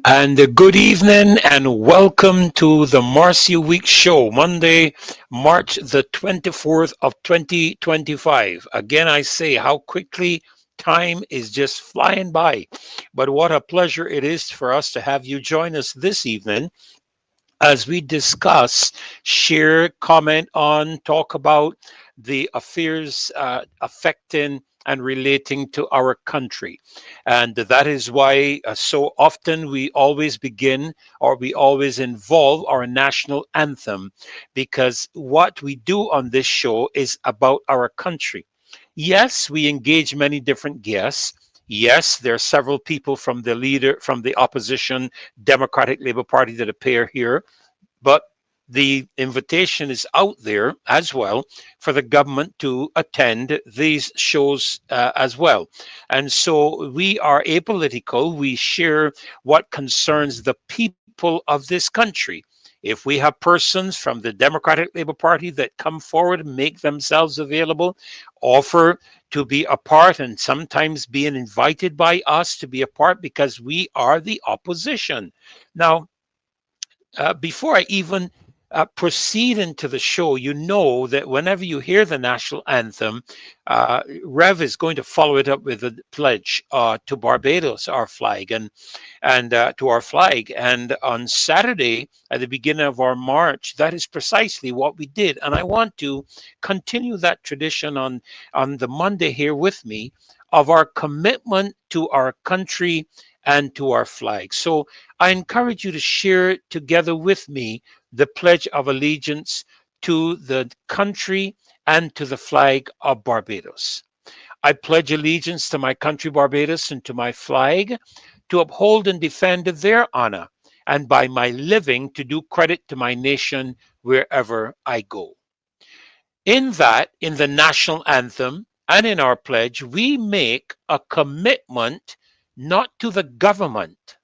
And good evening and welcome to the Marcy Week Show, Monday, March the 24th of 2025. Again, I say how quickly time is just flying by. But what a pleasure it is for us to have you join us this evening as we discuss, share, comment on, talk about the affairs affecting and relating to our country. And that is why so often we always begin or we always involve our national anthem, because what we do on this show is about our country. Yes, we engage many different guests. Yes, there are several people from the opposition Democratic Labour Party that appear here, but the invitation is out there as well for the government to attend these shows as well. And so we are apolitical. We share what concerns the people of this country. If we have persons from the Democratic Labour Party that come forward and make themselves available, offer to be a part, and sometimes being invited by us to be a part because we are the opposition. Now, before I even proceed into the show, you know that whenever you hear the national anthem, Rev is going to follow it up with a pledge to Barbados, our flag, and to our flag. And on Saturday, at the beginning of our march, that is precisely what we did. And I want to continue that tradition on the Monday here with me of our commitment to our country and to our flag. So I encourage you to share together with me the Pledge of Allegiance to the country and to the flag of Barbados. I pledge allegiance to my country, Barbados, and to my flag, to uphold and defend their honor, and by my living to do credit to my nation wherever I go. In that, in the national anthem and in our pledge, we make a commitment not to the government.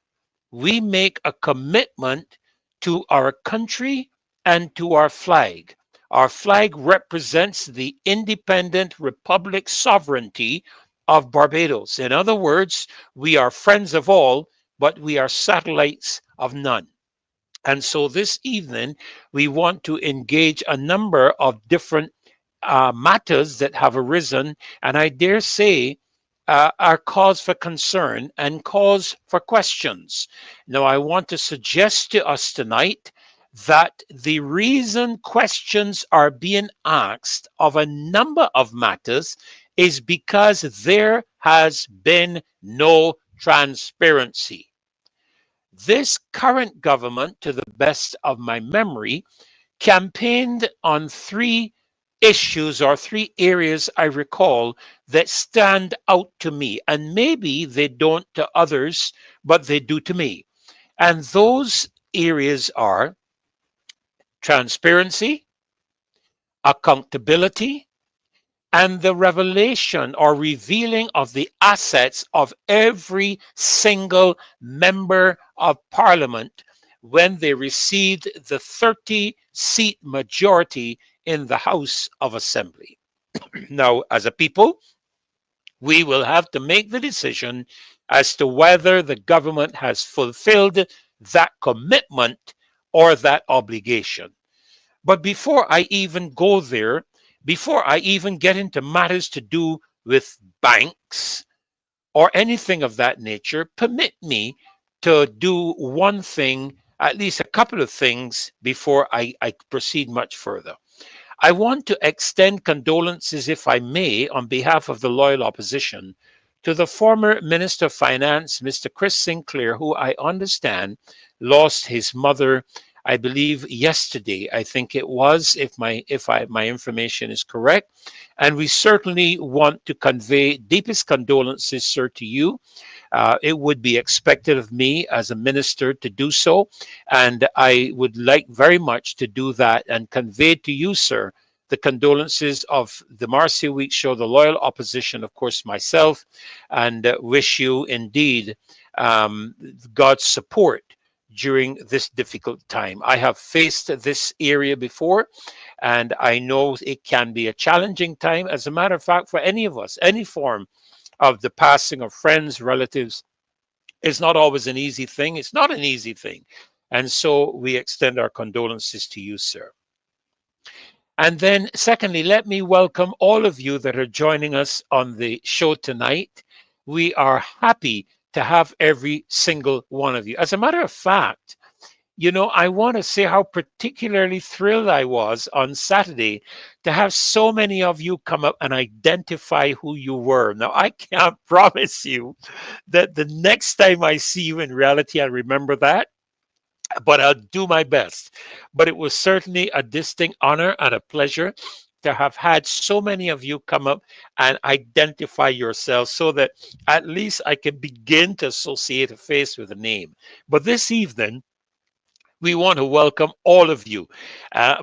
We make a commitment to our country and to our flag. Our flag represents the independent republic sovereignty of Barbados. In other words, we are friends of all, but we are satellites of none. And so this evening, we want to engage a number of different matters that have arisen, and I dare say are cause for concern and cause for questions. Now, I want to suggest to us tonight that the reason questions are being asked of a number of matters is because there has been no transparency. This current government, to the best of my memory, campaigned on three issues or three areas I recall that stand out to me. And maybe they don't to others, but they do to me. And those areas are transparency, accountability, and the revelation or revealing of the assets of every single member of parliament when they received the 30-seat majority in the House of Assembly. Now, as a people, we will have to make the decision as to whether the government has fulfilled that commitment or that obligation. But before I even go there, before I even get into matters to do with banks or anything of that nature, permit me to do one thing, at least a couple of things, before I proceed much further. I want to extend condolences, if I may, on behalf of the loyal opposition to the former Minister of Finance, Mr. Chris Sinclair, who I understand lost his mother, I believe yesterday, I think it was, if my information is correct. And we certainly want to convey deepest condolences, sir, to you. It would be expected of me as a minister to do so, and I would like very much to do that and convey to you, sir, the condolences of the Marcia Week Show, the loyal opposition, of course, myself, and wish you indeed God's support during this difficult time. I have faced this area before, and I know it can be a challenging time. As a matter of fact, for any of us, any form of the passing of friends, relatives, It's not always an easy thing. It's not an easy thing. And so we extend our condolences to you, sir. And then, secondly, let me welcome all of you that are joining us on the show tonight. We are happy to have every single one of you. As a matter of fact, I want to say how particularly thrilled I was on Saturday to have so many of you come up and identify who you were. Now, I can't promise you that the next time I see you in reality, I remember that, but I'll do my best. But it was certainly a distinct honor and a pleasure to have had so many of you come up and identify yourselves so that at least I can begin to associate a face with a name. But this evening, we want to welcome all of you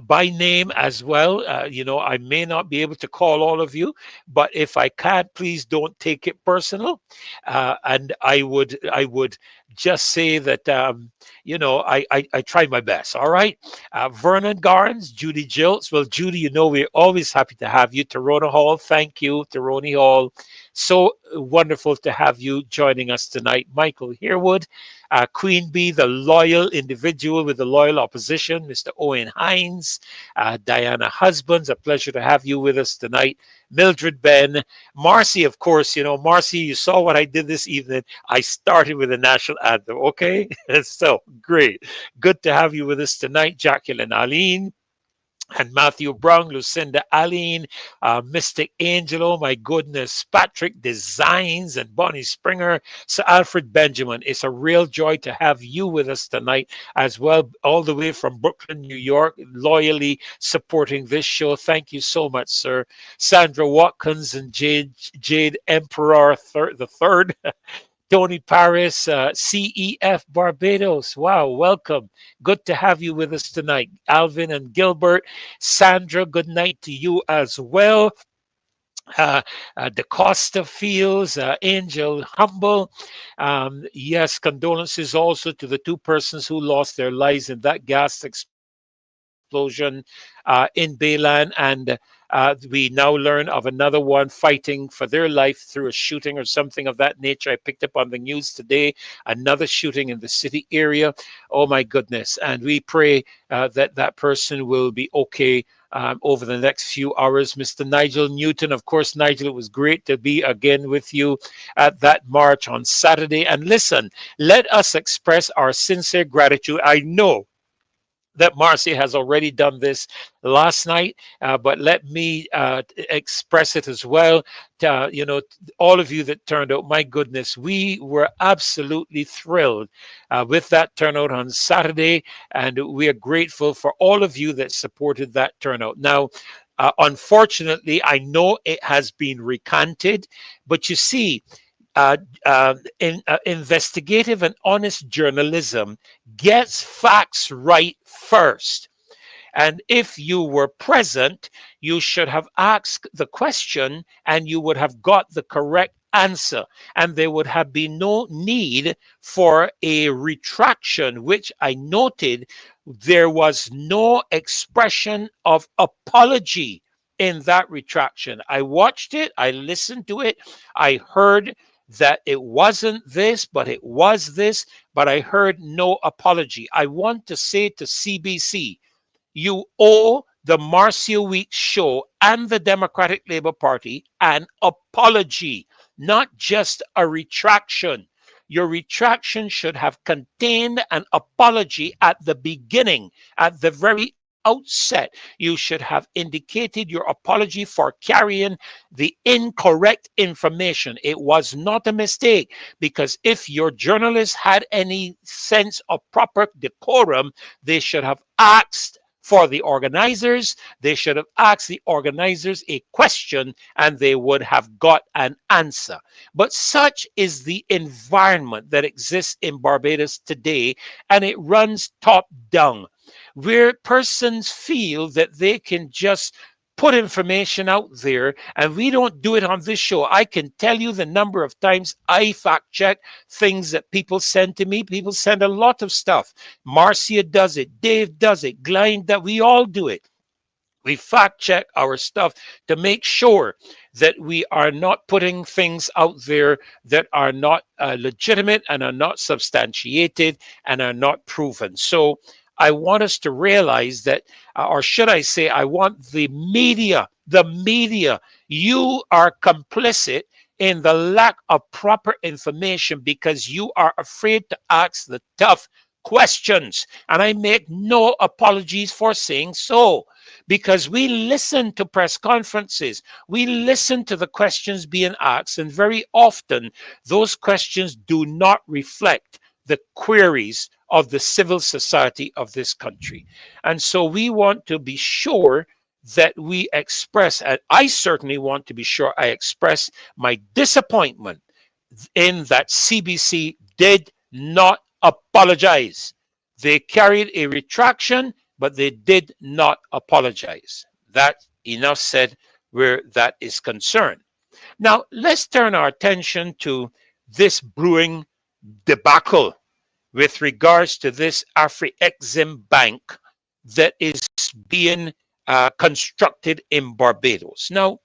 by name as well. I may not be able to call all of you, but if I can, please don't take it personal. And I would just say that I tried my best. All right, Vernon Garns, Judy Jilts. Well, Judy, we're always happy to have you. Torona Hall, thank you, Toroni Hall. So wonderful to have you joining us tonight, Michael Herwood. Queen Bee, the loyal individual with the loyal opposition, Mr. Owen Hines, Diana Husbands, a pleasure to have you with us tonight. Mildred Ben, Marcy, of course, Marcy, you saw what I did this evening. I started with the national anthem, okay? So great. Good to have you with us tonight, Jacqueline Aline. And Matthew Brown, Lucinda Aline, Mystic Angel, oh my goodness, Patrick Designs, and Bonnie Springer, Sir Alfred Benjamin. It's a real joy to have you with us tonight as well, all the way from Brooklyn, New York, loyally supporting this show. Thank you so much, sir. Sandra Watkins and Jade Emperor the Third. Tony Paris, CEF Barbados. Wow, welcome. Good to have you with us tonight. Alvin and Gilbert. Sandra, good night to you as well. DeCosta Fields, Angel Humble. Yes, condolences also to the two persons who lost their lives in that gas explosion in Baylan. And we now learn of another one fighting for their life through a shooting or something of that nature. I picked up on the news today, another shooting in the city area. Oh my goodness. And we pray that that person will be okay over the next few hours. Mr. Nigel Newton, of course, Nigel, it was great to be again with you at that march on Saturday. And listen, let us express our sincere gratitude. I know that Marcy has already done this last night, but let me express it as well. All of you that turned out, my goodness, we were absolutely thrilled with that turnout on Saturday, and we are grateful for all of you that supported that turnout. Now, unfortunately, I know it has been recanted, but you see, investigative and honest journalism gets facts right first. And if you were present, you should have asked the question and you would have got the correct answer. And there would have been no need for a retraction, which I noted there was no expression of apology in that retraction. I watched it, I listened to it, I heard that it wasn't this, but it was this, but I heard no apology. I want to say to CBC, you owe the Marcia Week show and the Democratic Labour Party an apology, not just a retraction. Your retraction should have contained an apology at the beginning, at the very outset. You should have indicated your apology for carrying the incorrect information. It was not a mistake, because if your journalists had any sense of proper decorum, they should have asked for the organizers. They should have asked the organizers a question and they would have got an answer. But such is the environment that exists in Barbados today, and it runs top down, where persons feel that they can just put information out there, and we don't do it on this show. I can tell you the number of times I fact check things that people send to me. People send a lot of stuff. Marcia does it, Dave does it, Glenn, that we all do it. We fact check our stuff to make sure that we are not putting things out there that are not legitimate and are not substantiated and are not proven. So I want us to realize that, or should I say, I want the media, you are complicit in the lack of proper information because you are afraid to ask the tough questions. And I make no apologies for saying so, because we listen to press conferences, we listen to the questions being asked, and very often those questions do not reflect the queries of the civil society of this country. And so we want to be sure that we express, and I certainly want to be sure I express my disappointment in that CBC did not apologize. They carried a retraction, but they did not apologize. That enough said where that is concerned. Now, let's turn our attention to this brewing debacle with regards to this Afreximbank that is being constructed in Barbados. Now,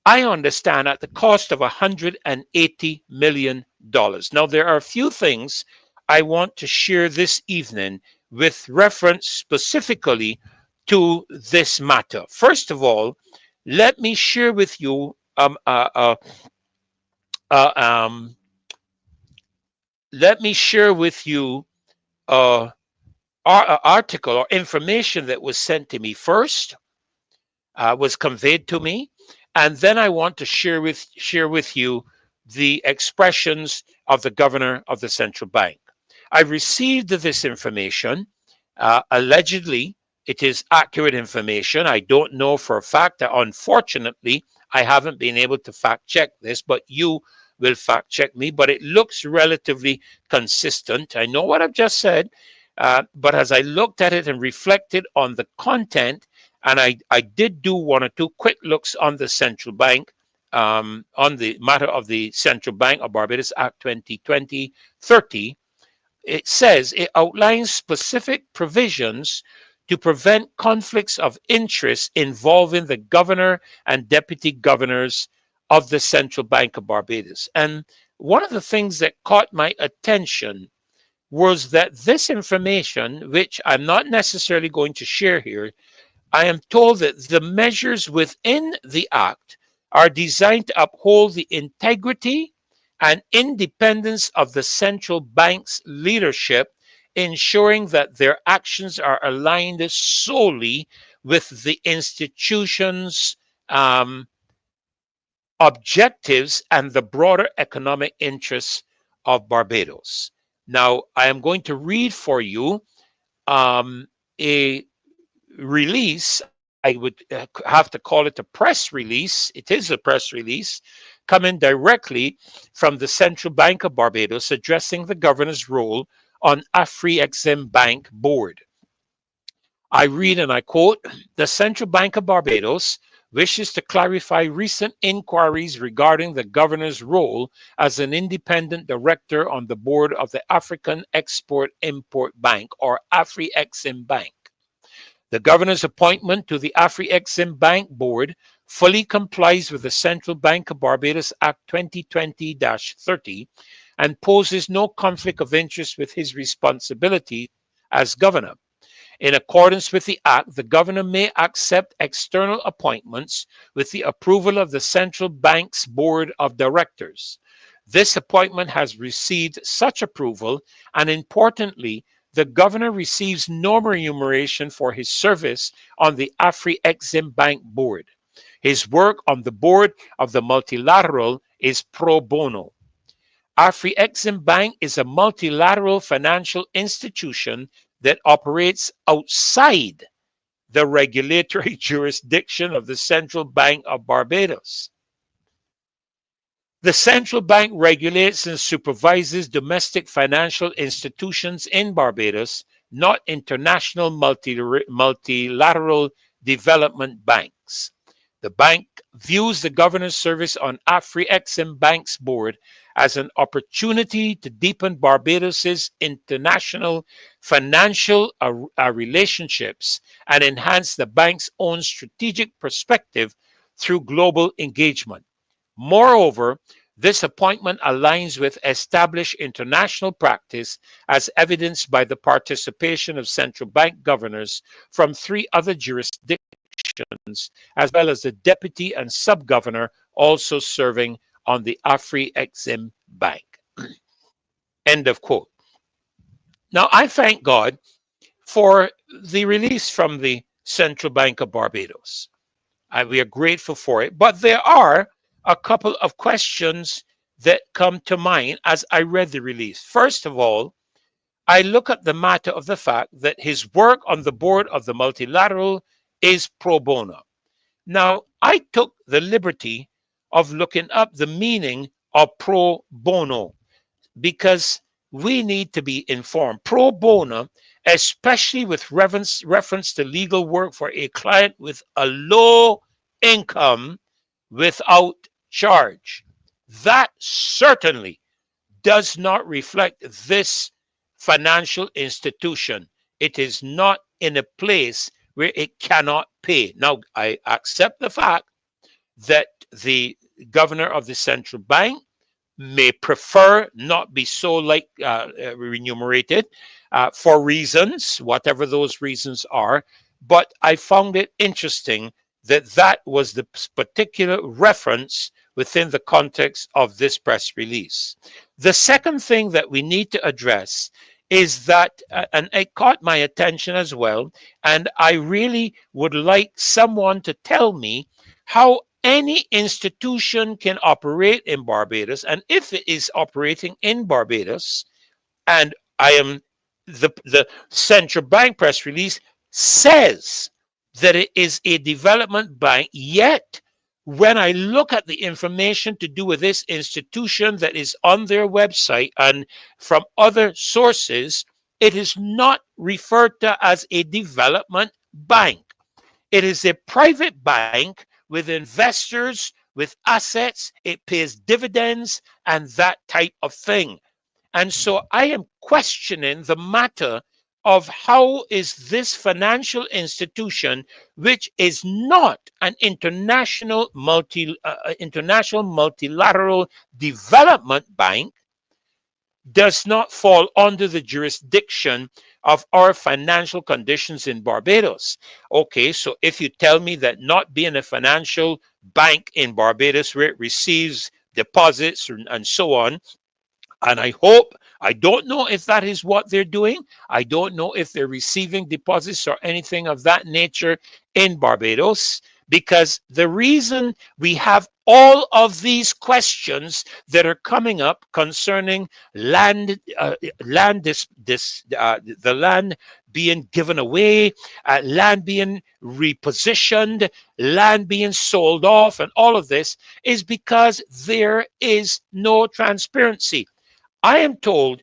I understand at the cost of $180 million. Now, there are a few things I want to share this evening with reference specifically to this matter. First of all, let me share with you let me share with you our article or information that was sent to me first, was conveyed to me, and then I want to share with you the expressions of the governor of the central bank. I received this information. Allegedly, it is accurate information. I don't know for a fact. Unfortunately, I haven't been able to fact check this, but you will fact check me. But it looks relatively consistent. I know what I've just said, but as I looked at it and reflected on the content, and I did do one or two quick looks on the central bank, on the matter of the Central Bank of Barbados Act 2020-30, it says it outlines specific provisions to prevent conflicts of interest involving the governor and deputy governors of the Central Bank of Barbados. And one of the things that caught my attention was that this information, which I'm not necessarily going to share here, I am told that the measures within the Act are designed to uphold the integrity and independence of the central bank's leadership, ensuring that their actions are aligned solely with the institution's objectives and the broader economic interests of Barbados. Now, I am going to read for you a release. I would have to call it a press release. It is a press release coming directly from the Central Bank of Barbados addressing the governor's role on Afreximbank board. I read and I quote, "The Central Bank of Barbados wishes to clarify recent inquiries regarding the governor's role as an independent director on the board of the African Export-Import Bank, or Afreximbank. The governor's appointment to the Afreximbank board fully complies with the Central Bank of Barbados Act 2020-30 and poses no conflict of interest with his responsibility as governor. In accordance with the Act, the governor may accept external appointments with the approval of the Central Bank's Board of Directors. This appointment has received such approval, and importantly, the governor receives no remuneration for his service on the Afreximbank board. His work on the board of the multilateral is pro bono. Afreximbank is a multilateral financial institution that operates outside the regulatory jurisdiction of the Central Bank of Barbados. The central bank regulates and supervises domestic financial institutions in Barbados, not international multilateral development banks. The bank views the governor's service on Afreximbank's board as an opportunity to deepen Barbados's international financial relationships and enhance the bank's own strategic perspective through global engagement. Moreover, this appointment aligns with established international practice as evidenced by the participation of central bank governors from 3 other jurisdictions, as well as the deputy and sub-governor also serving on the Afreximbank. End of quote. Now, I thank God for the release from the Central Bank of Barbados. We are grateful for it, but there are a couple of questions that come to mind as I read the release. First of all, I look at the matter of the fact that his work on the board of the multilateral is pro bono. Now, I took the liberty of looking up the meaning of pro bono because we need to be informed. Pro bono, especially with reference to legal work for a client with a low income without charge. That certainly does not reflect this financial institution. It is not in a place where it cannot pay. Now, I accept the fact that the governor of the central bank may prefer not be so remunerated for reasons, whatever those reasons are. But I found it interesting that that was the particular reference within the context of this press release. The second thing that we need to address is that, and it caught my attention as well, and I really would like someone to tell me how any institution can operate in Barbados, and if it is operating in Barbados, and the central bank press release says that it is a development bank, yet when I look at the information to do with this institution that is on their website and from other sources, it is not referred to as a development bank. It is a private bank with investors, with assets, it pays dividends and that type of thing. And so I am questioning the matter of how is this financial institution, which is not an international multilateral development bank, does not fall under the jurisdiction of our financial conditions in Barbados. Okay, so if you tell me that not being a financial bank in Barbados where it receives deposits and so on, and I don't know if that is what they're doing. I don't know if they're receiving deposits or anything of that nature in Barbados, because the reason we have all of these questions that are coming up concerning the land being given away, land being repositioned, land being sold off, and all of this is because there is no transparency. I am told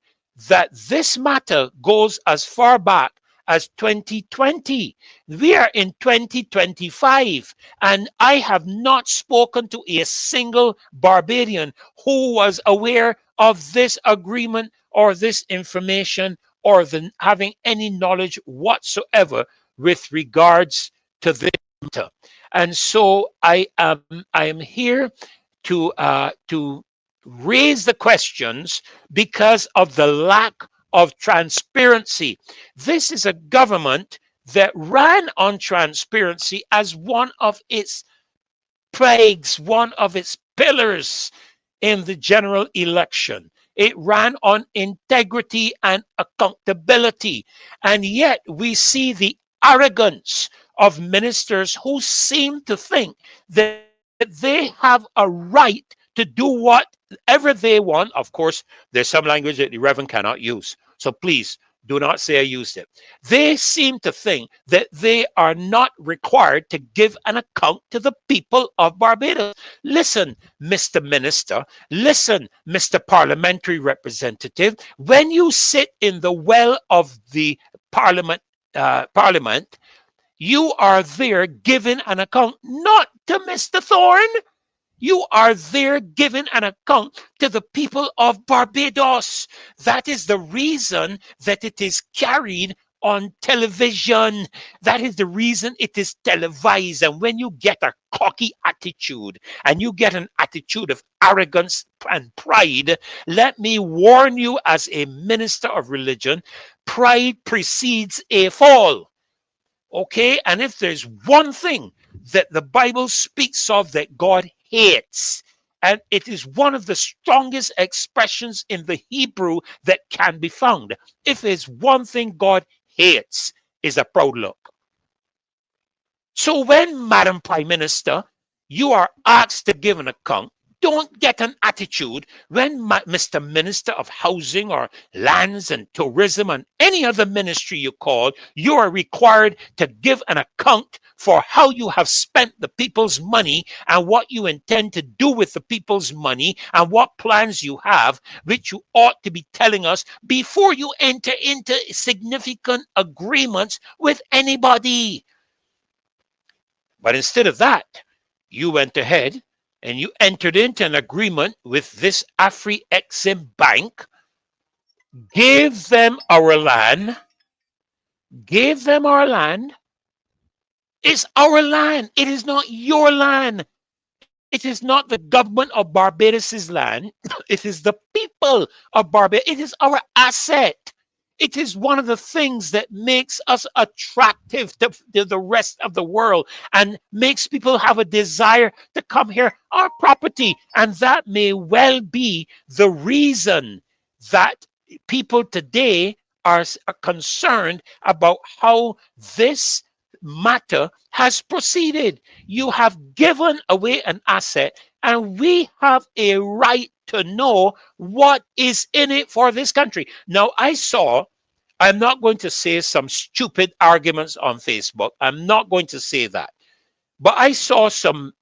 that this matter goes as far back as 2020. We are in 2025, and I have not spoken to a single Barbadian who was aware of this agreement or this information or having any knowledge whatsoever with regards to this matter. And so I am here to raise the questions because of the lack of transparency. This is a government that ran on transparency as one of its plagues, one of its pillars in the general election. It ran on integrity and accountability. And yet we see the arrogance of ministers who seem to think that they have a right to do whatever they want. Of course, there's some language that the Reverend cannot use. So please do not say I used it. They seem to think that they are not required to give an account to the people of Barbados. Listen, Mr. Minister, listen, Mr. Parliamentary Representative, when you sit in the well of the Parliament, you are there giving an account not to Mr. Thorne, You are there giving an account to the people of Barbados. That is the reason that it is carried on television. That is the reason it is televised. And when you get a cocky attitude and you get an attitude of arrogance and pride, let me warn you as a minister of religion, pride precedes a fall. Okay? And if there's one thing that the Bible speaks of that God hates, and it is one of the strongest expressions in the Hebrew that can be found. If there's one thing God hates, is a proud look. So when, Madam Prime Minister, you are asked to give an account, don't get an attitude when Mr. Minister of Housing or Lands and Tourism and any other ministry you call, you are required to give an account for how you have spent the people's money and what you intend to do with the people's money and what plans you have, which you ought to be telling us before you enter into significant agreements with anybody. But instead of that, you went ahead and you entered into an agreement with this Afreximbank, gave them our land, It's our land. It is not your land. It is not the government of Barbados' land. It is the people of Barbados. It is our asset. It is one of the things that makes us attractive to the rest of the world and makes people have a desire to come here, our property. And that may well be the reason that people today are concerned about how this matter has proceeded. You have given away an asset, and we have a right to know what is in it for this country. Now, I'm not going to say some stupid arguments on Facebook. I'm not going to say that. But I saw some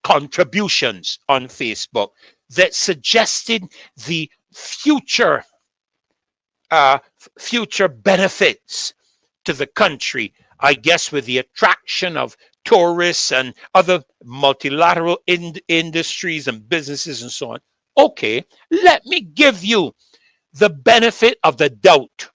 contributions on Facebook that suggested the future benefits to the country, I guess, with the attraction of tourists and other multilateral industries and businesses and so on. Okay, let me give you the benefit of the doubt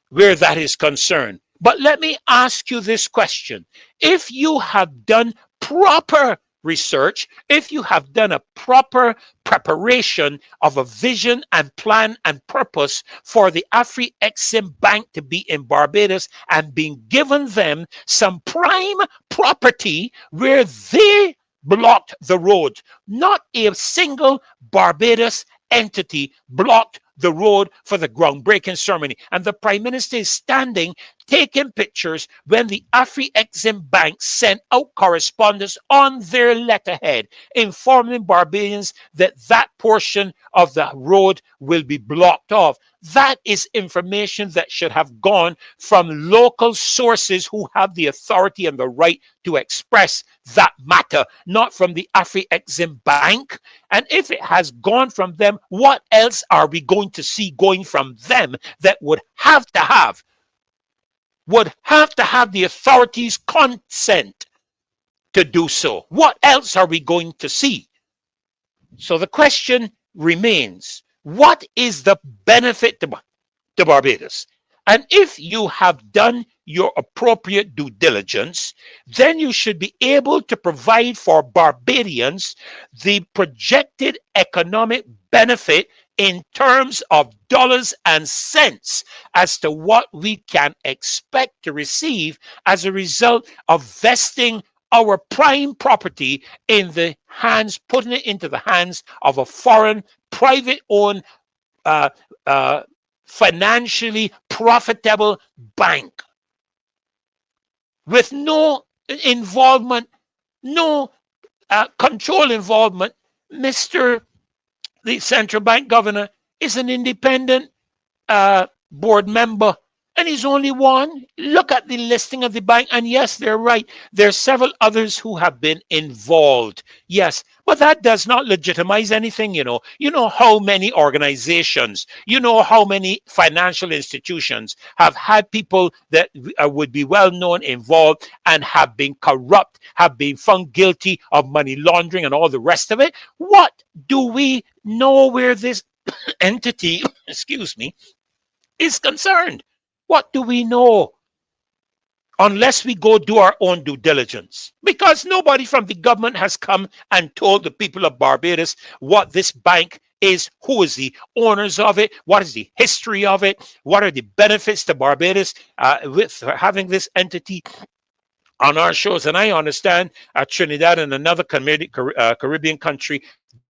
where that is concerned. But let me ask you this question. If you have done proper research, if you have done a proper preparation of a vision and plan and purpose for the Afreximbank to be in Barbados and being given them some prime property where they blocked the road, not a single Barbados entity blocked the road for the groundbreaking ceremony. And the Prime Minister is standing taking pictures when the Afreximbank sent out correspondence on their letterhead informing Barbadians that that portion of the road will be blocked off. That is information that should have gone from local sources who have the authority and the right to express that matter, not from the Afreximbank. And if it has gone from them, what else are we going to see going from them that would have to have the authorities' consent to do so? What else are we going to see? So the question remains, what is the benefit to Barbados? And if you have done your appropriate due diligence, then you should be able to provide for Barbadians the projected economic benefit in terms of dollars and cents as to what we can expect to receive as a result of vesting our prime property in the hands, putting it into the hands of a foreign, private-owned, financially profitable bank with no involvement, no control involvement. The central bank governor is an independent board member, And he's only one. Look at the listing of the bank. And yes, they're right. There are several others who have been involved. Yes, but that does not legitimize anything, you know. You know how many organizations, you know how many financial institutions have had people that would be well known involved and have been corrupt, have been found guilty of money laundering and all the rest of it. What do we know where this entity, excuse me, is concerned? What do we know? Unless we go do our own due diligence. Because nobody from the government has come and told the people of Barbados what this bank is, who is the owners of it, what is the history of it, what are the benefits to Barbados with having this entity on our shores. And I understand Trinidad and another Caribbean country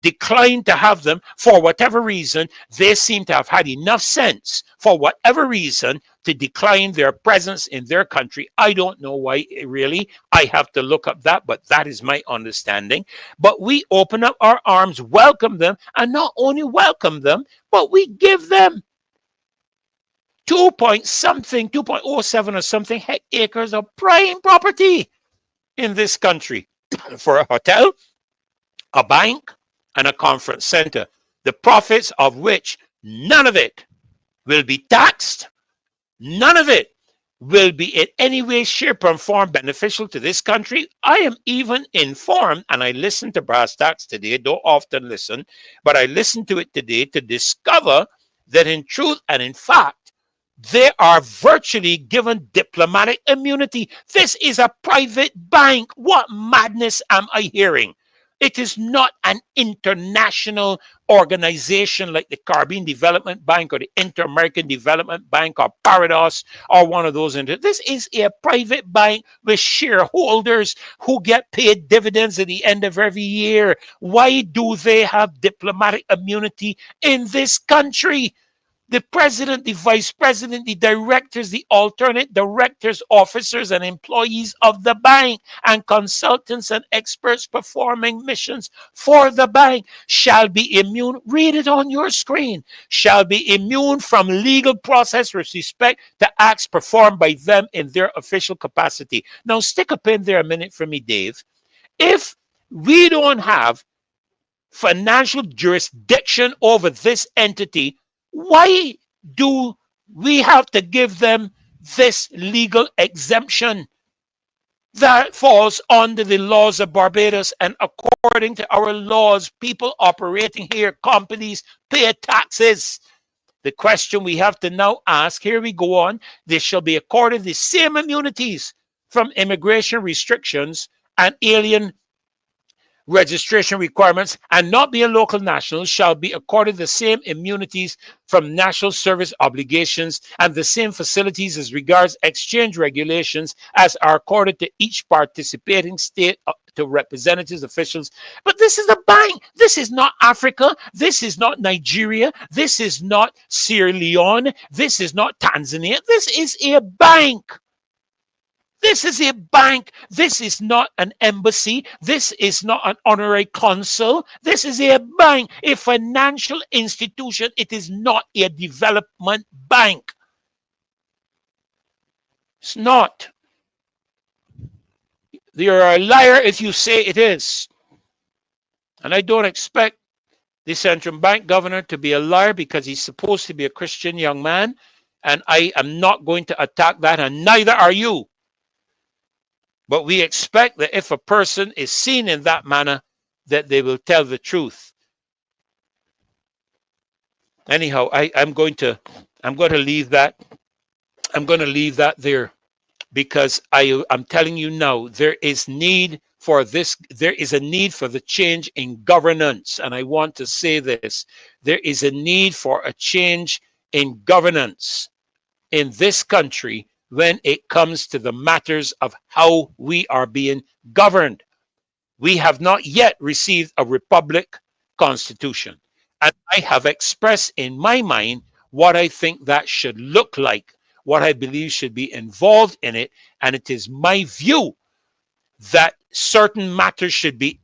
declined to have them for whatever reason. They seem to have had enough sense for whatever reason to decline their presence in their country. I don't know why, really. I have to look up that, but that is my understanding. But we open up our arms, welcome them, and not only welcome them, but we give them 2.07 or something acres of prime property in this country for a hotel, a bank, and a conference center, the profits of which none of it will be taxed, none of it will be in any way, shape, or form beneficial to this country. I am even informed, and I listened to Brass Tacks today, don't often listen, but I listened to it today to discover that in truth and in fact, they are virtually given diplomatic immunity. This is a private bank. What madness am I hearing? It is not an international organization like the Caribbean Development Bank or the Inter-American Development Bank or Barbados or one of those. This is a private bank with shareholders who get paid dividends at the end of every year. Why do they have diplomatic immunity in this country? The president, the vice president, the directors, the alternate directors, officers, and employees of the bank, and consultants and experts performing missions for the bank shall be immune. Read it on your screen. Shall be immune from legal process with respect to acts performed by them in their official capacity. Now, stick a pin there a minute for me, Dave. If we don't have financial jurisdiction over this entity, why do we have to give them this legal exemption that falls under the laws of Barbados? And according to our laws, people operating here, companies, pay taxes. The question we have to now ask, here we go on, they shall be accorded the same immunities from immigration restrictions and alien registration requirements, and not being local nationals shall be accorded the same immunities from national service obligations and the same facilities as regards exchange regulations as are accorded to each participating state to representatives, officials. But this is a bank. This is not Africa. This is not Nigeria. This is not Sierra Leone. This is not Tanzania. This is a bank. This is a bank. This is not an embassy. This is not an honorary consul. This is a bank, a financial institution. It is not a development bank. It's not. You're a liar if you say it is. And I don't expect the central bank governor to be a liar because he's supposed to be a Christian young man. And I am not going to attack that, and neither are you. But we expect that if a person is seen in that manner, that they will tell the truth. Anyhow, I'm going to leave that. I'm going to leave that there because I'm telling you now, there is need for this. There is a need for the change in governance. And I want to say this. There is a need for a change in governance in this country when it comes to the matters of how we are being governed. We have not yet received a republic constitution. And I have expressed in my mind what I think that should look like, what I believe should be involved in it. And it is my view that certain matters should be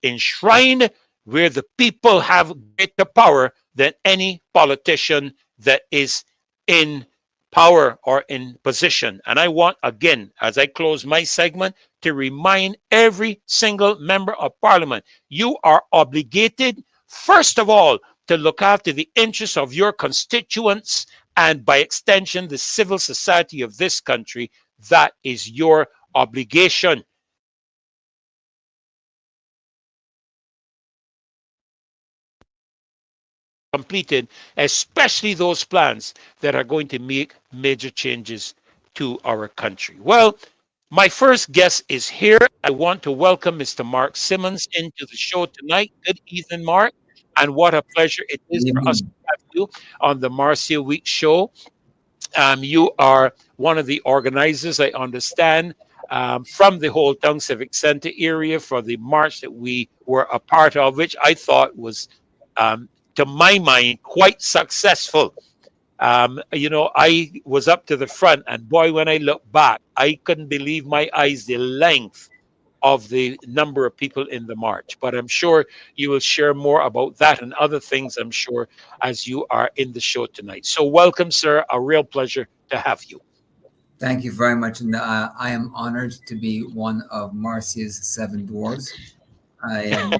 enshrined where the people have greater power than any politician that is in power or in position. And I want, again, as I close my segment, to remind every single member of parliament, you are obligated, first of all, to look after the interests of your constituents and by extension, the civil society of this country. That is your obligation. Completed, especially those plans that are going to make major changes to our country. Well, my first guest is here. I want to welcome Mr. Mark Simmons into the show tonight. Good evening, Mark. And what a pleasure it is for us to Evening. have you on the Marcia Week show. You are one of the organizers, I understand, from the Whole Town Civic Center area for the march that we were a part of, which I thought was, to my mind, quite successful. I was up to the front, and boy, when I look back, I couldn't believe my eyes, the length of the number of people in the march. But I'm sure you will share more about that and other things, I'm sure, as you are in the show tonight. So welcome, sir. A real pleasure to have you. Thank you very much. And I am honored to be one of Marcia's seven dwarves. I am,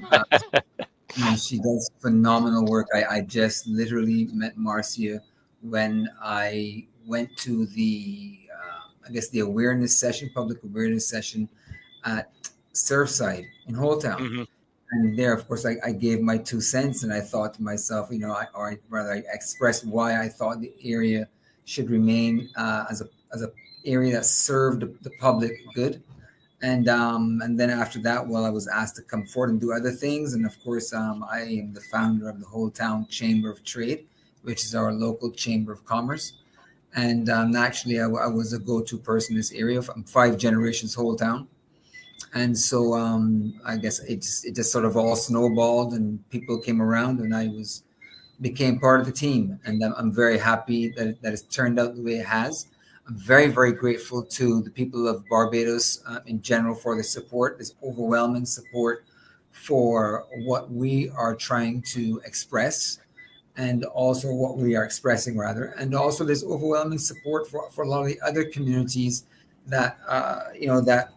and she does phenomenal work. I just literally met Marcia when I went to the awareness session, public awareness session at Surfside in Holetown. Mm-hmm. And there, of course, I gave my 2 cents, and I thought to myself, I expressed why I thought the area should remain as a area that served the public good. And then after that, I was asked to come forward and do other things. And of course, I am the founder of the Whole Town Chamber of Trade, which is our local chamber of commerce. And naturally, I was a go-to person in this area from 5 generations Whole Town. And so I guess it just sort of all snowballed, and people came around, and became part of the team. And I'm very happy that it's turned out the way it has. I'm very, very grateful to the people of Barbados in general for the support, this overwhelming support for what we are trying to express, and also what we are expressing, rather. And also there's overwhelming support for a lot of the other communities that, that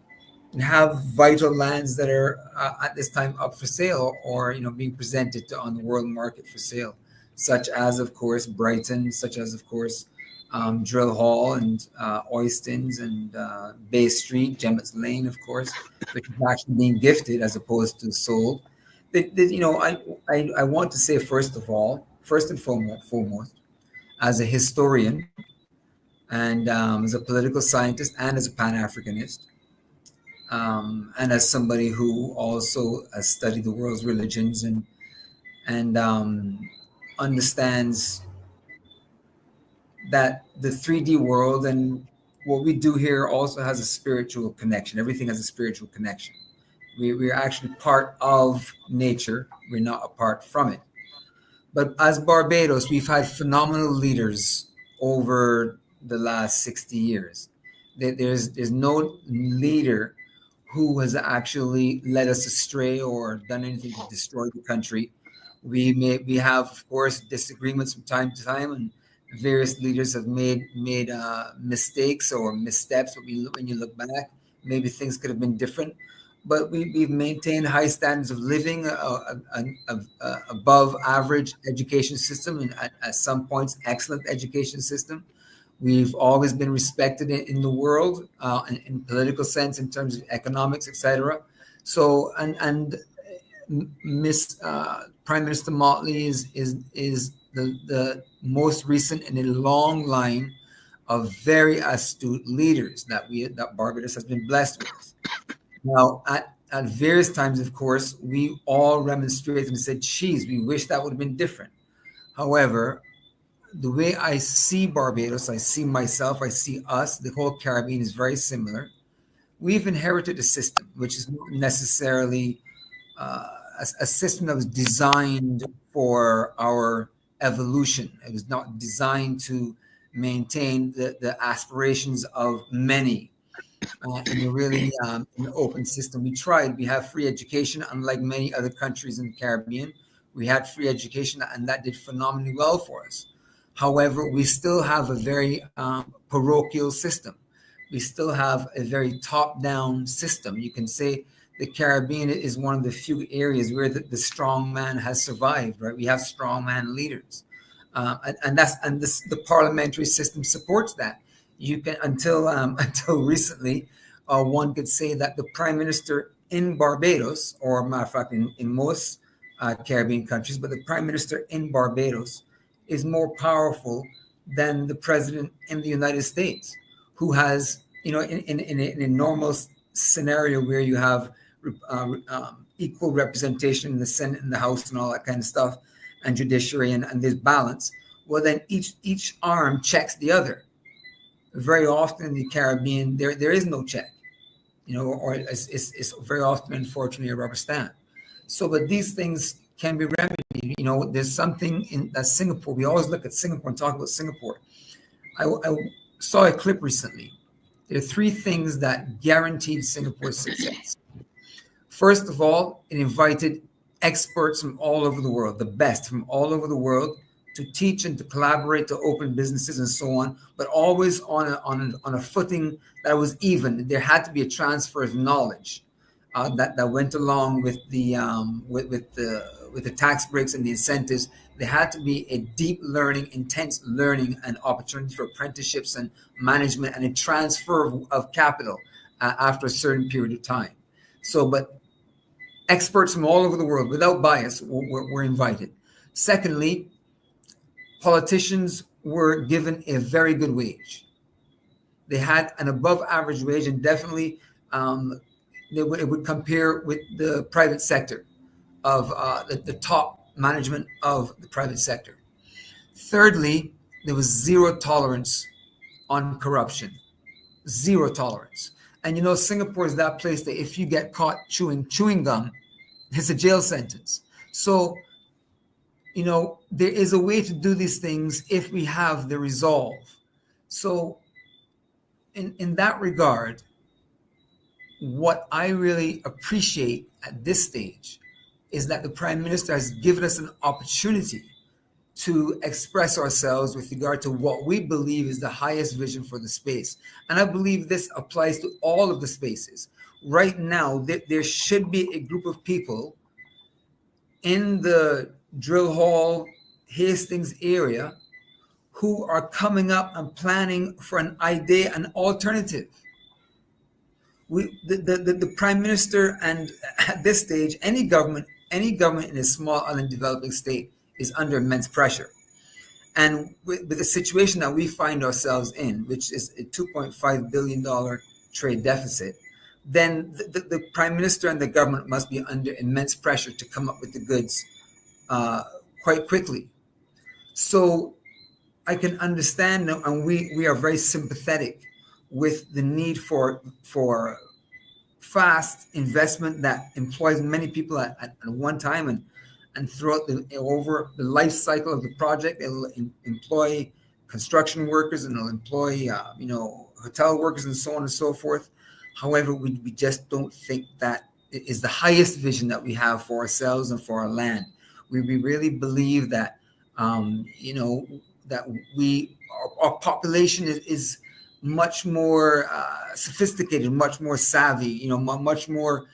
have vital lands that are at this time up for sale, or being presented on the world market for sale, such as, of course, Brighton, such as, of course, Drill Hall and Oystons and Bay Street, Gemmett's Lane, of course, which is actually being gifted as opposed to sold. I want to say, first and foremost, as a historian and as a political scientist and as a Pan-Africanist, and as somebody who also has studied the world's religions and understands that the 3D world and what we do here also has a spiritual connection. Everything has a spiritual connection. We're actually part of nature. We're not apart from it. But as Barbados, we've had phenomenal leaders over the last 60 years. There's no leader who has actually led us astray or done anything to destroy the country. We have, of course, disagreements from time to time, and various leaders have made mistakes or missteps. When you look back, maybe things could have been different, but we've maintained high standards of living, above average education system, and at some points, excellent education system. We've always been respected in the world, in political sense, in terms of economics, etc. So, and Miss Prime Minister Motley is the most recent in a long line of very astute leaders that Barbados has been blessed with. Now, at various times, of course, we all remonstrated and said, geez, we wish that would have been different. However, the way I see Barbados, I see myself, I see us, the whole Caribbean is very similar. We've inherited a system which is not necessarily a system that was designed for our evolution. It was not designed to maintain the aspirations of many in a really an open system. We tried. We have free education, unlike many other countries in the Caribbean. We had free education, and that did phenomenally well for us. However, we still have a very parochial system. We still have a very top-down system. You can say the Caribbean is one of the few areas where the strong man has survived, right? We have strong man leaders. The parliamentary system supports that. You can until recently, one could say that the prime minister in Barbados, or matter of fact, in most Caribbean countries, but the prime minister in Barbados is more powerful than the president in the United States, who has, in a normal scenario where you have equal representation in the Senate and the House and all that kind of stuff, and judiciary, and there's balance. Well, then each arm checks the other. Very often in the Caribbean, there is no check, or it's very often, unfortunately, a rubber stamp. So, but these things can be remedied. There's something in Singapore. We always look at Singapore and talk about Singapore. I saw a clip recently. There are 3 things that guaranteed Singapore's success. First of all, it invited experts from all over the world, the best from all over the world, to teach and to collaborate, to open businesses and so on, but always on a footing that was even. There had to be a transfer of knowledge that went along with the tax breaks and the incentives. There had to be a deep learning, intense learning, and opportunity for apprenticeships and management, and a transfer of capital after a certain period of time. So, but experts from all over the world, without bias, were invited. Secondly, politicians were given a very good wage. They had an above average wage, and definitely it would compare with the private sector of the top management of the private sector. Thirdly, there was zero tolerance on corruption. Zero tolerance. And Singapore is that place that if you get caught chewing gum, it's a jail sentence. So, there is a way to do these things if we have the resolve. So, in that regard, what I really appreciate at this stage is that the Prime Minister has given us an opportunity to express ourselves with regard to what we believe is the highest vision for the space. And I believe this applies to all of the spaces. Right now, there should be a group of people in the Drill Hall, Hastings area who are coming up and planning for an idea, an alternative. The Prime Minister, and at this stage, any government in a small island developing state is under immense pressure. And with the situation that we find ourselves in, which is a $2.5 billion trade deficit, then the Prime Minister and the government must be under immense pressure to come up with the goods quite quickly. So I can understand, and we are very sympathetic with the need for fast investment that employs many people at one time, and throughout over the life cycle of the project. It'll employ construction workers, and it'll employ hotel workers and so on and so forth. However, we just don't think that is the highest vision that we have for ourselves and for our land. We really believe that that our population is much more sophisticated, much more savvy, much more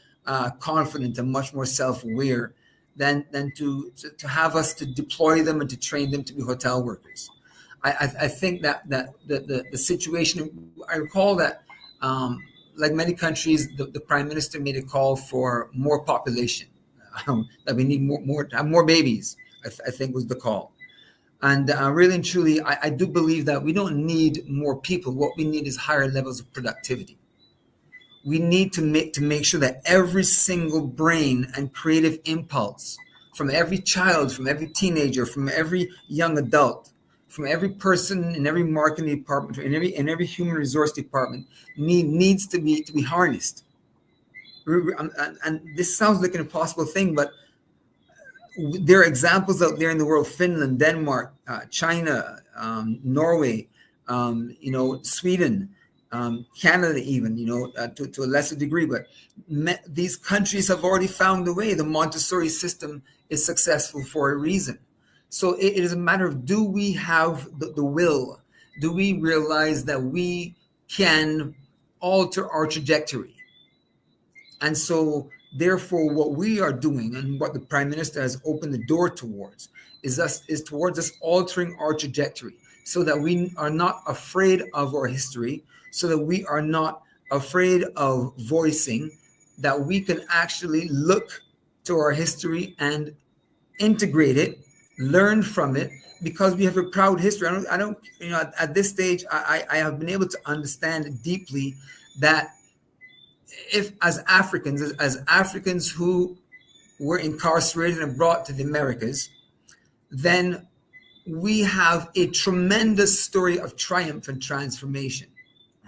confident, and much more self-aware than to have us to deploy them and to train them to be hotel workers. I think that the situation, I recall that like many countries, the Prime Minister made a call for more population, that we need more babies, I think was the call. And really and truly, I do believe that we don't need more people. What we need is higher levels of productivity. We need to make sure that every single brain and creative impulse from every child, from every teenager, from every young adult, from every person in every marketing department, in every human resource department needs to be harnessed. And this sounds like an impossible thing, but there are examples out there in the world: Finland, Denmark, China, Norway, Sweden, Canada, even, to a lesser degree. But these countries have already found a way. The Montessori system is successful for a reason. So it is a matter of, do we have the will? Do we realize that we can alter our trajectory? And so, therefore, what we are doing and what the Prime Minister has opened the door towards is towards us altering our trajectory, so that we are not afraid of our history, so that we are not afraid of voicing, that we can actually look to our history and integrate it, learn from it, because we have a proud history. I don't, at this stage, I have been able to understand deeply that if as Africans who were incarcerated and brought to the Americas, then we have a tremendous story of triumph and transformation,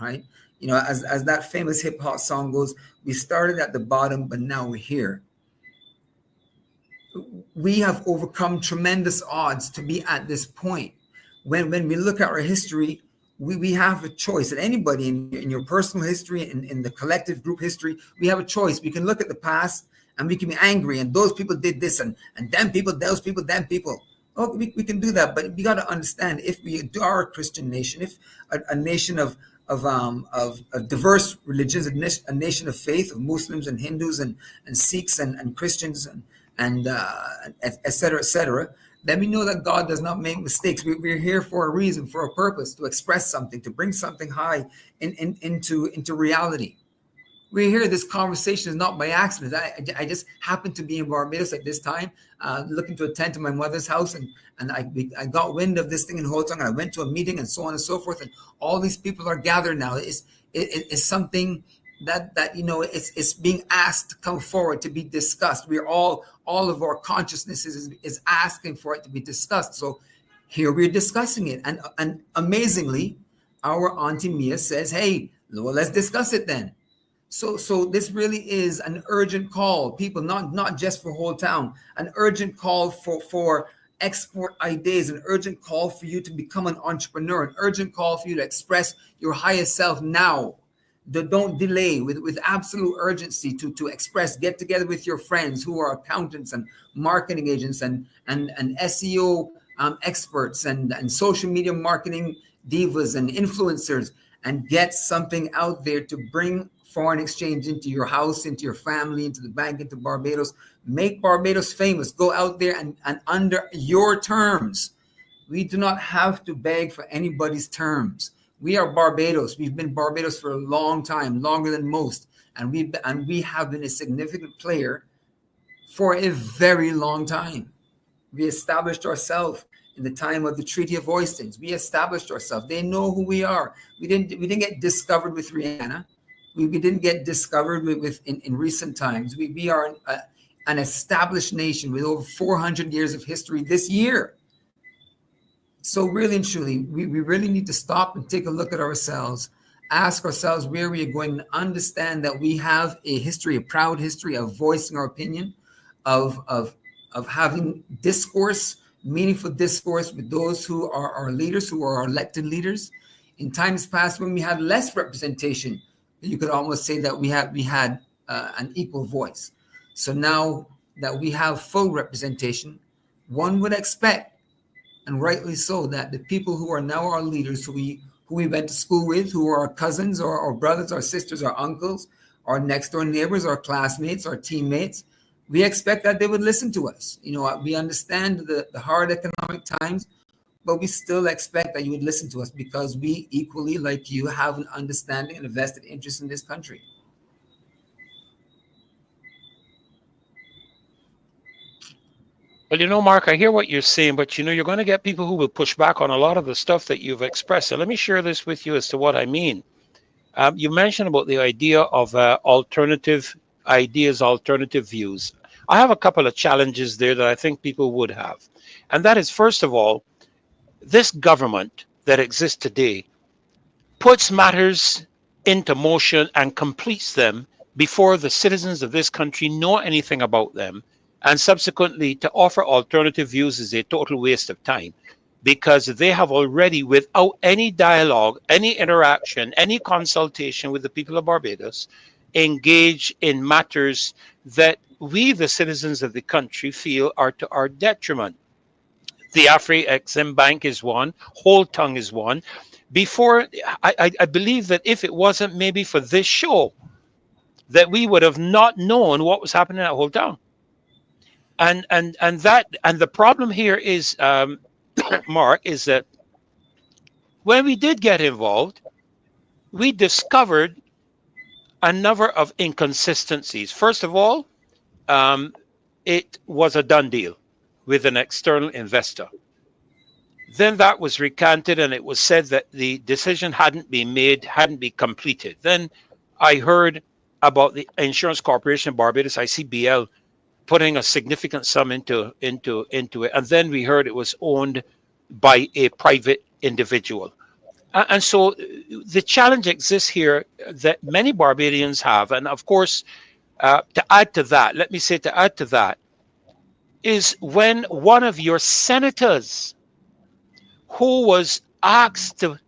right? As that famous hip hop song goes, we started at the bottom, but now we're here. We have overcome tremendous odds to be at this point. When we look at our history, we have a choice. And anybody in your personal history, in the collective group history, we have a choice. We can look at the past and we can be angry, and those people did this, and them people, those people, them people. Oh, we can do that, but we got to understand, if we are a Christian nation, if a nation of diverse religions, a nation of faith, of Muslims and Hindus and Sikhs and Christians and et cetera, then we know that God does not make mistakes. We're here for a reason, for a purpose, to express something, to bring something high into reality. We're here. This conversation is not by accident. I just happened to be in Barbados at this time, looking to attend to my mother's house, and I got wind of this thing in Hotong, and I went to a meeting, and so on and so forth. And all these people are gathered now. It's something that it's being asked to come forward, to be discussed. We're all of our consciousness is asking for it to be discussed. So here we're discussing it, and amazingly, our Auntie Mia says, "Hey, well, let's discuss it then." So this really is an urgent call, people, not just for whole town, an urgent call for export ideas, an urgent call for you to become an entrepreneur, an urgent call for you to express your highest self now. Don't delay, with absolute urgency to express. Get together with your friends who are accountants and marketing agents and SEO experts and social media marketing divas and influencers, and get something out there to bring foreign exchange into your house, into your family, into the bank, into Barbados. Make Barbados famous. Go out there and under your terms. We do not have to beg for anybody's terms. We are Barbados. We've been Barbados for a long time, longer than most, and we have been a significant player for a very long time. We established ourselves in the time of the Treaty of Oistins. We established ourselves. They know who we are. We didn't get discovered with Rihanna. We didn't get discovered in recent times. We are an established nation with over 400 years of history this year. So really and truly, we really need to stop and take a look at ourselves, ask ourselves where we are going, and understand that we have a history, a proud history of voicing our opinion, of having discourse, meaningful discourse with those who are our leaders, who are our elected leaders. In times past, when we had less representation, you could almost say that we had an equal voice. So now that we have full representation, one would expect, and rightly so, that the people who are now our leaders, who we went to school with, who are our cousins or our brothers, our sisters, our uncles, our next door neighbors, our classmates, our teammates, we expect that they would listen to us. We understand the hard economic times, but we still expect that you would listen to us, because we equally, like you, have an understanding and a vested interest in this country. Well, Mark, I hear what you're saying, but you're going to get people who will push back on a lot of the stuff that you've expressed. So let me share this with you as to what I mean. You mentioned about the idea of alternative ideas, alternative views. I have a couple of challenges there that I think people would have. And that is, first of all, this government that exists today puts matters into motion and completes them before the citizens of this country know anything about them. And subsequently, to offer alternative views is a total waste of time, because they have already, without any dialogue, any interaction, any consultation with the people of Barbados, engaged in matters that we, the citizens of the country, feel are to our detriment. The Afreximbank is one. Whole Tongue is one. Before, I believe that if it wasn't maybe for this show, that we would have not known what was happening at Whole Tongue. And the problem here is, Mark, is that when we did get involved, we discovered a number of inconsistencies. First of all, it was a done deal with an external investor. Then that was recanted, and it was said that the decision hadn't been made, hadn't been completed. Then I heard about the Insurance Corporation of Barbados, ICBL, putting a significant sum into it, and then we heard it was owned by a private individual. And so the challenge exists here that many Barbadians have, and of course, to add to that, is when one of your senators who was asked to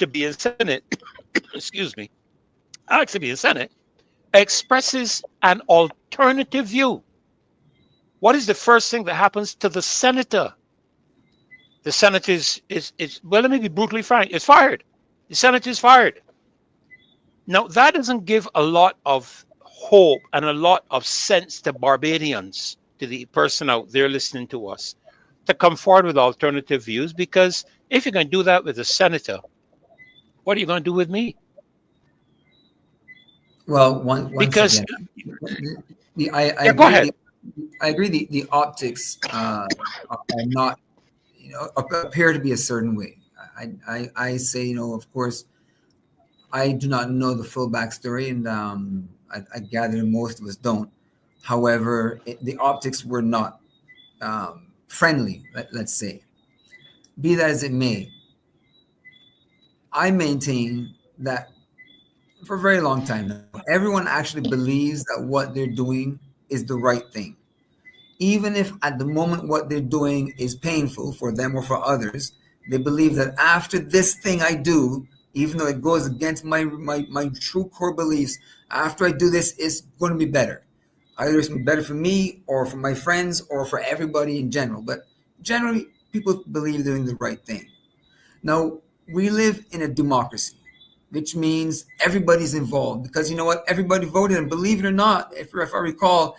be in Senate, excuse me, asked to be in Senate, expresses an alternative view. What is the first thing that happens to the senator? The senator is well, let me be brutally frank, is fired. The senator is fired. Now, that doesn't give a lot of hope and a lot of sense to Barbadians, to the person out there listening to us, to come forward with alternative views, because if you're going to do that with a senator, what are you going to do with me? Well, once because again, go ahead. I agree. The optics are not, appear to be a certain way. I say, of course, I do not know the full backstory, and I gather most of us don't. However, the optics were not friendly, let's say. Be that as it may, I maintain that for a very long time now, everyone actually believes that what they're doing is the right thing. Even if at the moment what they're doing is painful for them or for others, they believe that after this thing I do, even though it goes against my true core beliefs, after I do this, it's going to be better. Either it's going to be better for me or for my friends or for everybody in general. But generally, people believe they're doing the right thing. Now, we live in a democracy, which means everybody's involved, because you know what? Everybody voted, and believe it or not, if I recall,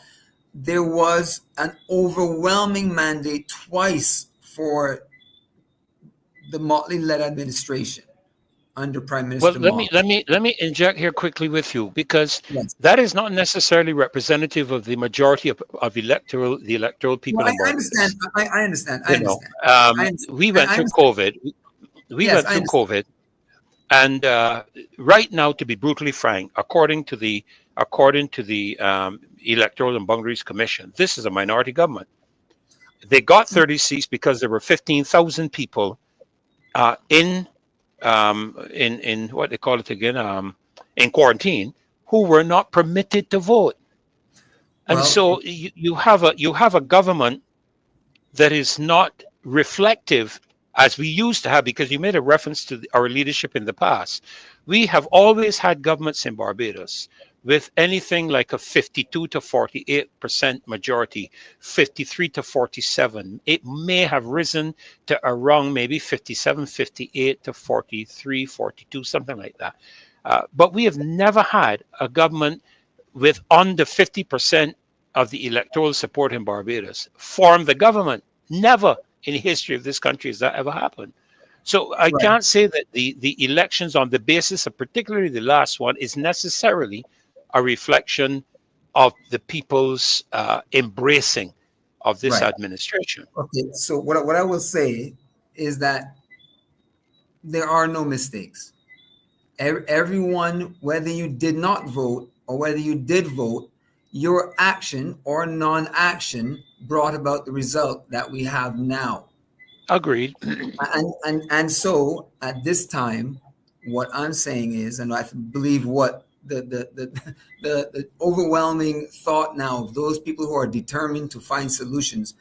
there was an overwhelming mandate twice for the Motley-led administration under Prime Minister Well, Motley. let me inject here quickly with you, because Yes. that is not necessarily representative of the majority of the electoral people Well, in Barbados. I understand. We went through COVID. We Yes, went through COVID, and right now, to be brutally frank, according to the Electoral and Boundaries Commission, this is a minority government. They got 30 seats because there were 15,000 people in what they call it again, in quarantine, who were not permitted to vote. And so you have a government that is not reflective as we used to have, because you made a reference to our leadership in the past. We have always had governments in Barbados with anything like a 52 to 48% majority, 53 to 47. It may have risen to around maybe 57, 58 to 43, 42, something like that. But we have never had a government with under 50% of the electoral support in Barbados form the government. Never in the history of this country has that ever happened. So I can't say that the elections on the basis of particularly the last one is necessarily a reflection of the people's embracing of this administration. Okay, so what I will say is that there are no mistakes. Everyone, whether you did not vote or whether you did vote, your action or non-action brought about the result that we have now. Agreed. And so at this time, what I'm saying is, and I believe what the overwhelming thought now of those people who are determined to find solutions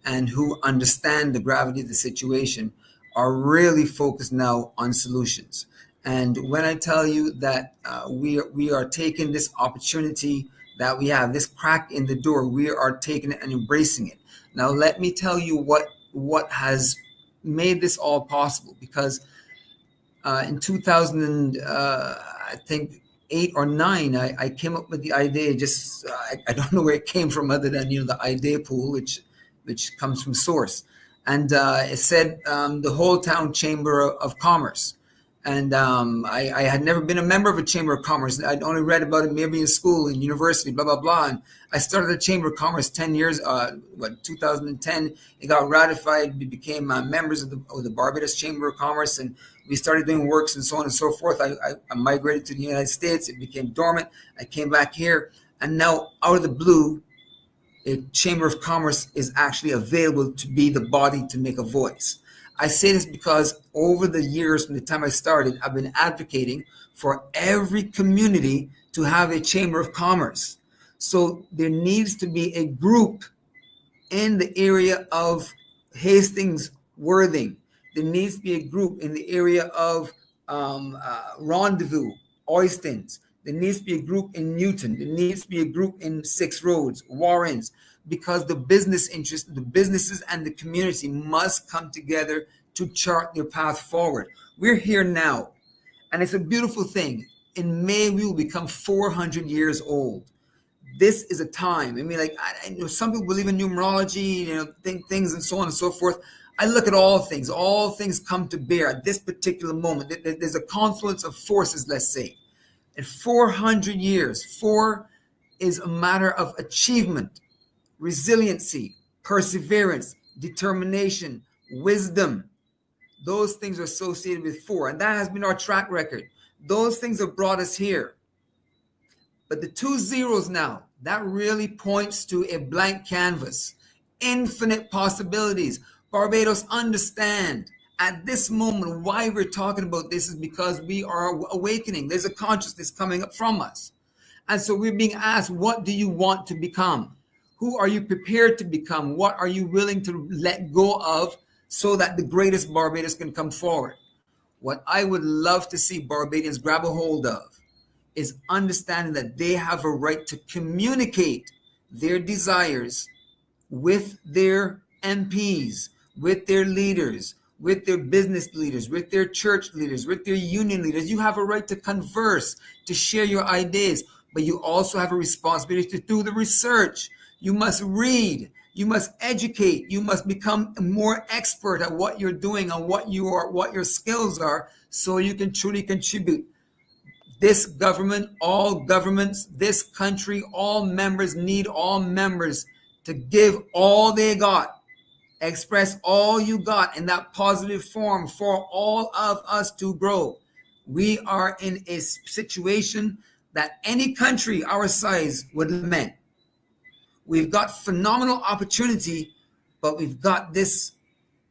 and who understand the gravity of the situation are really focused now on solutions. And when I tell you that we are taking this opportunity that we have, this crack in the door, we are taking it and embracing it. Now, let me tell you what what has made this all possible, because in 2000, I think 8 or 9, I came up with the idea. Just I don't know where it came from, other than the idea pool, which comes from Source, and it said the whole town chamber of commerce. And I had never been a member of a chamber of commerce. I'd only read about it maybe in school, in university, blah, blah, blah. And I started a chamber of commerce 10 years, 2010. It got ratified. We became members of the Barbados Chamber of Commerce, and we started doing works and so on and so forth. I migrated to the United States. It became dormant. I came back here. And now, out of the blue, a chamber of commerce is actually available to be the body to make a voice. I say this because over the years, from the time I started, I've been advocating for every community to have a chamber of commerce. So there needs to be a group in the area of Hastings, Worthing. There needs to be a group in the area of Rendezvous, Oistins. There needs to be a group in Newton. There needs to be a group in Six Roads, Warrens, because the business interest, the businesses and the community must come together to chart their path forward. We're here now, and it's a beautiful thing. In May, we will become 400 years old. This is a time. I mean, like, I know some people believe in numerology, things and so on and so forth. I look at all things. All things come to bear at this particular moment. There's a confluence of forces, let's say. In 400 years, 4 is a matter of achievement, resiliency, perseverance, determination, wisdom. Those things are associated with 4, and that has been our track record. Those things have brought us here. But the 2 zeros now, that really points to a blank canvas, infinite possibilities. Barbados, understand at this moment why we're talking about this is because we are awakening. There's a consciousness coming up from us. And so we're being asked, what do you want to become? Who are you prepared to become? What are you willing to let go of so that the greatest Barbados can come forward? What I would love to see Barbadians grab a hold of is understanding that they have a right to communicate their desires with their MPs, with their leaders, with their business leaders, with their church leaders, with their union leaders. You have a right to converse, to share your ideas, but you also have a responsibility to do the research. You must read, you must educate, you must become more expert at what you're doing and what your skills are, so you can truly contribute. This government, all governments, this country, all members need all members to give all they got. Express all you got in that positive form for all of us to grow. We are in a situation that any country our size would lament. We've got phenomenal opportunity, but we've got this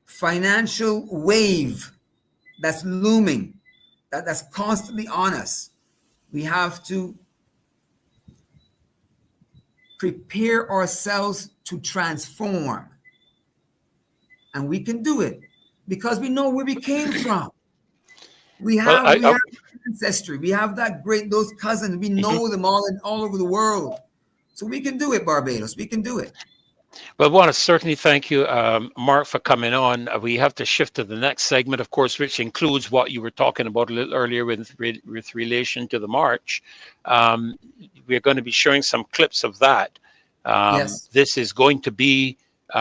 financial wave that's looming, that's constantly on us. We have to prepare ourselves to transform. And we can do it because we know where we came from. We have ancestry. We have those cousins. We know them all over the world. So we can do it, Barbados. We can do it. Well, I want to certainly thank you, Mark, for coming on. We have to shift to the next segment, of course, which includes what you were talking about a little earlier with relation to the march. We're going to be showing some clips of that. Yes. This is going to be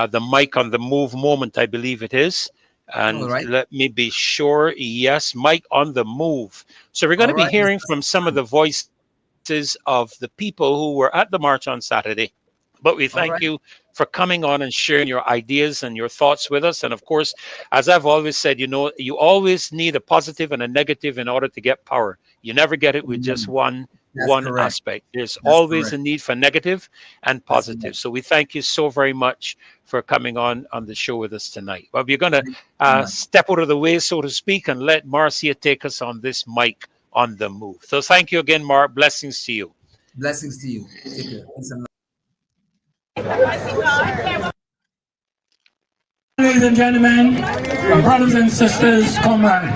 the Mike on the Move moment, I believe it is. And let me be sure. Yes, Mike on the Move. So we're going to be hearing from some of the voices of the people who were at the march on Saturday. But we thank you for coming on and sharing your ideas and your thoughts with us. And of course, as I've always said, you always need a positive and a negative in order to get power. You never get it with just one aspect. There's always a need for negative and positive. So we thank you so very much for coming on the show with us tonight. Well, we're going to step out of the way, so to speak, and let Marcia take us on this Mike on the Move. So thank you again, Mark. Blessings to you. Blessings to you. Take care. Ladies and gentlemen, my brothers and sisters, comrades,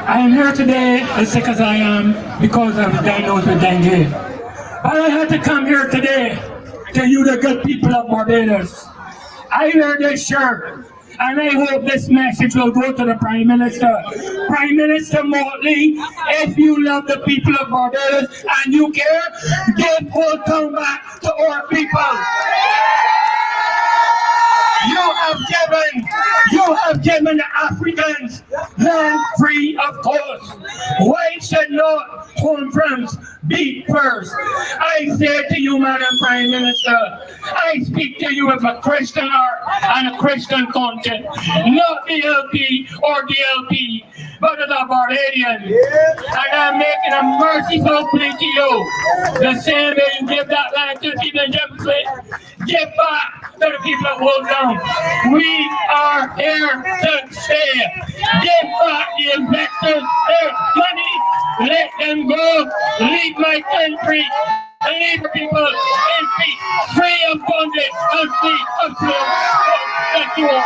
I am here today as sick as I am because I was diagnosed with dengue. But I had to come here today to you, the good people of Barbados, I wear this shirt, and I hope this message will go to the Prime Minister. Prime Minister Motley, if you love the people of Barbados and you care, give Old Town back to our people. You have given the Africans land free of cost. Why should not conference be first? I say to you, Madam Prime Minister, I speak to you with a Christian heart and a Christian conscience, not the LP or the LP, but as a Barbadian. And I'm making a merciful plea to you. The same way you give that land to the people in Jefferson, give back to the people of Old Town. We are here to stay. Give back the investors their money. Let them go. Leave my country. And leave the people in peace, free of bondage, and free of slavery. Thank you all.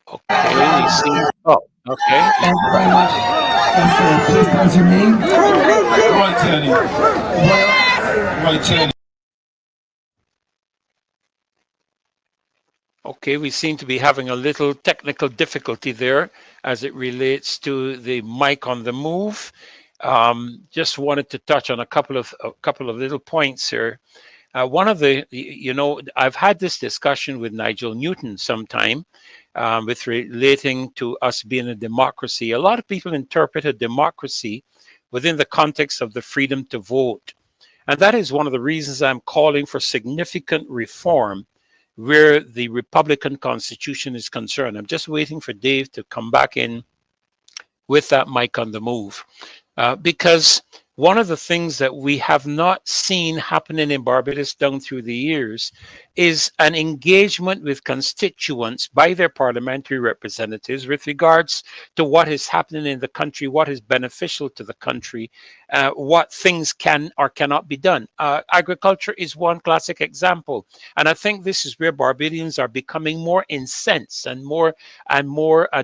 Okay, we see. Oh, okay. Thank you very much. Yes, please tell us your name. Roy Tierney. Roy Tierney. Okay, we seem to be having a little technical difficulty there as it relates to the mic on the move. Just wanted to touch on a couple of little points here. One of the, I've had this discussion with Nigel Newton sometime with relating to us being a democracy. A lot of people interpret a democracy within the context of the freedom to vote. And that is one of the reasons I'm calling for significant reform where the Republican Constitution is concerned. I'm just waiting for Dave to come back in with that mic on the move. Because one of the things that we have not seen happening in Barbados down through the years is an engagement with constituents by their parliamentary representatives with regards to what is happening in the country, what is beneficial to the country, what things can or cannot be done. Agriculture is one classic example. And I think this is where Barbadians are becoming more incensed and more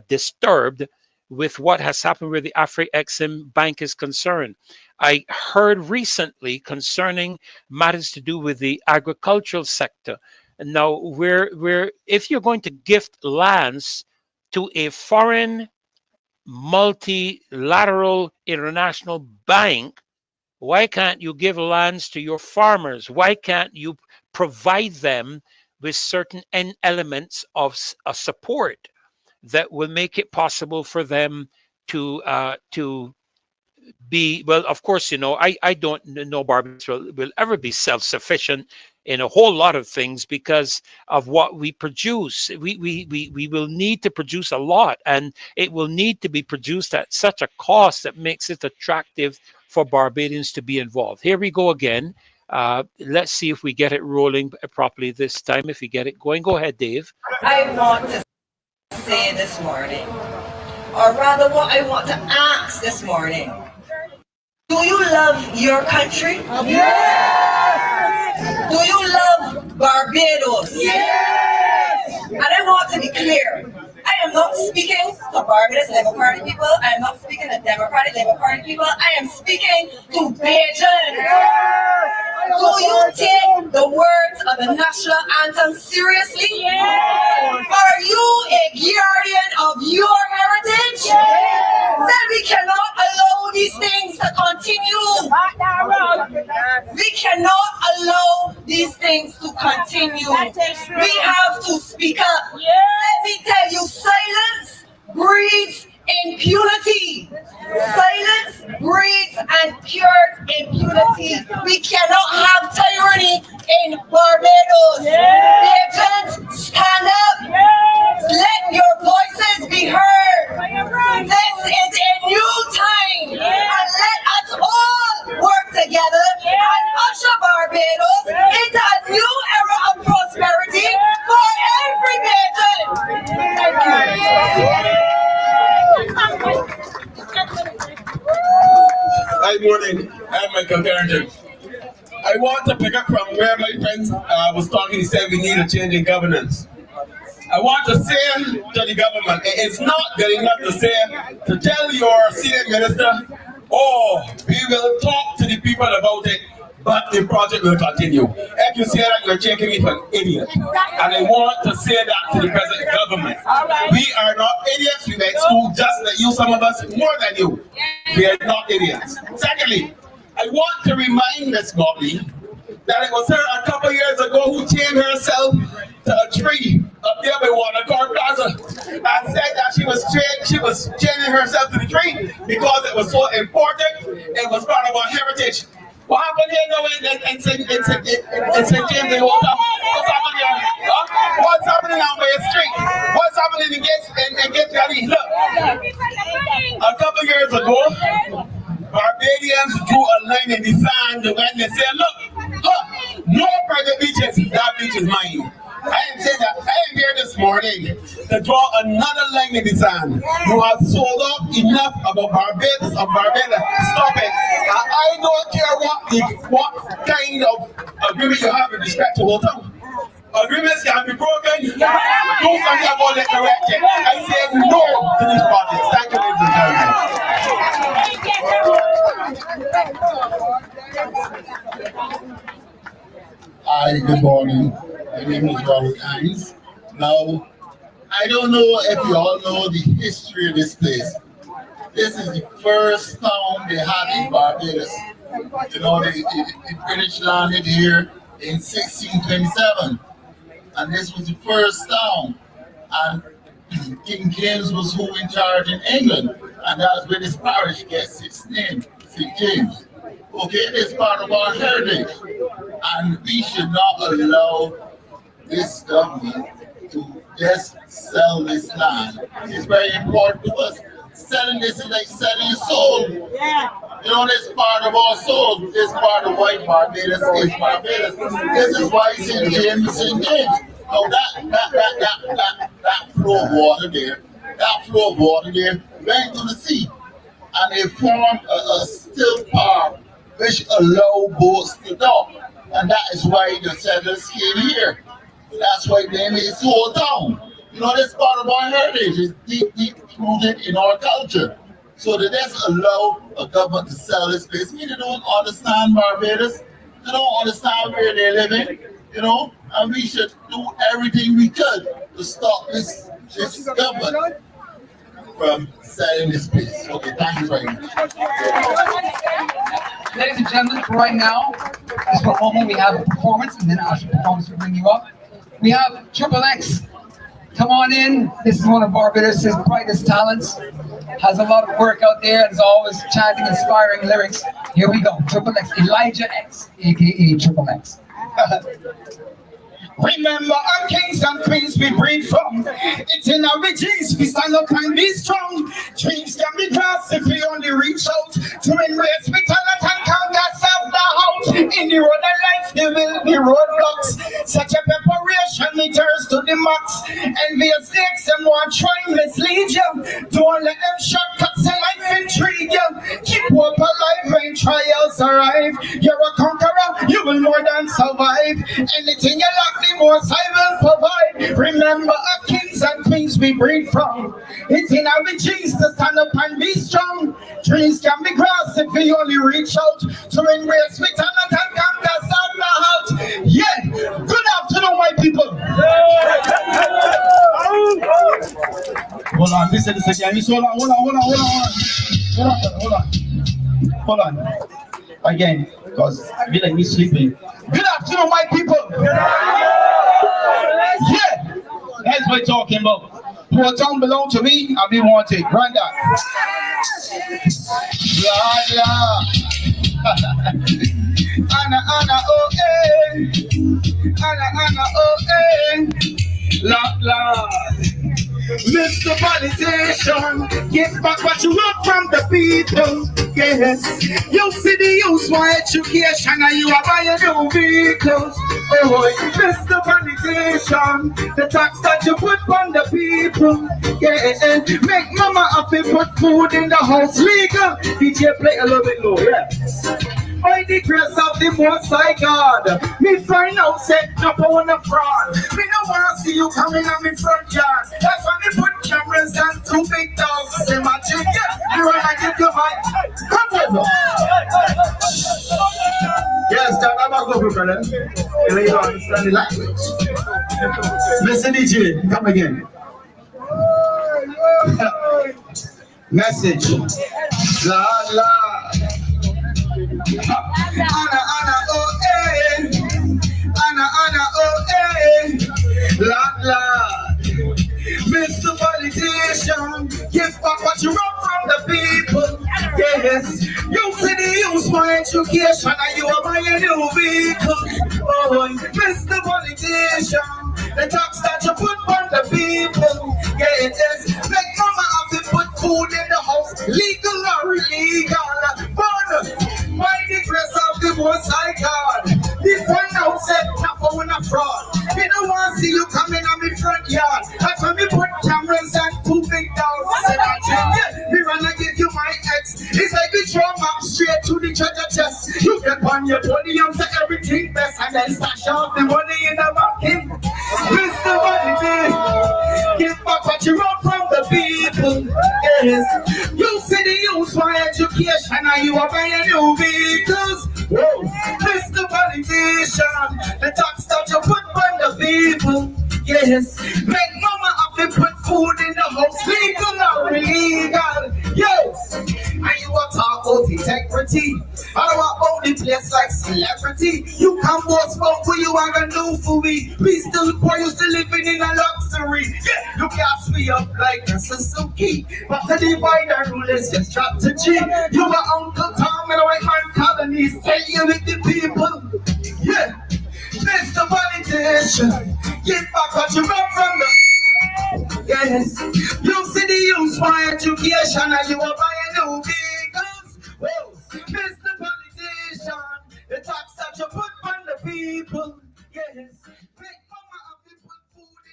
disturbed with what has happened where the Afreximbank is concerned. I heard recently concerning matters to do with the agricultural sector. Now, where if you're going to gift lands to a foreign multilateral international bank, why can't you give lands to your farmers? Why can't you provide them with certain elements of support that will make it possible for them to be, well, of course, I don't know Barbados will ever be self-sufficient in a whole lot of things because of what we produce. We will need to produce a lot, and it will need to be produced at such a cost that makes it attractive for Barbadians to be involved. Here we go again. Let's see if we get it rolling properly this time. If we get it going, go ahead, Dave. I want to say this morning, or rather what I want to ask this morning. Do you love your country? Yes! Do you love Barbados? Yes! And I want to be clear. I am not speaking to Barbados Labour Party people. I am not speaking to Democratic Labour Party people. I am speaking to Bajans. Yes! Do you take the words of the national anthem seriously? Yes! Are you a guardian of your heritage? Yes! Then we cannot allow these things to continue. We cannot allow these things to continue. We have to speak up. Let me tell you, silence breeds impunity. Silence breeds and cures impunity. We cannot have tyranny in Barbados. Bajans, stand up. Let your voices be heard. This is a new time. And let us all work together and usher Barbados into a new era of prosperity for every Bajan. Thank you. Hi, morning. I'm Michael Carrington. I want to pick up from where my friend was talking. He said we need a change in governance. I want to say to the government, it's not good enough to say, to tell your senior minister, oh, we will talk to the people about it, but the project will continue. If you say that, you're taking me for an idiot. And I want to say that to the present government. We are not idiots. We went to school just like you, some of us more than you. We are not idiots. Secondly, I want to remind Miss Mobley that it was her a couple years ago who chained herself to a tree up there by Watercourt Plaza and said that she was chaining herself to the tree because it was so important. It was part of our heritage. What happened here now in St. James the Water? What's happening here? Huh? What's happening now by the street? What's happening in Gates Valley? Look, a couple years ago, Barbadians drew a line in the sand when they said, look, no private beaches, that beach is mine. I am saying that I am here this morning to draw another line in the sand. You have sold off enough about Barbados. Stop it. I don't care what kind of agreement you have with respect to Walton. Agreements can be broken. Do something about it correctly. I say no to these projects. Thank you, ladies and gentlemen. Hi, good morning. My name is Robert Hines. Now, I don't know if you all know the history of this place. This is the first town they had in Barbados. You know, the British landed here in 1627. And this was the first town. And King James was who in charge in England. And that's where this parish gets its name, St. James. Okay, it's part of our heritage. And we should not allow this government to just sell this land. It's very important to us. Selling this is like selling soul. You know, this part of our soul. This part of why Barbados is Barbados. This is why St. James is St. James. Now that flow of water there, went to the sea. And they formed a still part which allow boats to dock. And that is why the settlers came here. That's why they made this whole town. You know, this part of our heritage is deep rooted in our culture. So they just allow a government to sell this place. They don't understand Barbados. They don't understand where they're living, you know. And we should do everything we could to stop this government from selling this place. Okay, thank you very much. Ladies and gentlemen, for right now, this moment we have a performance, and then after the performance we'll bring you up. We have Triple X. Come on in. This is one of Barbados' brightest talents. Has a lot of work out there and is always chanting inspiring lyrics. Here we go. Triple X. Elijah X, aka Triple X. Remember our kings and queens we breed from. It's in our genes, we stand up and be strong. Dreams can be grasped if we only reach out to embrace with talent and count ourselves out. In the road of life there will be roadblocks. Such a preparation meters to the max. Envious snakes and want try mislead you. Don't let them shortcuts in life intrigue you. Keep hope alive when trials arrive. You're a conqueror, you will more than survive. Anything you lack, the most I will provide. Remember our kings and queens we breed from. It's in our genes to stand up and be strong. Dreams can be grasped if we only reach out to embrace with talent and count ourselves out. Yeah, good afternoon, my people. Hold on, listen again. Hold on. Again, because I feel like me sleeping. Good afternoon, my people. Yeah, that's what I'm talking about. Poor town belong to me, I be wanted. Granddad. Anna, oh, eh. Anna, oh, eh. Lord. Mr. Politician, get back what you want from the people. Yes, you see the use for education and you are buying new vehicles. Oh, Mr. Politician, the tax that you put on the people. Yeah, make mama happy, put food in the house legal. DJ play a little bit low, yeah. By the grace of the Most High God, me find out set up on the front. Me no wanna see you coming on me front yard. That's why me put cameras and two big dogs. Imagine, yeah, you wanna give your mic. Come over. Yes, I'm not going, brother. You don't understand the language. Listen, DJ, come again. Message. La la. Anna, Anna, oh eh. Anna, Anna, oh eh. La la. Mr. Politician, give back what you wrote from the people. Yes, you see the use my education and you are buying a new vehicle. Oh, Mr. Politician, the tax that you put on the people. Yes, make mama have to put food in the house, legal or illegal. But by the grace of the Most High God, this one now said tap on a fraud. Me don't want to see you coming on me front yard. That's when me put cameras and two big dogs. Said I yeah, me wanna give you my ex. It's like we throw map straight to the treasure chest. You get on your podium, say everything best, and then stash out the money in the bucket. Mr. Money, give back what you wrote from the people. Yes, you see the use for education, and you are buying new vehicles. Whoa, Mr. Politician, the tax that you put on the people. Yes, make mama have to put food in the house, legal or illegal. Yes, and you are talk about integrity. I want the place like celebrity. You come boast about what you are gonna do for me. We still poor, you still living in a luxury. Yeah, you gas me up like a Suzuki. But the divider rule is your strategy. You are Uncle Tom and white man colony. Stay here with the people. Yeah. Mr. Politician, give back what you got from the. Yes, you see the use for education and you are buying new vehicles. Whoa, Mr. Politician, the tax that you put on the people. Yes, make mama have to put food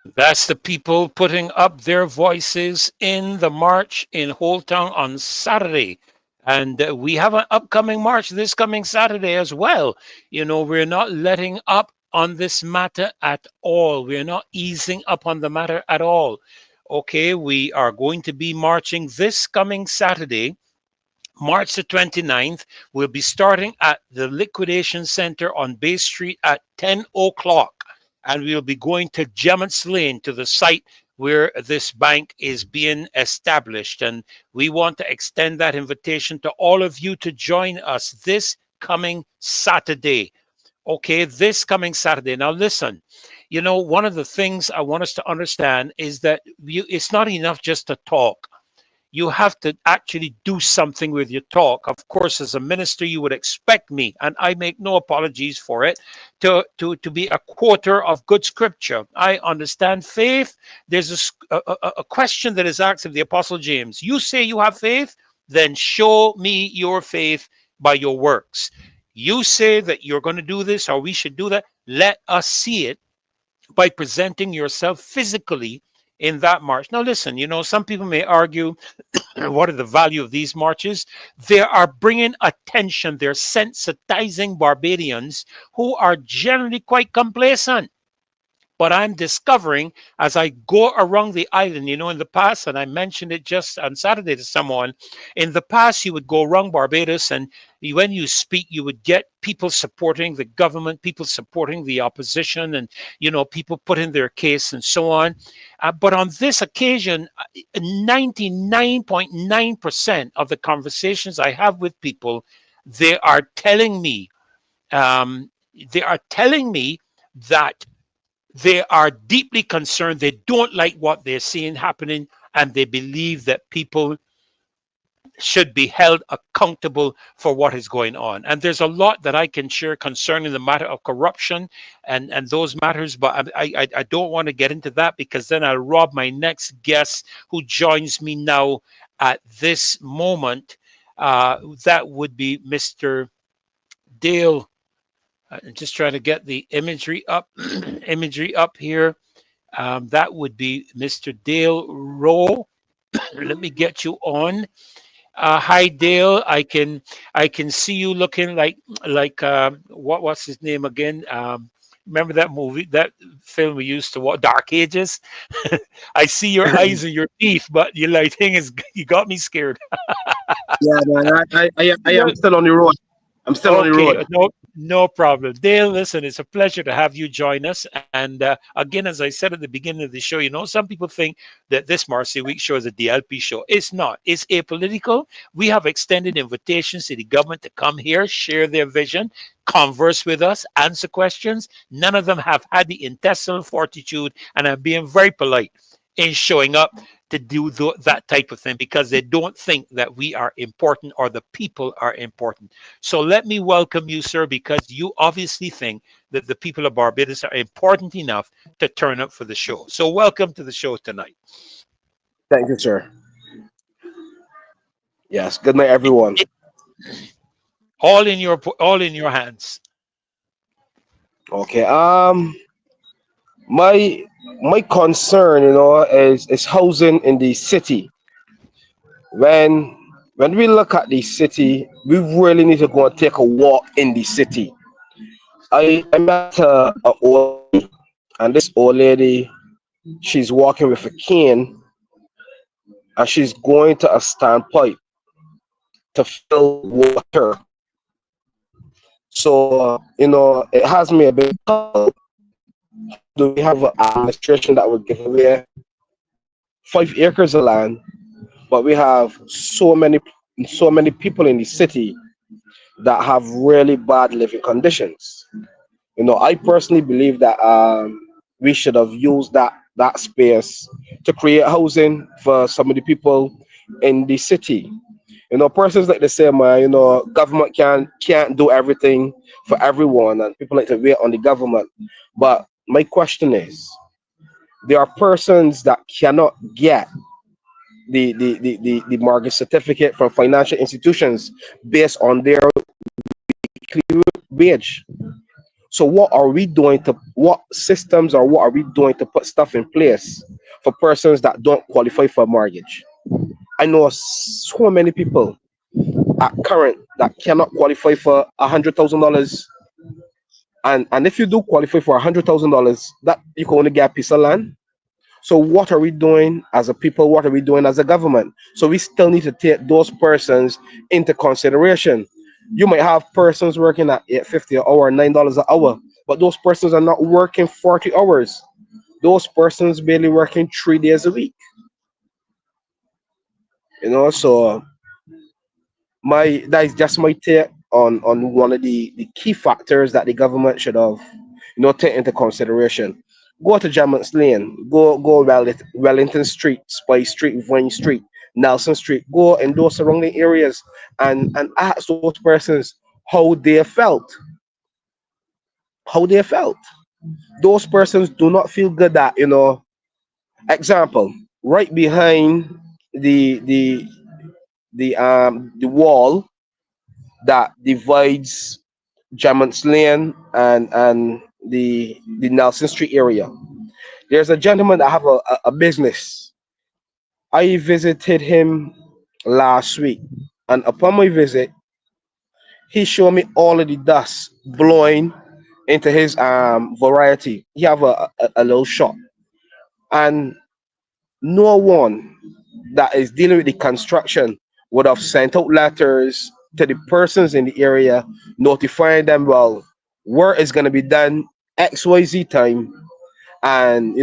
in. That's the people putting up their voices in the march in Old Town on Saturday. And we have an upcoming march this coming Saturday as well. You know, we're not letting up on this matter at all. We're not easing up on the matter at all. Okay, we are going to be marching this coming Saturday, March the 29th. We'll be starting at the Liquidation Center on Bay Street at 10 o'clock. And we'll be going to Gemmett's Lane, to the site where this bank is being established. And we want to extend that invitation to all of you to join us this coming Saturday. Okay, this coming Saturday. Now listen, you know, one of the things I want us to understand is that it's not enough just to talk. You have to actually do something with your talk. Of course, as a minister, you would expect me, and I make no apologies for it, to be a quoter of good scripture. I understand faith. There's a question that is asked of the Apostle James. You say you have faith, then show me your faith by your works. You say that you're going to do this, or we should do that. Let us see it by presenting yourself physically in that march. Now listen, you know, some people may argue, what are the value of these marches? They are bringing attention, they're sensitizing Barbadians who are generally quite complacent. But I'm discovering as I go around the island, you know, in the past, and I mentioned it just on Saturday to someone, in the past you would go around Barbados and when you speak, you would get people supporting the government, people supporting the opposition, and, you know, people putting their case and so on. But on this occasion, 99.9% of the conversations I have with people, they are telling me that they are deeply concerned. They don't like what they're seeing happening, and they believe that people should be held accountable for what is going on. And there's a lot that I can share concerning the matter of corruption and those matters, but I don't want to get into that, because then I'll rob my next guest who joins me now at this moment. That would be Mr. Dale. I'm just trying to get the imagery up here. That would be Mr. Dale ROWE. Let me get you on. Hi Dale, I can see you looking like what's his name again? Remember that movie, that film we used to watch, Dark Ages? I see your eyes and your teeth, but your like thing is you got me scared. Yeah, man. I am Look, still on the road. I'm still on the okay, road. no problem. Dale, listen, it's a pleasure to have you join us. And again, as I said at the beginning of the show, some people think that this Marcy Week show is a DLP show. It's not. It's apolitical. We have extended invitations to the government to come here, share their vision, converse with us, answer questions. None of them have had the intestinal fortitude and are being very polite in showing up to do that type of thing because they don't think that we are important or the people are important. So let me welcome you, sir, because you obviously think that the people of Barbados are important enough to turn up for the show. So welcome to the show tonight. Thank you, sir. Yes. Good night, everyone. All in your hands. Okay. My my concern, is housing in the city. When when we look at the city, we really need to go and take a walk in the city. I met a old lady, and this old lady, she's walking with a cane, and she's going to a standpipe to fill water. So it has me a bit. Do we have an administration that would give away 5 acres of land, but we have so many people in the city that have really bad living conditions? I personally believe that we should have used that space to create housing for some of the people in the city. Persons like to say, man, government can't do everything for everyone, and people like to wait on the government. But my question is, there are persons that cannot get the mortgage certificate from financial institutions based on their wage. So what systems or what are we doing to put stuff in place for persons that don't qualify for a mortgage? I know so many people at current that cannot qualify for $100,000, and if you do qualify for $100,000, that you can only get a piece of land. So what are we doing as a people? What are we doing as a government? So we still need to take those persons into consideration. You might have persons working at 8.50 an hour, $9 an hour, but those persons are not working 40 hours. Those persons barely working 3 days a week. So my that is just my take on one of the key factors that the government should have take into consideration. Go to Jamaica Lane, go Wellington Street, Spice Street, Vine Street, Nelson Street. Go in those surrounding areas and ask those persons how they felt. How they felt. Those persons do not feel good that example, right behind the the the wall that divides Jamaica Lane and the Nelson Street area. There's a gentleman that have a business. I visited him last week, and upon my visit, he showed me all of the dust blowing into his variety. He have a little shop, and no one that is dealing with the construction would have sent out letters to the persons in the area notifying them, well, work is going to be done XYZ time, and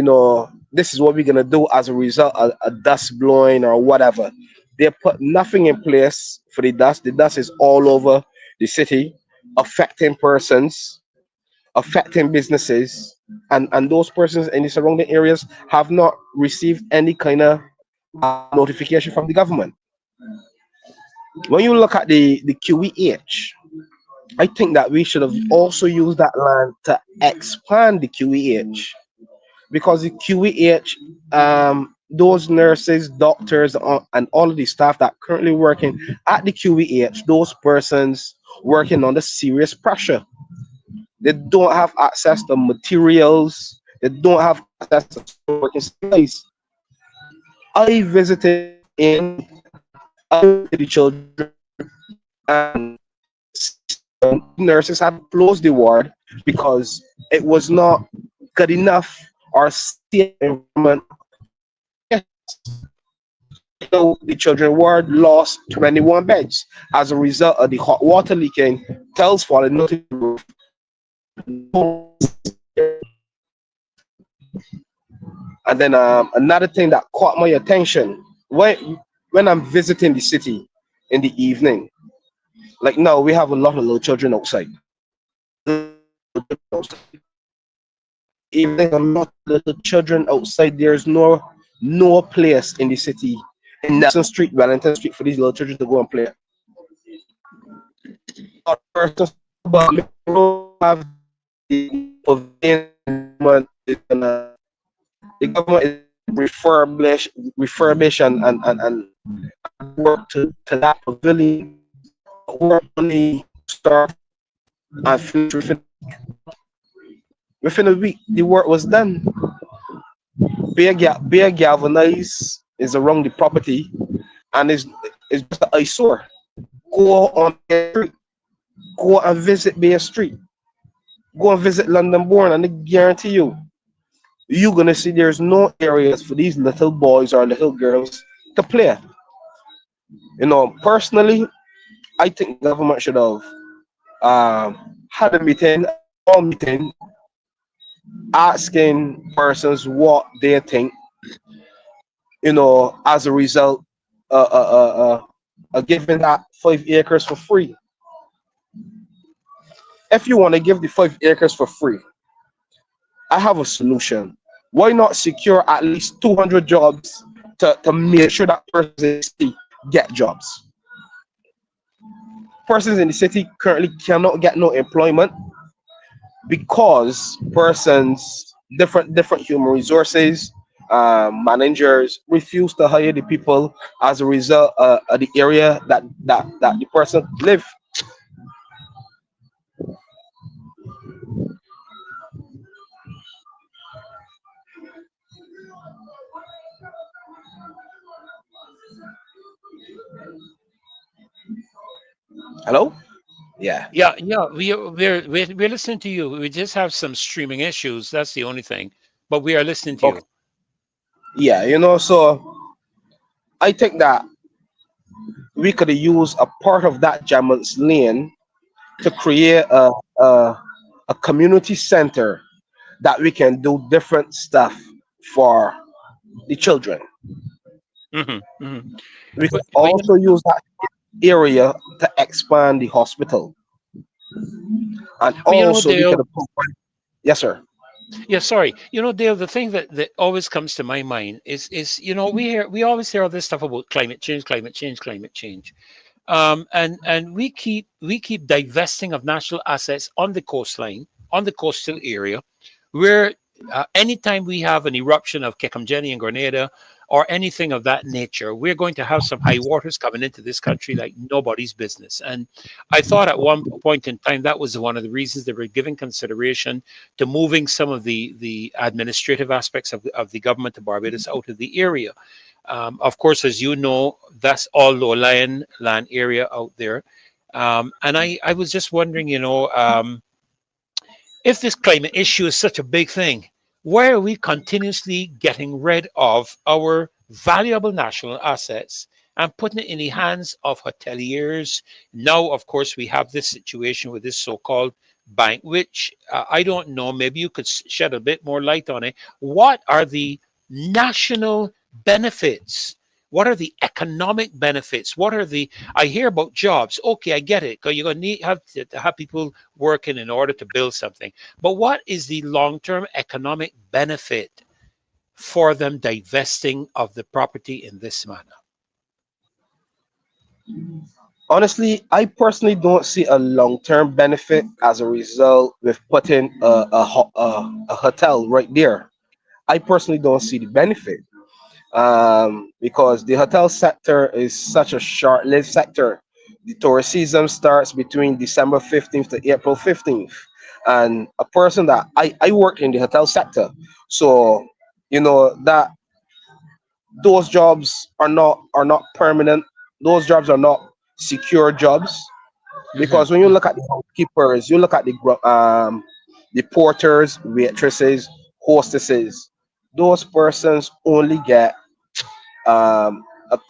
this is what we're gonna do as a result of a dust blowing or whatever. They put nothing in place for the dust. The dust is all over the city, affecting persons, affecting businesses, and those persons in the surrounding areas have not received any kind of notification from the government. When you look at the QEH, I think that we should have also used that land to expand the QEH, because the QEH, those nurses, doctors, and all of the staff that currently working at the QEH, those persons working under serious pressure. They don't have access to materials. They don't have access to working supplies. I visited in the children, and nurses had to close the ward because it was not good enough or safe environment. So the children ward lost 21 beds as a result of the hot water leaking, tiles falling onto the roof. And then another thing that caught my attention when I'm visiting the city in the evening, like now we have a lot of little children outside. Evening, a lot of little children outside. There's no place in the city in Nelson Street, Wellington Street for these little children to go and play. But have the government is refurbish and work to that pavilion. Work only start and finish within a week. The work was done. Beer galvanized is around the property and is just an eyesore. Go on Bear Street. Go and visit Bear Street. Go and visit London Bourne, and I guarantee you're gonna see there's no areas for these little boys or little girls to play. You know, personally, I think government should have had a meeting asking persons what they think, you know, as a result, giving that 5 acres for free. If you want to give the 5 acres for free, I have a solution. Why not secure at least 200 jobs to make sure that persons in the city get jobs? Persons in the city currently cannot get no employment because persons, different human resources, managers refuse to hire the people as a result of the area that the person live. Hello? Yeah. Yeah, yeah, we're listening to you. We just have some streaming issues. That's the only thing, but we are listening to Okay. you. Yeah, you know, so I think that we could use a part of that Jammon's Lane to create a community center that we can do different stuff for the children. Hmm. We could But also use that area to expand the hospital, and also we could Dale, provide. Yes, sir. yeah, sorry. Dale, the thing that always comes to my mind is we always hear all this stuff about climate change, climate change, climate change. And we keep divesting of national assets on the coastline, on the coastal area, where anytime we have an eruption of Kekamjeni and Grenada or anything of that nature, we're going to have some high waters coming into this country like nobody's business. And I thought at one point in time that was one of the reasons they were giving consideration to moving some of the administrative aspects of the government of Barbados out of the area. Of course, as you know, that's all low-lying land area out there. And I was just wondering, if this climate issue is such a big thing, why are we continuously getting rid of our valuable national assets and putting it in the hands of hoteliers? Now, of course, we have this situation with this so-called bank, which I don't know, maybe you could shed a bit more light on it. What are the national benefits? What are the economic benefits? I hear about jobs. Okay, I get it. Because you're going to have people working in order to build something. But what is the long-term economic benefit for them divesting of the property in this manner? Honestly, I personally don't see a long-term benefit as a result with putting a hotel right there. I personally don't see the benefit because the hotel sector is such a short-lived sector. The tourist season starts between December 15th to April 15th. And a person that I work in the hotel sector, so you know that those jobs are not permanent. those jobs are not secure jobs, Hmm. because when you look at the housekeepers, you look at the porters, waitresses, hostesses, those persons only get a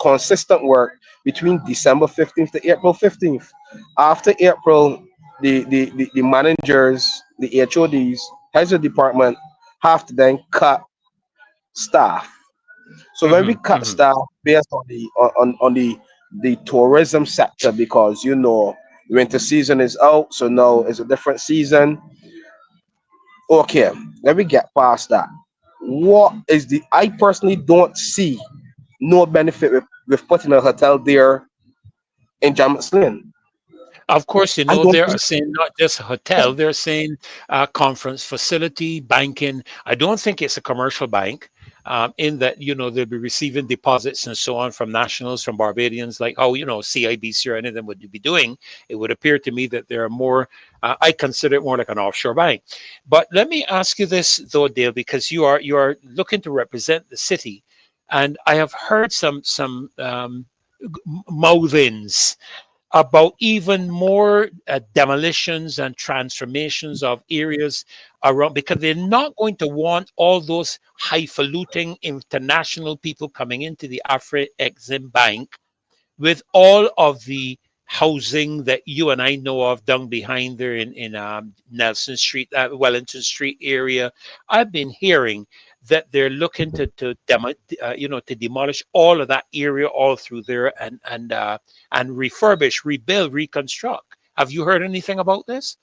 consistent work between December 15th to April 15th. After April, the managers, the HODs, heads of department have to then cut staff. So when we Hmm. cut Hmm. staff based on the tourism sector, because winter season is out, so now it's a different season. Okay, let me get past that. What is the I personally don't see no benefit with putting a hotel there in Jamet's Lane. Of course, I don't they are see saying not just a hotel, they're saying conference facility, banking. I don't think it's a commercial bank, in that, they'll be receiving deposits and so on from nationals, from Barbadians, like how, CIBC or any of them would be doing. It would appear to me that there are more, I consider it more like an offshore bank. But let me ask you this, though, Dale, because you are looking to represent the city. And I have heard some mouthings about even more demolitions and transformations of areas around, because they're not going to want all those highfalutin international people coming into the Afreximbank with all of the housing that you and I know of down behind there in Nelson Street, Wellington Street area. I've been hearing that they're looking to demolish all of that area all through there, and refurbish, rebuild, reconstruct. Have you heard anything about this?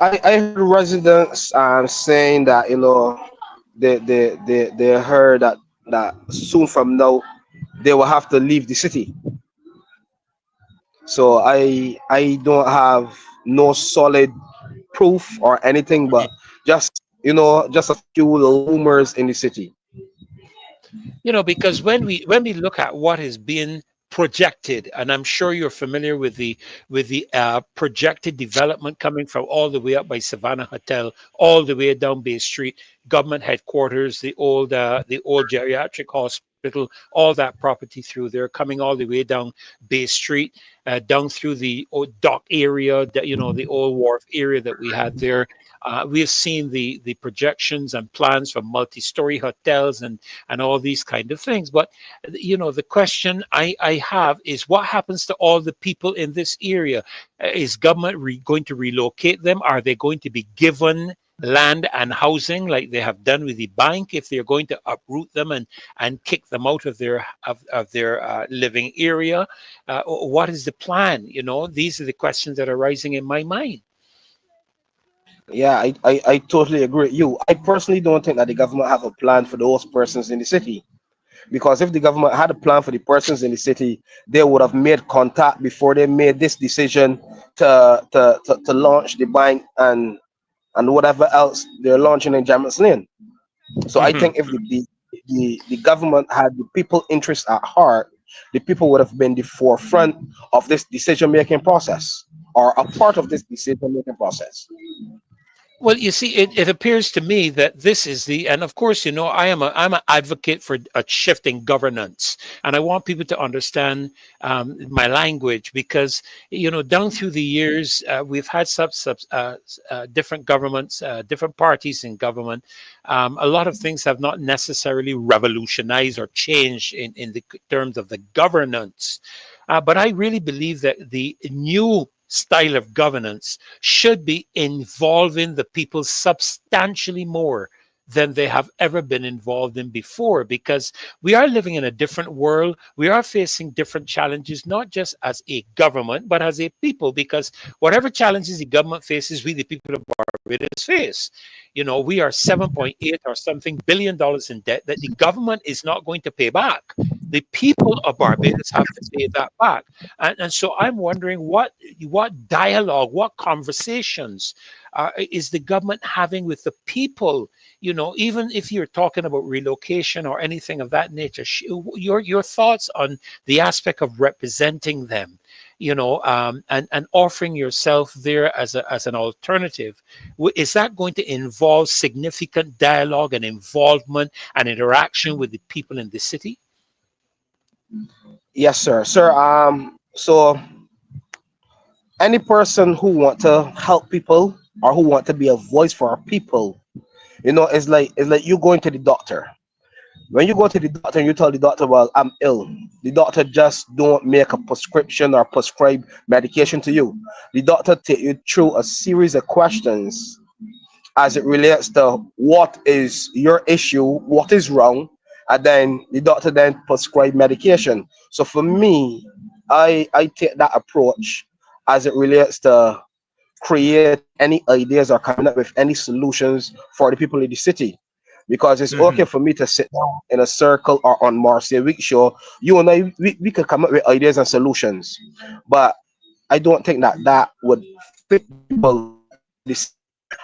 I heard residents saying that they heard that soon from now they will have to leave the city. So I don't have no solid proof or anything, but just just a few little rumors in the city. Because when we look at what is being projected, and I'm sure you're familiar with the projected development coming from all the way up by Savannah Hotel, all the way down Bay Street, government headquarters, the old geriatric hospital, all that property through there, coming all the way down Bay Street, down through the old dock area, the old wharf area that we had there. We have seen the projections and plans for multi-story hotels and all these kind of things. But the question I have is, what happens to all the people in this area? Is government going to relocate them? Are they going to be given land and housing like they have done with the bank, if they're going to uproot them and kick them out of their living area? What is the plan? These are the questions that are rising in my mind. Yeah, I totally agree with you. I personally don't think that the government have a plan for those persons in the city. Because if the government had a plan for the persons in the city, they would have made contact before they made this decision to launch the bank and whatever else they're launching in Jamet's Lane. So I Mhm. think if the government had the people interest at heart, the people would have been the forefront of this decision making process, or a part of this decision making process. Well, you see, it appears to me that this is and of course, I'm an advocate for a shifting governance, and I want people to understand my language, because down through the years, we've had different governments, different parties in government. A lot of things have not necessarily revolutionized or changed in the terms of the governance, but I really believe that the new style of governance should be involving the people substantially more than they have ever been involved in before, because we are living in a different world. We are facing different challenges, not just as a government, but as a people, because whatever challenges the government faces, we, the people of Barbados, face. We are 7.8 or something $billion in debt that the government is not going to pay back. The people of Barbados have to pay that back. And so I'm wondering what dialogue, what conversations is the government having with the people? Even if you're talking about relocation or anything of that nature, your thoughts on the aspect of representing them, and offering yourself there as an alternative. Is that going to involve significant dialogue and involvement and interaction with the people in the city? Yes, sir. Sir, so any person who want to help people or who want to be a voice for our people, it's like you going to the doctor. When you go to the doctor and you tell the doctor, well, I'm ill, the doctor just don't make a prescription or prescribe medication to you. The doctor take you through a series of questions as it relates to what is your issue, what is wrong, and then the doctor then prescribe medication. So for me, I take that approach as it relates to creating any ideas or coming up with any solutions for the people in the city. Because it's okay Hmm. for me to sit down in a circle or on Marcia Week Show. You and I, we could come up with ideas and solutions. But I don't think that that would fit the people in the city.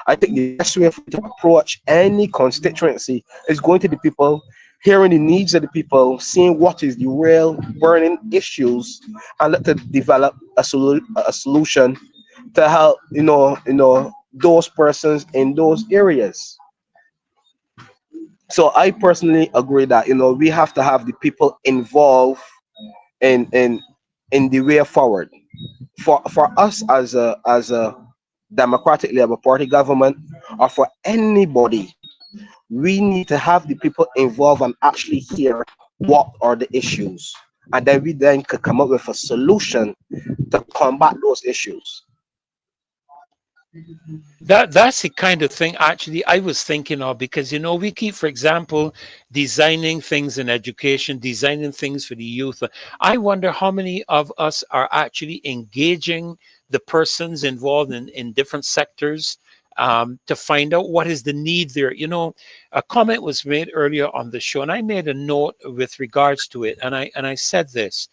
I think the best way for you to approach any constituency is going to the people, hearing the needs of the people, seeing what is the real burning issues, and let to develop a solution to help those persons in those areas. So I personally agree that we have to have the people involved in in the way forward. For us as a Democratic Labour Party government, or for anybody, we need to have the people involved and actually hear what are the issues, and then we then could come up with a solution to combat those issues. That's the kind of thing actually I was thinking of, because we keep, for example, designing things in education, designing things for the youth. I wonder how many of us are actually engaging the persons involved in different sectors, to find out what is the need there. A comment was made earlier on the show, and I made a note with regards to it, and I said this.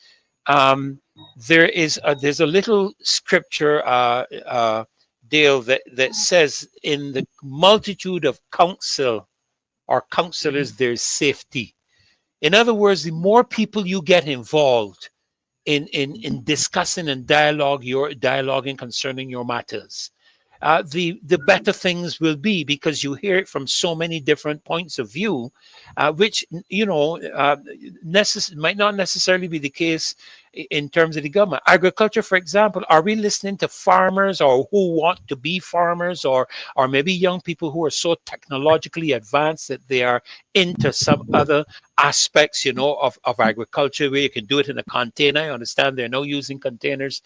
Um, there's a little scripture, Dale, that says, in the multitude of counsel or counselors, there's safety. In other words, the more people you get involved in discussing and dialoguing concerning your matters, the better things will be, because you hear it from so many different points of view, which might not necessarily be the case in terms of the government. Agriculture, for example, are we listening to farmers or who want to be farmers, or maybe young people who are so technologically advanced that they are into some other aspects, of agriculture, where you can do it in a container? I understand they're now using containers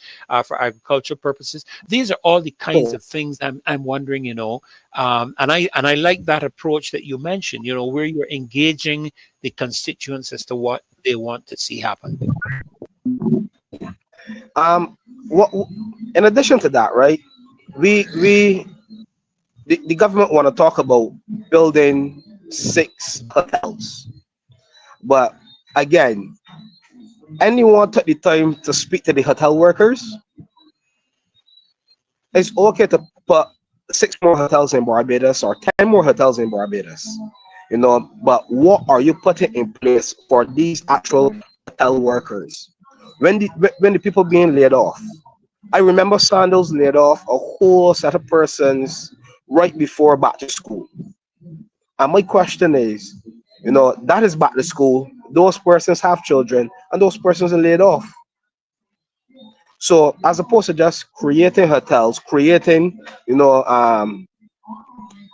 for agricultural purposes. These are all the kinds of things I'm wondering, and I like that approach that you mentioned, where you're engaging the constituents as to what they want to see happen. Um, what in addition to that, right? We the government want to talk about building 6 hotels, but again, anyone took the time to speak to the hotel workers? It's okay to put 6 more hotels in Barbados or 10 more hotels in Barbados, but what are you putting in place for these actual hotel workers when the people being laid off? I remember Sandals laid off a whole set of persons right before back to school. And my question is, that is back to school. Those persons have children, and those persons are laid off. So as opposed to just creating hotels, creating,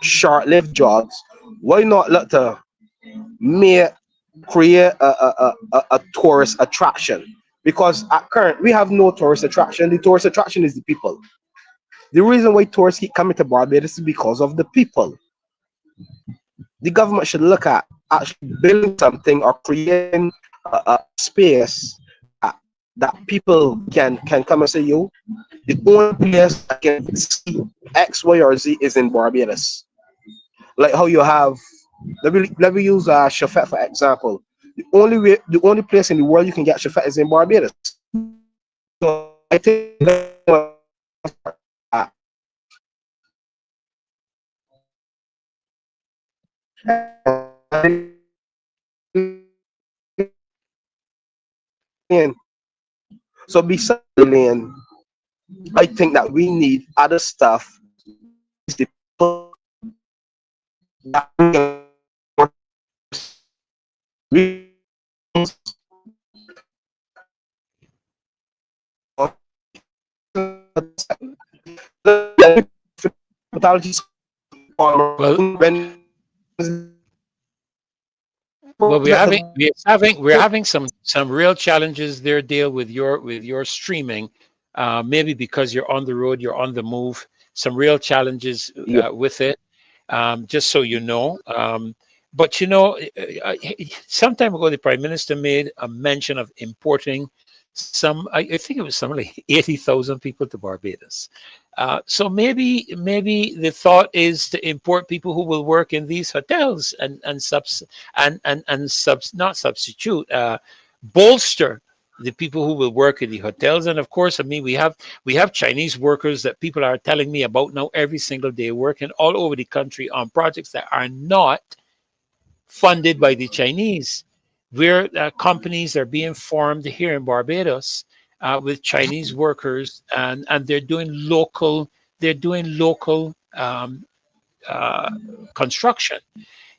short-lived jobs, why not let to make create a tourist attraction? Because at current we have no tourist attraction. The tourist attraction is the people. The reason why tourists keep coming to Barbados is because of the people. The government should look at actually building something or creating a space that people can come and say, yo, the only place I can see X, Y, or Z is in Barbados. Like how you have, let me use Shafet for example. The only place in the world you can get Shafet is in Barbados. So I think so besides the land, I think that we need other stuff the people that we hospitality Well, when well, was at the we're having some real challenges there, Dale, with your streaming. Maybe because you're on the road, you're on the move. Some real challenges yeah. with it. Just so you know. But you know, some time ago, the Prime Minister made a mention of importing some. I think it was something like 80,000 people to Barbados. So maybe the thought is to import people who will work in these hotels and not substitute, bolster the people who will work in the hotels. And of course, I mean, we have Chinese workers that people are telling me about now every single day, working all over the country on projects that are not funded by the Chinese, where companies are being formed here in Barbados with Chinese workers, and they're doing local construction,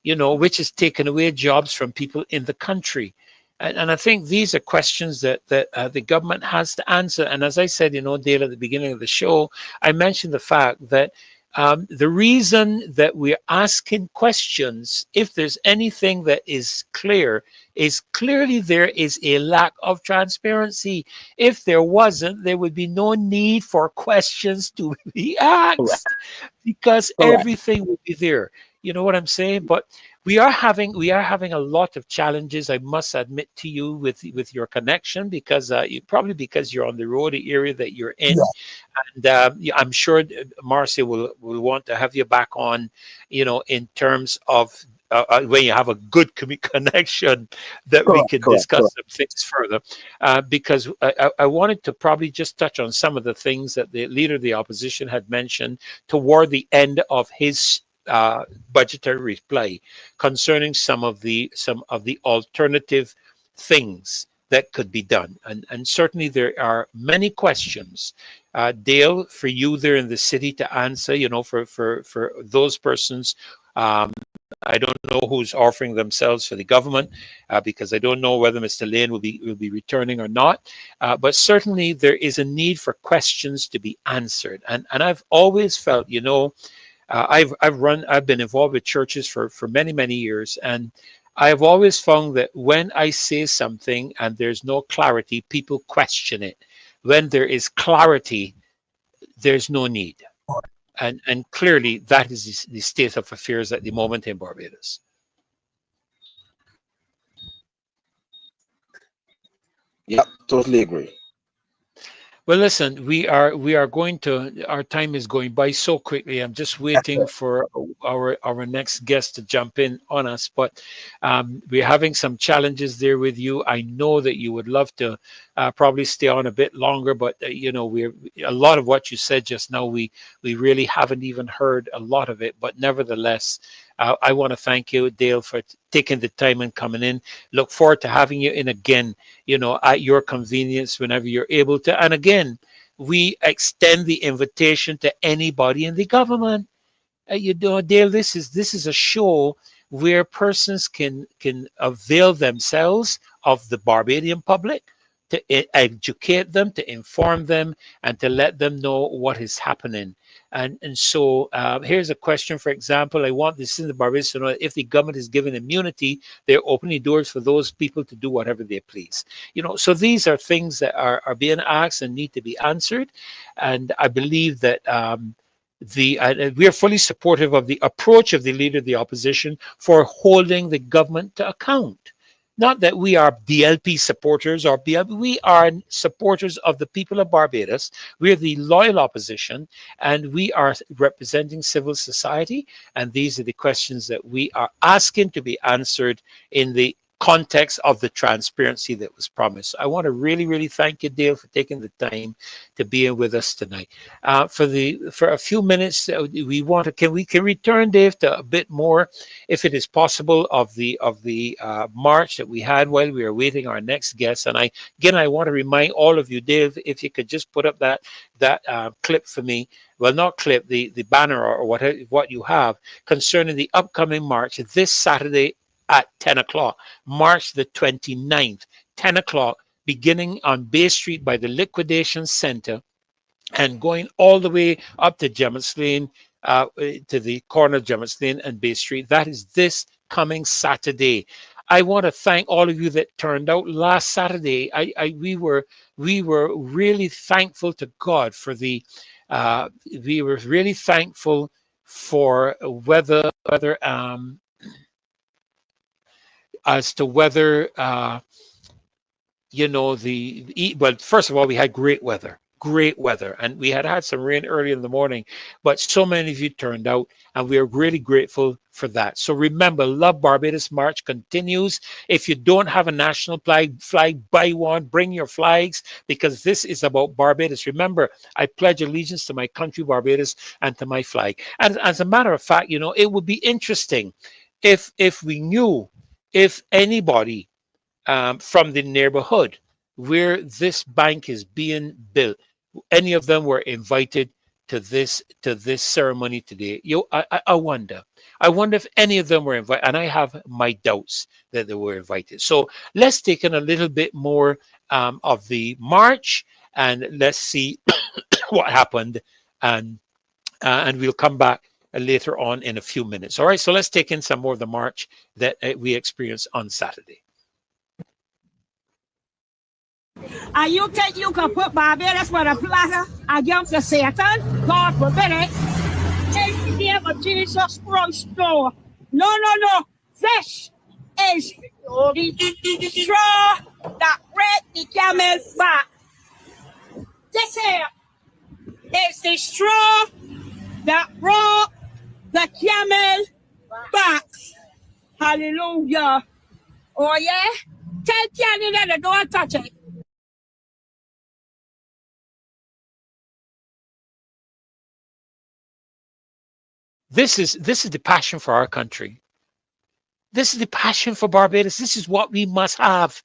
which is taking away jobs from people in the country. And I think these are questions that the government has to answer. And as I said, Dale, at the beginning of the show, I mentioned the fact that the reason that we're asking questions, if there's anything that is clear, is clearly there is a lack of transparency. If there wasn't, there would be no need for questions to be Correct. asked, because Correct. everything would be there. You know what I'm saying? But we are having a lot of challenges, I must admit to you, with your connection, because because you're on the road, the area that you're in. Yeah. And yeah, I'm sure Marcia will want to have you back on, in terms of when you have a good connection, that we Correct. can Correct. discuss Correct. some things further. Because I wanted to probably just touch on some of the things that the leader of the opposition had mentioned toward the end of his budgetary reply, concerning some of the alternative things that could be done. And certainly there are many questions, Dale, for you there in the city to answer, for those persons. I don't know who's offering themselves for the government, because I don't know whether Mr. Lane will be returning or not. But certainly there is a need for questions to be answered. And I've always felt, I've been involved with churches for many years, and I've always found that when I say something and there's no clarity, people question it. When there is clarity, there's no need. And clearly that is the state of affairs at the moment in Barbados. Yep. Totally agree. Well, listen, we are going to, our time is going by so quickly. I'm just waiting for our next guest to jump in on us, but we're having some challenges there with you. I know that you would love to probably stay on a bit longer, but we're a lot of what you said just now. We really haven't even heard a lot of it, but nevertheless, I want to thank you, Dale, for taking the time and coming in. Look forward to having you in again, at your convenience whenever you're able to. And again, we extend the invitation to anybody in the government. Dale, this is a show where persons can avail themselves of the Barbadian public, to educate them, to inform them, and to let them know what is happening. And so here's a question, for example. I want this in the Barbados to know that if the government is giving immunity, they're opening doors for those people to do whatever they please. So these are things that are being asked and need to be answered. And I believe that we are fully supportive of the approach of the leader of the opposition for holding the government to account. Not that we are BLP supporters or BLP, we are supporters of the people of Barbados. We're the loyal opposition, and we are representing civil society. And these are the questions that we are asking to be answered in the context of the transparency that was promised. I want to really thank you, Dale, for taking the time to be with us tonight. For a few minutes, we want to can we return, Dave, to a bit more, if it is possible, of the march that we had while we were waiting our next guest. And I want to remind all of you, Dave, if you could just put up that clip for me. Well, not clip, the banner or what you have concerning the upcoming march this Saturday at 10 o'clock, March the 29th, 10 o'clock, beginning on Bay Street by the Liquidation Center and going all the way up to Gemmill Lane, to the corner of Gemmitt's Lane and Bay Street. That is this coming Saturday. I want to thank all of you that turned out last Saturday. We were really thankful to God for the. We were really thankful for whether as to whether you know well, first of all, we had great weather, and we had some rain early in the morning, but so many of you turned out, and we are really grateful for that. So remember, Love Barbados March continues. If you don't have a national flag, buy one, bring your flags, because this is about Barbados. Remember, I pledge allegiance to my country, Barbados, and to my flag. And as a matter of fact, you know, it would be interesting if we knew if anybody from the neighborhood where this bank is being built, any of them were invited to this ceremony today. I wonder if any of them were invited, and I have my doubts that they were invited. So let's take in a little bit more of the march, and let's see what happened, and we'll come back later on in a few minutes. All right, so let's take in some more of the march that we experienced on Saturday. And you think you can put Barbados with a platter against the Satan? God forbid it. In the name of Jesus Christ, no. No. This is the straw that break the camel's back. This here is the straw that broke the camel's back. Hallelujah. Oh yeah? Tell Canada to don't touch it. This is the passion for our country. This is the passion for Barbados. This is what we must have.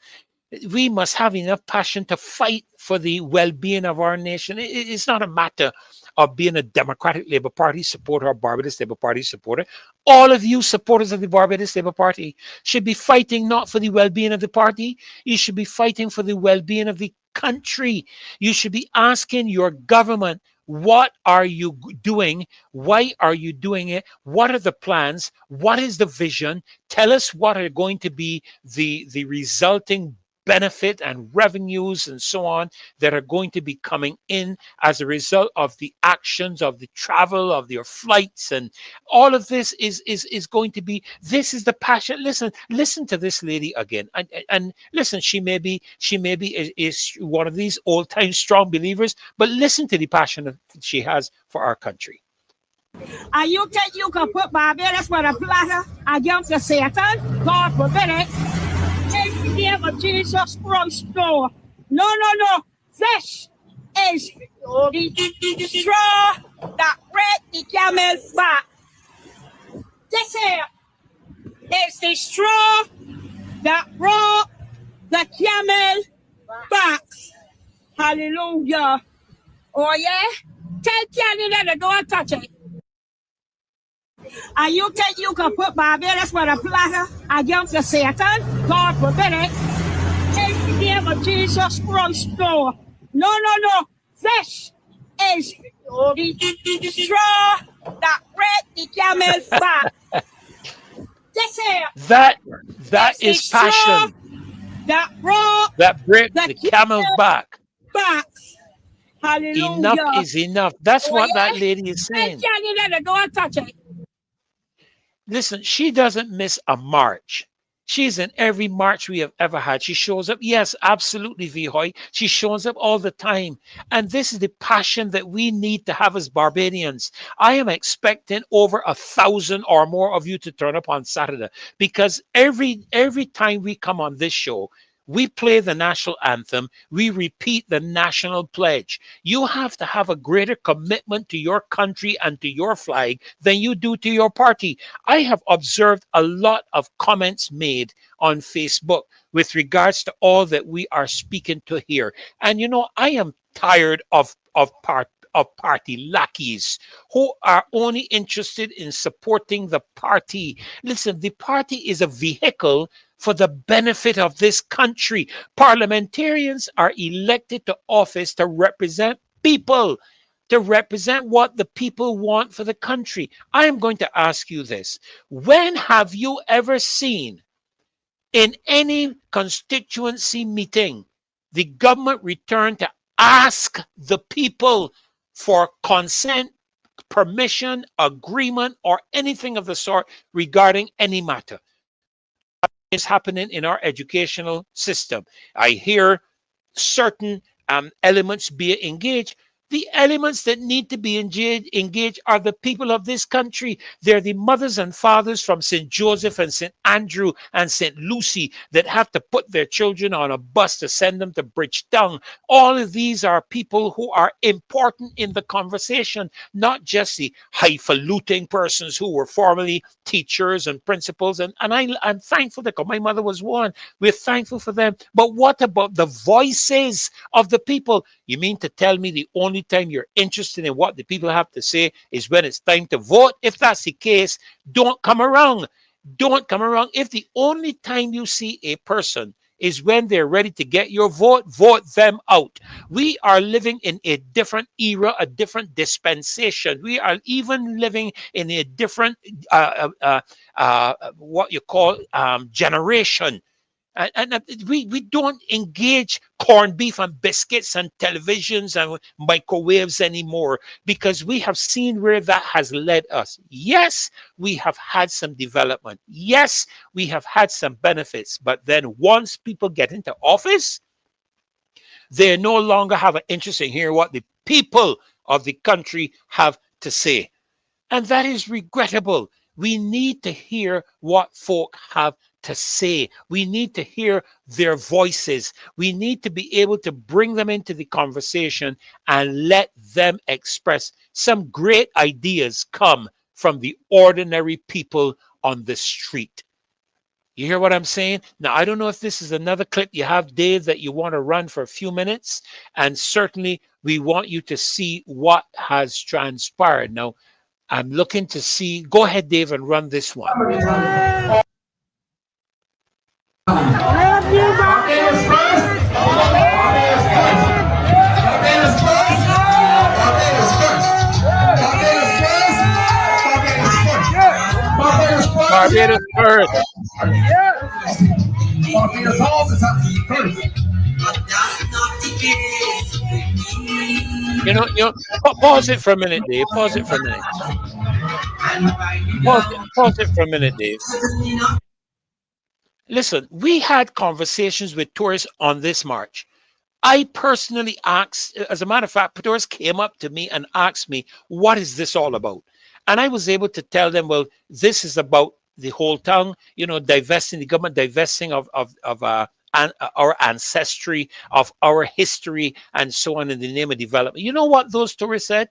We must have enough passion to fight for the well-being of our nation. It's not a matter of being a Democratic Labour Party supporter or Barbados Labour Party supporter. All of you supporters of the Barbados Labour Party should be fighting not for the well-being of the party. You should be fighting for the well-being of the country. You should be asking your government, what are you doing? Why are you doing it? What are the plans? What is the vision? Tell us what are going to be the resulting benefit and revenues and so on that are going to be coming in as a result of the actions of the travel of your flights, and all of this is going to be. This is the passion. Listen to this lady again, and listen. She may be is one of these old-time strong believers, but listen to the passion that she has for our country. And you think you can put Barbados with a platter against the Satan? God forbid it. In the name of Jesus Christ, no. No. This is the straw that break the camel's back. This here is the straw that broke the camel's back. Hallelujah. Oh yeah? Tell Canada to don't touch it. And you think you can put Barbados with a platter against the Satan? God forbid it. In the name of Jesus Christ, no. No. This is the straw that break the camel's back. This here. That is passion. That broke the camel's back. Hallelujah. Enough is enough. That's what that lady is saying. Canada, don't touch it. Listen, she doesn't miss a march. She's in every march we have ever had. She shows up. Yes, absolutely, Vihoy. She shows up all the time. And this is the passion that we need to have as Barbadians. I am expecting over 1,000 or more of you to turn up on Saturday, because every time we come on this show, we play the national anthem. We repeat the national pledge. You have to have a greater commitment to your country and to your flag than you do to your party. I have observed a lot of comments made on Facebook with regards to all that we are speaking to here. And you know, I am tired of party lackeys who are only interested in supporting the party. Listen, the party is a vehicle for the benefit of this country. Parliamentarians are elected to office to represent people. to represent what the people want for the country. I am going to ask you this. When have you ever seen in any constituency meeting the government return to ask the people for consent, permission, agreement, or anything of the sort regarding any matter? Is happening in our educational system. I hear certain elements be engaged. The elements that need to be engaged are the people of this country. They're the mothers and fathers from St. Joseph and St. Andrew and St. Lucy that have to put their children on a bus to send them to Bridgetown. All of these are people who are important in the conversation, not just the highfalutin persons who were formerly teachers and principals. And I'm thankful that my mother was one. We're thankful for them. But what about the voices of the people? You mean to tell me the only time you're interested in what the people have to say is when it's time to vote? If that's the case, don't come around. Don't come around. If the only time you see a person is when they're ready to get your vote, vote them out. We are living in a different era, a different dispensation. We are even living in a different, what you call generation. And we don't engage corned beef and biscuits and televisions and microwaves anymore, because we have seen where that has led us. Yes, we have had some development. Yes, we have had some benefits. But then once people get into office, they no longer have an interest in hearing what the people of the country have to say. And that is regrettable. We need to hear what folk have to say. We need to hear their voices. We need to be able to bring them into the conversation and let them express. Some great ideas come from the ordinary people on the street. You hear what I'm saying? Now, I don't know if this is another clip you have, Dave, that you want to run for a few minutes. And certainly we want you to see what has transpired. Now, I'm looking to see. Go ahead, Dave, and run this one. Barbados first. Barbados always has to be first. You know, pause it for a minute, Dave. Pause it for a minute. Pause it for a minute, Dave. Listen, we had conversations with tourists on this march. I personally asked, as a matter of fact, tourists came up to me and asked me, what is this all about? And I was able to tell them, well, this is about the whole tongue, divesting, the government divesting of our ancestry, of our history, and so on in the name of development. You know what those tourists said?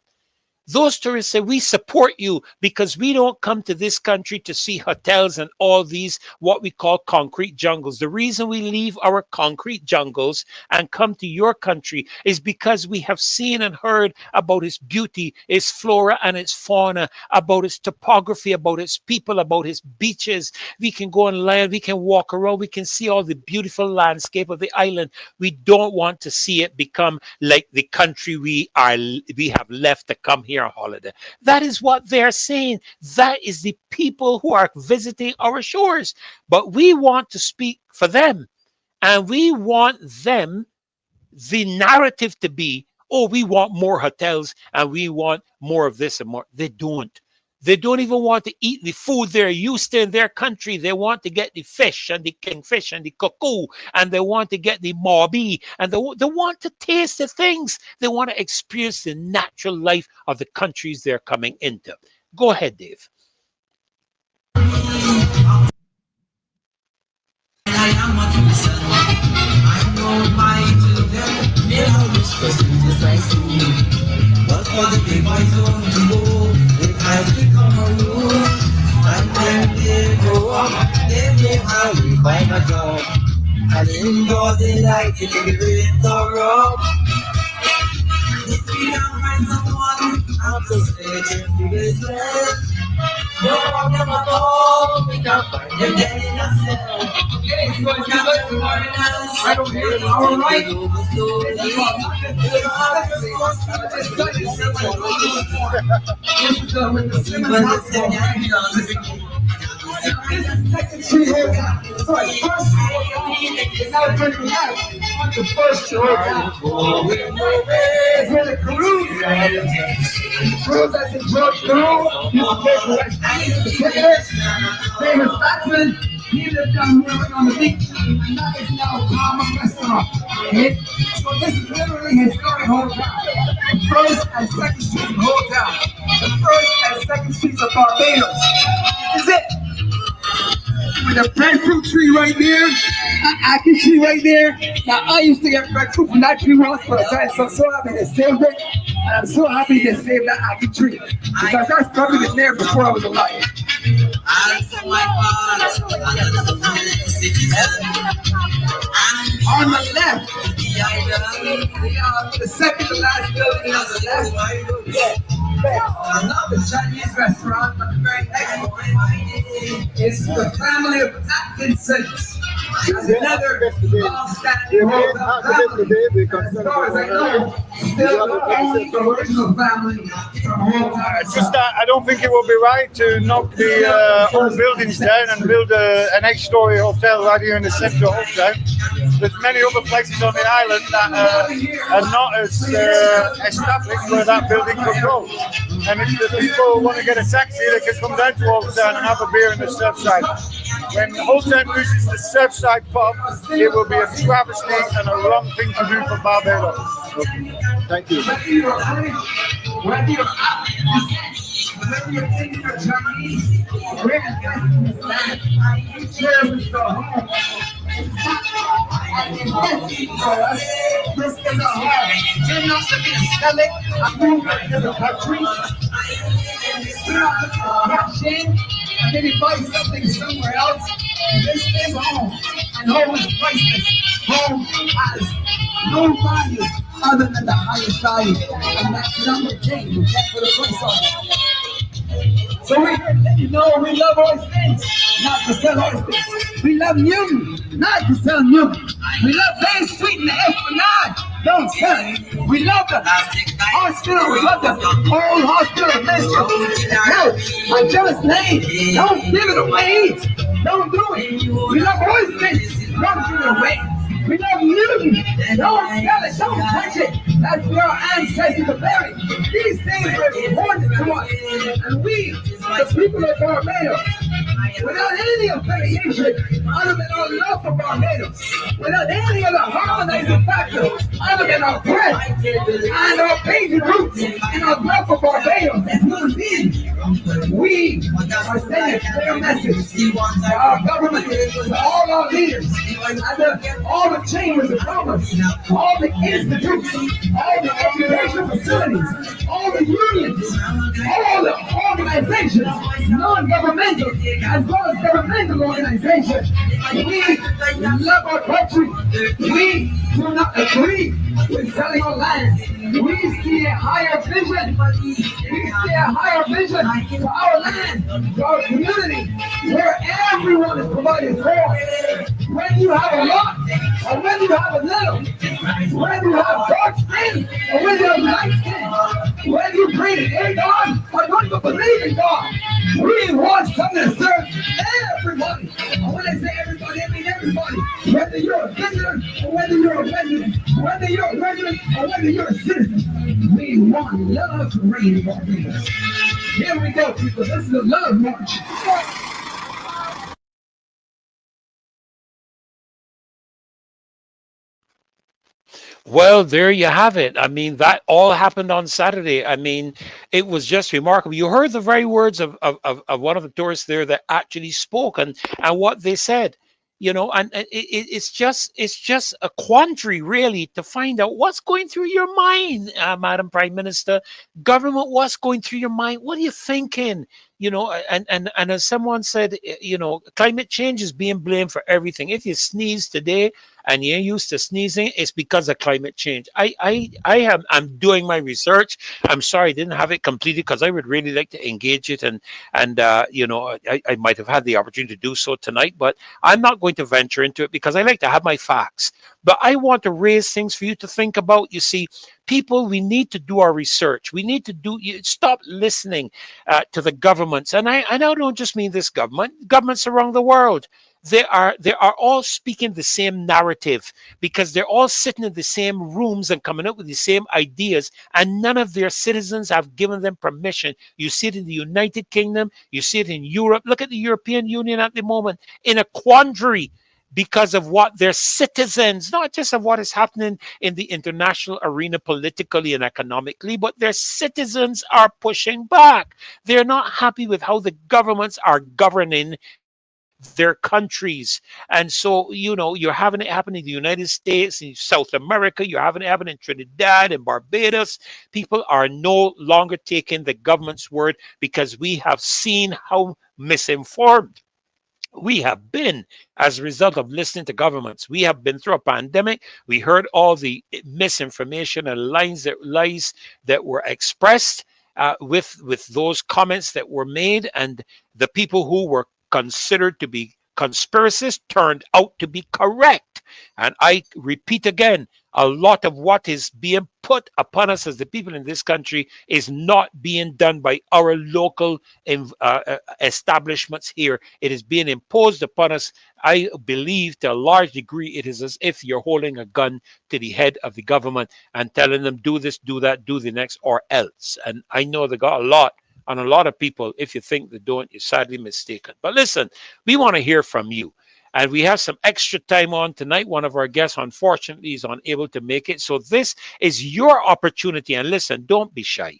Those tourists say, we support you because we don't come to this country to see hotels and all these, what we call concrete jungles. The reason we leave our concrete jungles and come to your country is because we have seen and heard about its beauty, its flora and its fauna, about its topography, about its people, about its beaches. We can go on land, we can walk around, we can see all the beautiful landscape of the island. We don't want to see it become like the country we have left to come here on holiday. That is what they're saying. That is the people who are visiting our shores. But we want to speak for them. And we want them, the narrative to be, oh, we want more hotels and we want more of this and more. They don't. They don't even want to eat the food they're used to in their country. They want to get the fish and the kingfish and the cuckoo, and they want to get the mauby, and they want to taste the things. They want to experience the natural life of the countries they're coming into. Go ahead, Dave. As we come alone, and when they grow up, they may hurry find a job. And indoors they like it to be with the rope. If we don't find someone, I'm so searching for this land. No problem at all, we can find them there in ourselves. Right over here, our right. This is with the Simmons Hospital right here. Second sorry, first it's not going to be on the first it's where the cruise that's in George Peru, the cricketers, famous batsman. He lived down here on the beach, and that is now Palmer Restaurant. Okay? So this is literally historic hotel. The first and second streets of hotel. The first and second streets of Barbados. This is it. With a breadfruit tree right there, an apple tree right there. Now I used to get breadfruit from that tree once, but I'm so happy they saved it, and I'm so happy they saved that apple tree because that's probably been there before I was alive. On the left, the second to last building on the left. Another Chinese restaurant, but the very next one is the family of Atkinsons. There's another long-standing hotel family. As far as I know, still the only original family from hotel. It's just that I don't think it would be right to knock the old buildings down and build an 8-story hotel right here in the centre of town. There's many other places on the island that are not as established where that building could go. And if the people want to get a taxi, they can come down to Old Town and have a beer in the Surfside. When Old Town loses the Surfside pub, it will be a travesty and a wrong thing to do for Barbados. Okay. Thank you. Whether you're thinking of Chinese, we're investing in this land. Here is the home. This is a home. You're not looking to sell it. I'm moving to the country. We're not looking to cash in and maybe buy something somewhere else. This is home. And home is priceless. Home has no value other than the highest value. And that's number 10 you get for the price on it. So we let you know we love oysters, not to sell oysters. We love Newton, not to sell Newton. We love Bay Street and the Esplanade, don't sell it. We love the hospital, we love the old hospital adventure. No, on Jealous Lane, don't give it away. Don't do it. We love oysters, don't give it away. We love Newton. Don't sell it. Don't touch it. That's where our ancestors are buried. These things were important to us. And we, the people of Barbados, without any affiliation other than our love for Barbados, without any other harmonizing factor other than our breath and our pagan roots and our love for Barbados as human beings, we are sending a clear message to our government, to all our leaders, and all the chambers of commerce, all the institutes, all the educational facilities, all the unions, all the organizations, non-governmental as well as governmental organizations. We love our country. We do not agree with selling our land. We see a higher vision. We see a higher vision for our land, for our community, where everyone is provided for. When you have a lot, or when you have a little, when you have dark skin, or when you have light skin, when you pray to God, or don't you believe in God, we want something to serve everybody. And when I say everybody, I mean everybody. Whether you're a visitor, or whether you're a resident, whether you're a resident, or whether you're a citizen, we want love to reign in Barbados. Here we go, people. This is a love march. Well, there you have it. I mean, that all happened on Saturday. I mean, it was just remarkable. You heard the very words of one of the tourists there that actually spoke and what they said, you know, and it's just a quandary really to find out what's going through your mind, Madam Prime Minister, government, what's going through your mind? What are you thinking? you know, and as someone said, you know, climate change is being blamed for everything. If you sneeze today and you're used to sneezing, it's because of climate change. I'm doing my research. I'm sorry I didn't have it completed because I would really like to engage it, and you know, I might have had the opportunity to do so tonight, but I'm not going to venture into it because I like to have my facts. But I want to raise things for you to think about. You see, people, we need to do our research. We need to stop listening to the governments, and I don't just mean this government. Governments around the world, they are all speaking the same narrative because they're all sitting in the same rooms and coming up with the same ideas, and none of their citizens have given them permission. You see it in the United Kingdom, you see it in Europe. Look at the European Union at the moment in a quandary because of what their citizens, not just of what is happening in the international arena politically and economically, but their citizens are pushing back. They're not happy with how the governments are governing their countries. And so, you know, you're having it happen in the United States, in South America, you're having it happen in Trinidad and Barbados. People are no longer taking the government's word because we have seen how misinformed we have been as a result of listening to governments. We have been through a pandemic. We heard all the misinformation and lies that were expressed with those comments that were made, and the people who were considered to be conspiracists turned out to be correct. And I repeat again, a lot of what is being put upon us as the people in this country is not being done by our local establishments here. It is being imposed upon us. I believe to a large degree it is as if you're holding a gun to the head of the government and telling them, do this, do that, do the next, or else. And I know they got a lot on a lot of people. If you think they don't, you're sadly mistaken. But listen, we want to hear from you. And we have some extra time on tonight. One of our guests, unfortunately, is unable to make it. So this is your opportunity. And listen, don't be shy.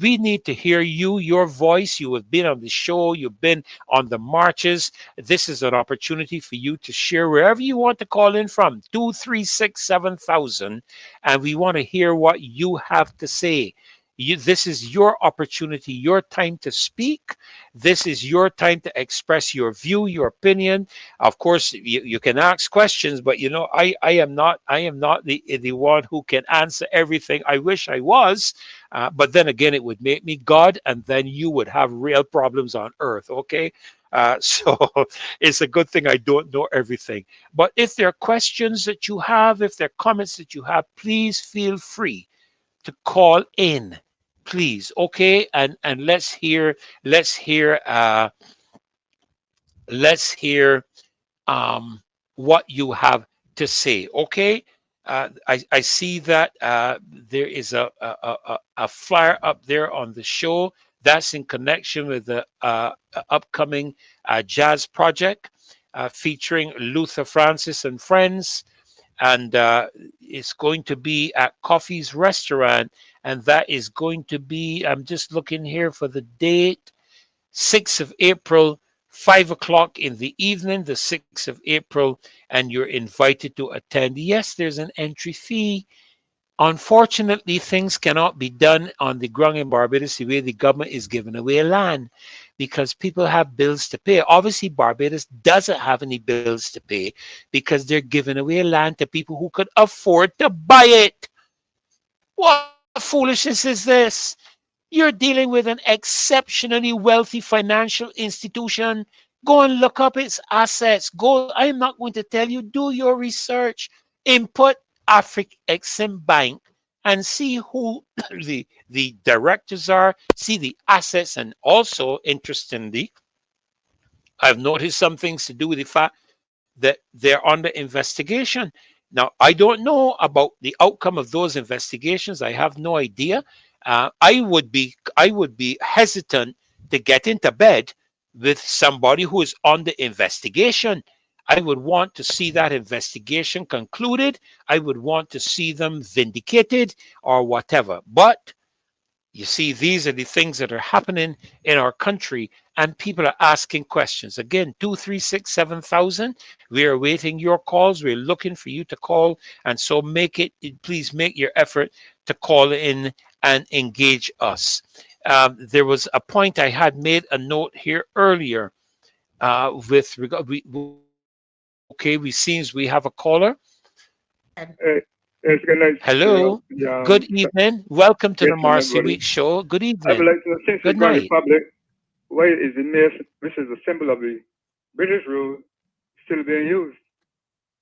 We need to hear you, your voice. You have been on the show. You've been on the marches. This is an opportunity for you to share wherever you want to call in from, 236-7000. And we want to hear what you have to say. This is your opportunity, your time to speak. This is your time to express your view, your opinion. Of course, you can ask questions, but you know, I am not the one who can answer everything. I wish I was, but then again, it would make me God, and then you would have real problems on earth. Okay. So it's a good thing I don't know everything. But if there are questions that you have, if there are comments that you have, please feel free to call in, please. Okay, and let's hear what you have to say. Okay, I see that there is a flyer up there on the show that's in connection with the upcoming jazz project featuring Luther Francis and friends. And it's going to be at Coffee's Restaurant, and that is going to be, I'm just looking here for the date, 6th of April, 5 o'clock in the evening, the 6th of April, and you're invited to attend. Yes, there's an entry fee. Unfortunately, things cannot be done on the ground in Barbados the way the government is giving away land, because people have bills to pay. Obviously, Barbados doesn't have any bills to pay because they're giving away land to people who could afford to buy it. What foolishness is this? You're dealing with an exceptionally wealthy financial institution. Go and look up its assets. Go. I'm not going to tell you. Do your research. Input Afreximbank and see who the directors are, see the assets, and also, interestingly, I've noticed some things to do with the fact that they're under investigation. Now, I don't know about the outcome of those investigations. I have no idea. I would be hesitant to get into bed with somebody who is under investigation. I would want to see that investigation concluded. I would want to see them vindicated or whatever. But you see, these are the things that are happening in our country, and people are asking questions. Again, 236-7000. We are waiting your calls. We're looking for you to call. And so please make your effort to call in and engage us. there was a point I had made a note here earlier with regard. Okay, we seems we have a caller. Yes, good night. Hello. Good evening. Welcome to the Marcy everybody. Week show. Good I evening. would like to know, since Good we've got a night. republic, why is the mayor, which is a symbol of the British rule, still being used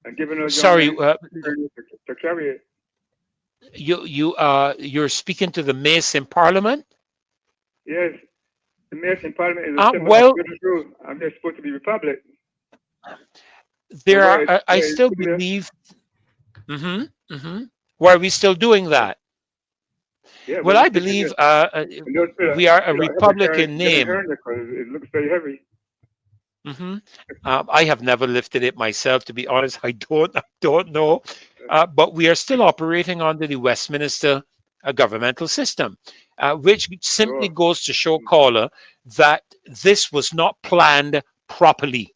and given us Sorry, to carry it? you're speaking to the Mace in Parliament. Yes, the mayor in Parliament is a symbol Well, of British rule, and they're supposed to be republic. there So are. I why still is there- believe. Why are we still doing that? Yeah, Well, we're I sticking believe it. And those still- we are a still have a Republican carry- name. carry it 'cause it looks very heavy. I have never lifted it myself, to be honest. I don't know. But we are still operating under the Westminster governmental system, which simply goes to show, caller, that this was not planned properly.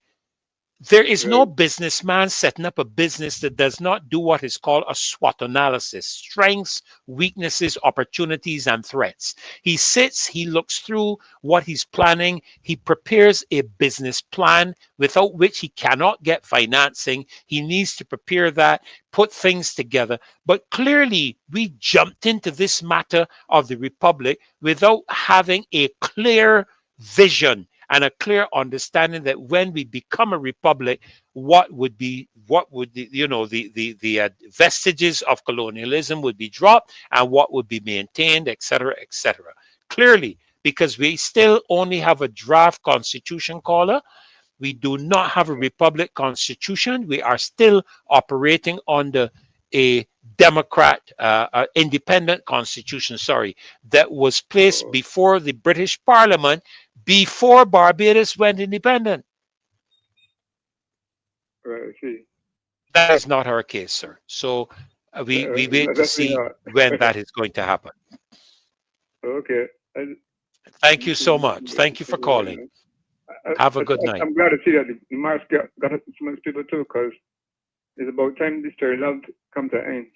There is no businessman setting up a business that does not do what is called a SWOT analysis: strengths, weaknesses, opportunities, and threats. He sits, he looks through what he's planning, he prepares a business plan without which he cannot get financing. He needs to prepare that, put things together. But clearly, we jumped into this matter of the Republic without having a clear vision and a clear understanding that when we become a republic, what would the vestiges of colonialism would be dropped and what would be maintained, etc., etc. Clearly, because we still only have a draft constitution, caller. We do not have a republic constitution. We are still operating under a independent constitution, that was placed before the British Parliament before Barbados went independent. Right, I see. That is not our case, sir. So we wait to see when that is going to happen. Okay. Thank you so much. Thank you for calling. Have a good night. I'm glad to see that the Mars got so much people too, because it's about time this story love come to an end.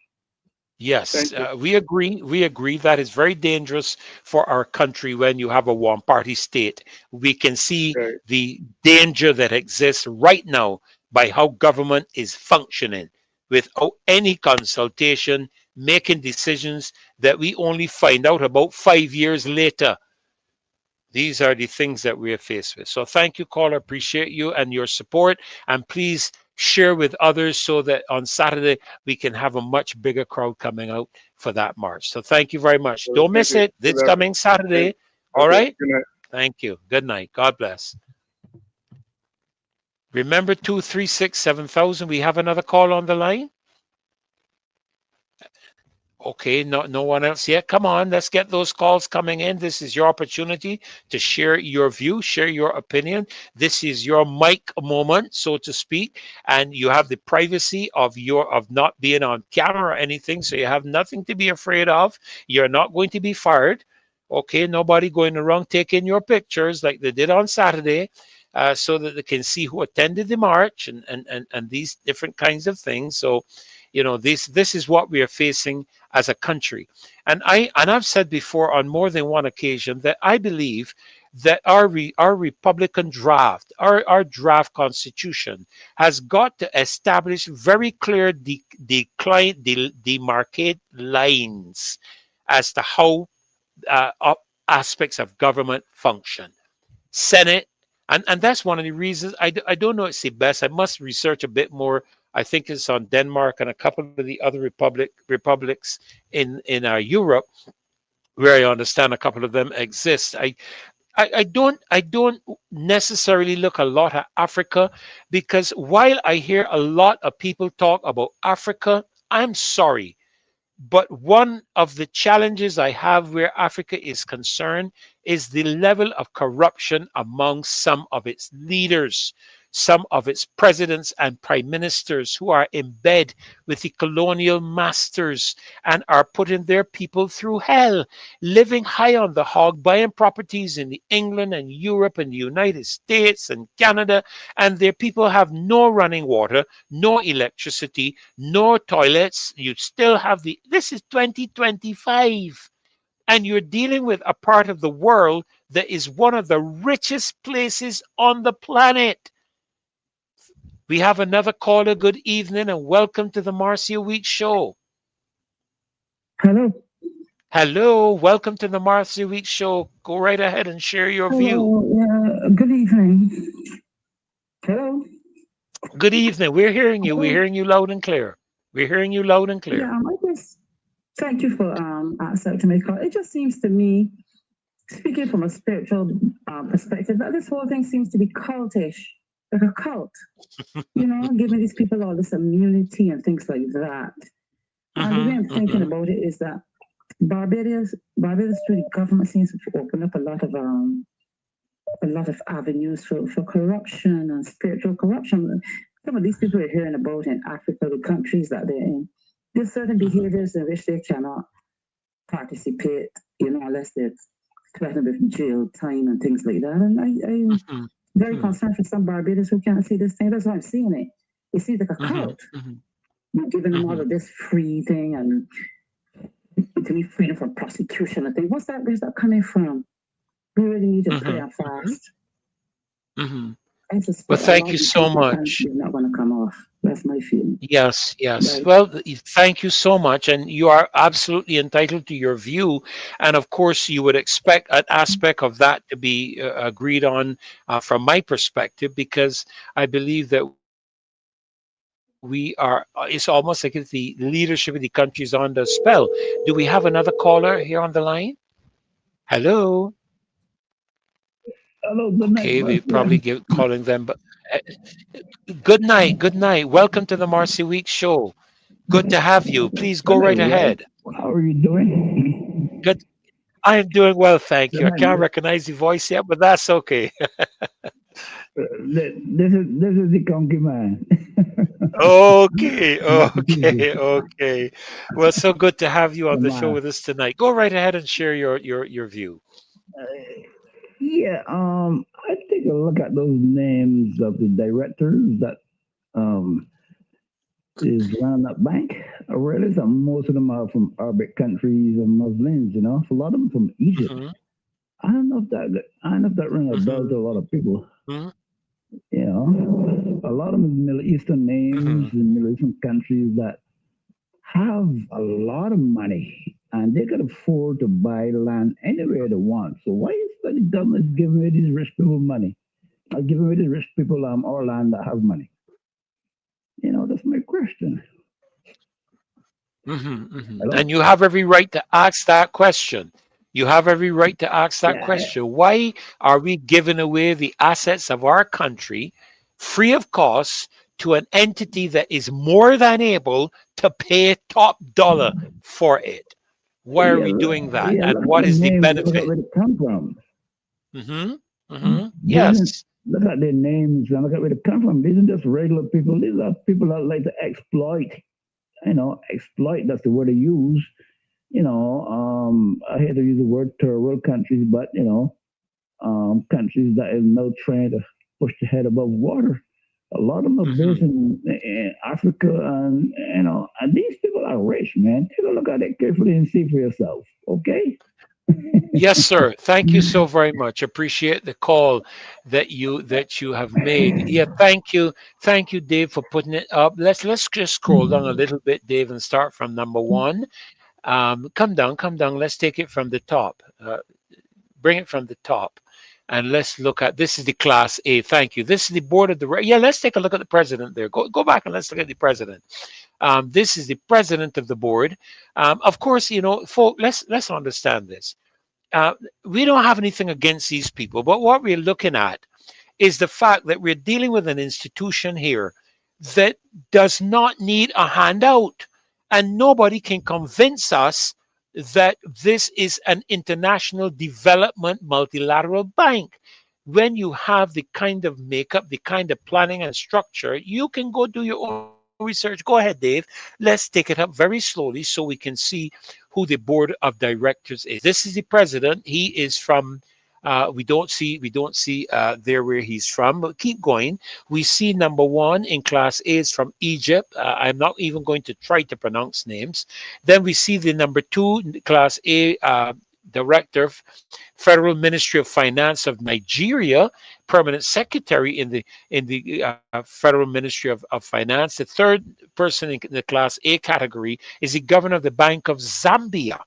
Yes, we agree. We agree that is very dangerous for our country when you have a one-party state. We can see the danger that exists right now by how government is functioning without any consultation, making decisions that we only find out about 5 years later. These are the things that we are faced with. So thank you, caller. Appreciate you and your support. And please share with others so that on Saturday we can have a much bigger crowd coming out for that march. So thank you very much. Don't miss it. This coming Saturday. All right? Thank you. Good night. God bless. Remember 236-7000. We have another call on the line. Okay, no one else yet. Come on, let's get those calls coming in. This is your opportunity to share your view, share your opinion. This is your mic moment, so to speak, and you have the privacy of not being on camera or anything, so you have nothing to be afraid of. You're not going to be fired. Okay, nobody going around taking your pictures like they did on Saturday, so that they can see who attended the march and these different kinds of things. So, you know, this is what we are facing as a country. And I've said before on more than one occasion that I believe that our Republican draft, our draft constitution has got to establish very clear demarcate lines as to how aspects of government function. Senate, and that's one of the reasons I don't know it's the best. I must research a bit more. I think it's on Denmark and a couple of the other republics in Europe, where I understand a couple of them exist. I don't necessarily look a lot at Africa, because while I hear a lot of people talk about Africa, I'm sorry, but one of the challenges I have where Africa is concerned is the level of corruption among some of its leaders, some of its presidents and prime ministers who are in bed with the colonial masters and are putting their people through hell, living high on the hog, buying properties in England and Europe and the United States and Canada, and their people have no running water, no electricity, no toilets. You still have this is 2025. And you're dealing with a part of the world that is one of the richest places on the planet. We have another caller. Good evening and welcome to the Marcia Week Show. Hello. Hello, welcome to the Marcia Week Show. Go right ahead and share your view. Yeah, good evening. Hello. Good evening. We're hearing you. We're hearing you loud and clear. We're hearing you loud and clear. Yeah, I just thank you for accepting my call. It just seems to me, speaking from a spiritual perspective, that this whole thing seems to be cultish, like a cult. You know, giving these people all this immunity and things like that. And the way I'm thinking about it is that Barbados through the government seems to open up a lot of avenues for corruption and spiritual corruption. Some of these people are hearing about in Africa, the countries that they're in. There's certain behaviors in which they cannot participate, you know, unless they're threatened with jail time and things like that. And I'm very concerned for some Barbados who can't see this thing. That's why I'm seeing it. It seems like a cult. Not giving them all of this free thing and to me freedom from prosecution. I think, where's that coming from? We really need to pray and fast. Well, thank you so much. You're not going to come off. That's my feeling. Yes, yes. Right. Well, thank you so much. And you are absolutely entitled to your view. And of course, you would expect an aspect of that to be agreed on from my perspective, because I believe that we are, it's almost like if the leadership of the country is on the spell. Do we have another caller here on the line? Hello? Hello, good night. Okay, we probably calling them, but good night, good night. Welcome to the Marcy Week Show. Good to have you. Please go right ahead. How are you doing? Good. I am doing well, thank you. I can't recognize the voice yet, but that's okay. This is the conky man. Okay. Well, so good to have you on the show with us tonight. Go right ahead and share your view. Yeah, I take a look at those names of the directors that is running that bank. I realize that most of them are from Arabic countries and Muslims, you know. So a lot of them from Egypt. I don't know if that rings a bell to a lot of people. You know, a lot of them is Middle Eastern names in Middle Eastern countries that have a lot of money and they can afford to buy land anywhere they want. So why is that the government is giving away these rich people money? Or giving away these rich people our land that have money? You know, that's my question. And you have every right to ask that question. You have every right to ask that question. Why are we giving away the assets of our country free of cost to an entity that is more than able to pay top dollar for it? Why are we doing that? And what is the benefit? Where it come from? Yes. Look at their names and look at where they come from. These aren't just regular people. These are people that like to exploit. You know, exploit, that's the word they use. You know, I hate to use the word third world countries, but, you know, countries that is now trying to push the head above water. A lot of them are based in Africa, and, you know, and these people are rich, man. Take a look at it carefully and see for yourself, okay? Yes, sir. Thank you so very much. Appreciate the call that you have made. Yeah, thank you, Dave, for putting it up. Let's just scroll down a little bit, Dave, and start from number one. Come down. Let's take it from the top. Bring it from the top, and let's look at, this is the Class A. Thank you. This is the board of directors. Yeah, let's take a look at the president there. Go back and let's look at the president. This is the president of the board. Of course, you know, folks, let's understand this. We don't have anything against these people, but what we're looking at is the fact that we're dealing with an institution here that does not need a handout, and nobody can convince us that this is an international development multilateral bank. When you have the kind of makeup, the kind of planning and structure, you can go do your own research. Go ahead, Dave. Let's take it up very slowly so we can see who the board of directors is. This is the president. He is from, we don't see there where he's from, but keep going. We see number one in Class A is from Egypt. I'm not even going to try to pronounce names. Then we see the number two Class A Director, Federal Ministry of Finance of Nigeria, Permanent Secretary in the Federal Ministry of Finance. The third person in the Class A category is the Governor of the Bank of Zambia.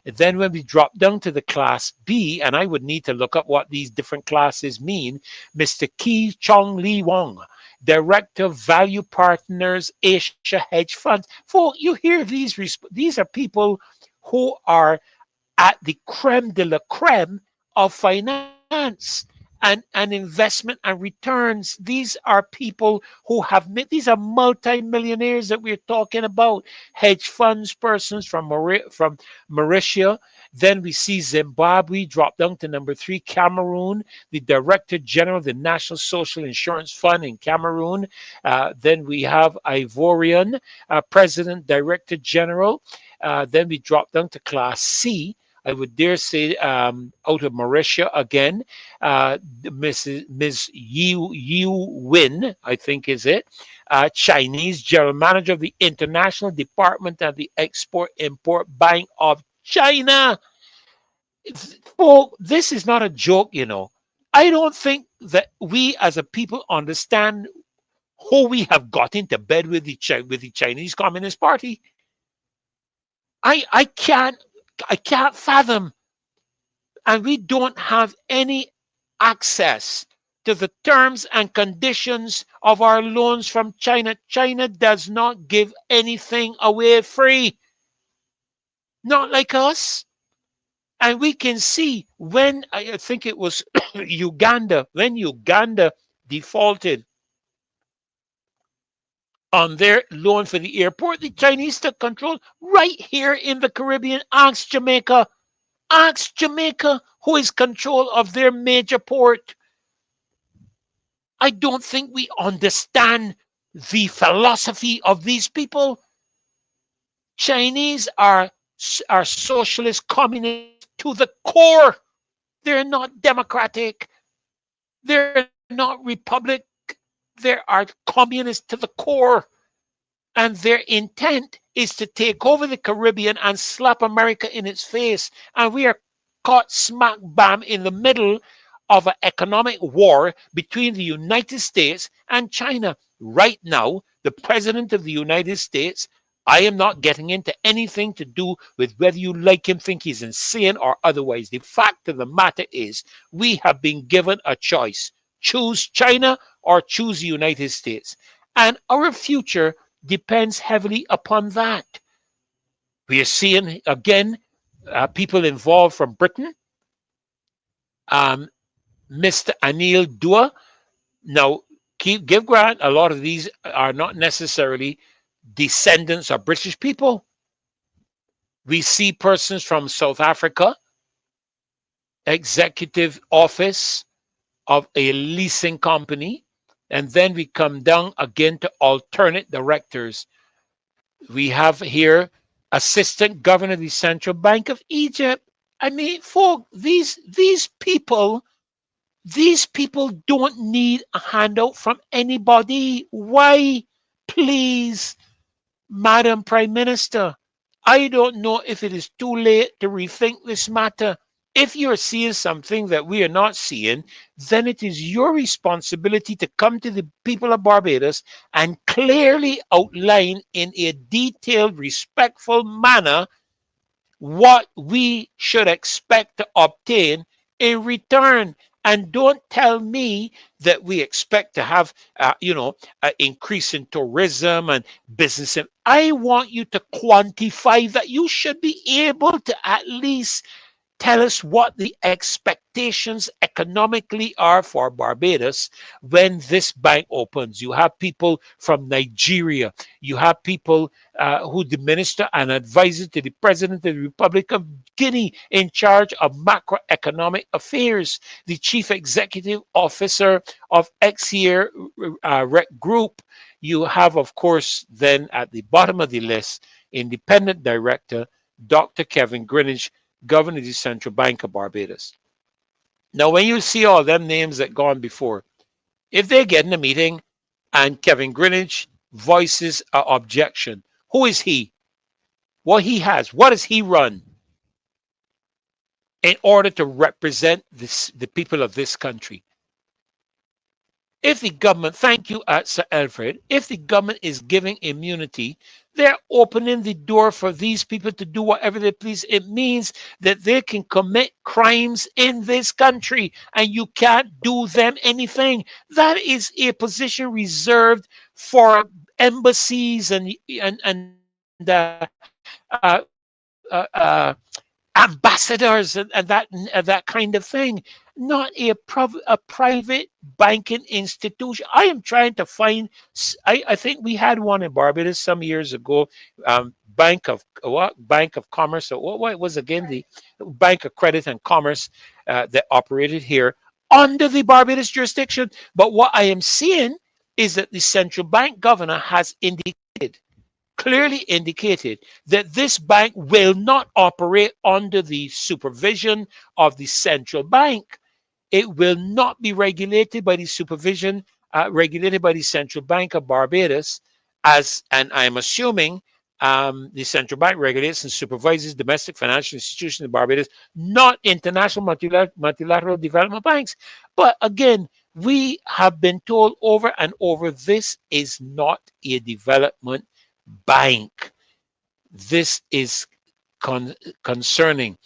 Then when we drop down to the Class B, and I would need to look up what these different classes mean, Mr. Ki Chong Lee Wong, Director of Value Partners Asia Hedge Funds. For you hear these are people who are at the creme de la creme of finance and investment and returns. These are people who have these are multi-millionaires that we're talking about. Hedge funds persons from Mauritius. Then we see Zimbabwe drop down to number 3, Cameroon, the Director General of the National Social Insurance Fund in Cameroon. Then we have Ivorian, President Director General. Then we drop down to Class C. I would dare say out of Mauritius again, Ms. Yu Win, I think is it, Chinese General Manager of the International Department of the Export-Import Bank of China. Oh, this is not a joke, you know. I don't think that we as a people understand how we have got into bed with the Chinese Communist Party. I can't fathom. And we don't have any access to the terms and conditions of our loans from China. China does not give anything away free. Not like us. And we can see when, I think it was Uganda, when Uganda defaulted on their loan for the airport, the Chinese took control right here in the Caribbean. Ask Jamaica, who is control of their major port. I don't think we understand the philosophy of these people. Chinese are socialist communists to the core. They're not democratic. They're not republic. They are communists to the core. And their intent is to take over the Caribbean and slap America in its face. And we are caught smack bam in the middle of an economic war between the United States and China. Right now, the President of the United States, I am not getting into anything to do with whether you like him, think he's insane or otherwise. The fact of the matter is we have been given a choice. Choose China or choose the United States. And our future depends heavily upon that. We are seeing, again, people involved from Britain. Mr. Anil Dua. Now, give grant, a lot of these are not necessarily descendants of British people. We see persons from South Africa, executive office of a leasing company, and then we come down again to alternate directors. We have here assistant governor of the Central Bank of Egypt. I mean, folk, these people don't need a handout from anybody. Why? Please, Madam Prime Minister, I don't know if it is too late to rethink this matter. If you're seeing something that we are not seeing, then it is your responsibility to come to the people of Barbados and clearly outline in a detailed, respectful manner what we should expect to obtain in return. And don't tell me that we expect to have, an increase in tourism and business. I want you to quantify that. You should be able to at least tell us what the expectations economically are for Barbados when this bank opens. You have people from Nigeria. You have people who the minister and advisor to the president of the Republic of Guinea in charge of macroeconomic affairs, the chief executive officer of Exier Rec Group. You have, of course, then at the bottom of the list, independent director, Dr. Kevin Greenidge, Governor of the Central Bank of Barbados. Now, when you see all them names that gone before, if they get in a meeting and Kevin Greenidge voices an objection, who is he? What he has? What does he run? in order to represent the people of this country. If the government, thank you, Sir Alfred, if the government is giving immunity, they're opening the door for these people to do whatever they please. It means that they can commit crimes in this country and you can't do them anything. That is a position reserved for embassies and ambassadors and that kind of thing, not a private banking institution. I am trying to find. I think we had one in Barbados some years ago. Bank of Commerce, or what was again the Bank of Credit and Commerce that operated here under the Barbados jurisdiction. But what I am seeing is that the central bank governor has clearly indicated that this bank will not operate under the supervision of the central bank. It will not be regulated by the regulated by the Central Bank of Barbados, and I'm assuming the central bank regulates and supervises domestic financial institutions in Barbados, not international multilateral development banks. But again, we have been told over and over, this is not a development bank. This is concerning.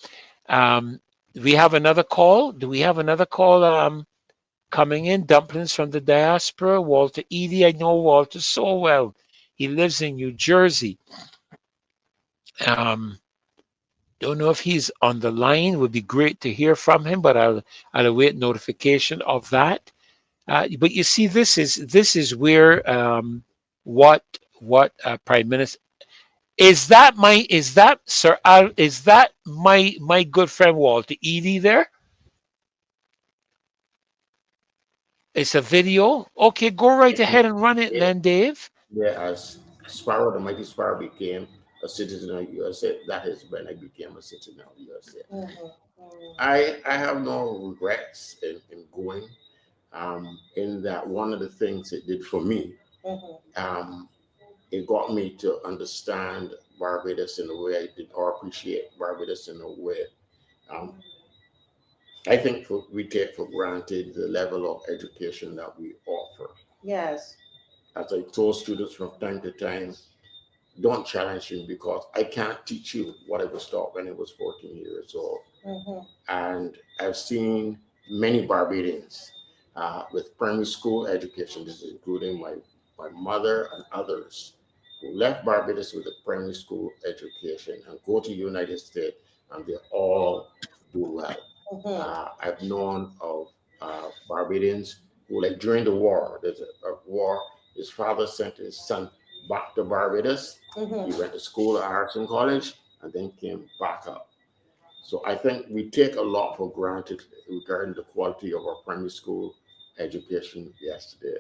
We have another call. Do we have another call coming in? Dumplings from the diaspora. Walter Eady. I know Walter so well. He lives in New Jersey. Don't know if he's on the line. Would be great to hear from him, but I'll await notification of that. But you see, this is where what Prime Minister is that Sir Al, is that my good friend Walter Eady there? It's a video. Okay, go right ahead and run it then, Dave. Yeah, as Sparrow, the mighty Sparrow, became a citizen of USA, that is when I became a citizen of USA. I have no regrets in going. In that, one of the things it did for me, it got me to understand Barbados in a way I did, or appreciate Barbados in a way. I think we take for granted the level of education that we offer. Yes. As I told students from time to time, don't challenge me because I can't teach you what I was taught when I was 14 years old. And I've seen many Barbadians with primary school education, this is including my mother and others, who left Barbados with a primary school education and go to the United States, and they all do well. I've known of Barbadians who, like during the war, there's a war, his father sent his son back to Barbados. He went to school at Harrison College and then came back up. So I think we take a lot for granted regarding the quality of our primary school education yesterday.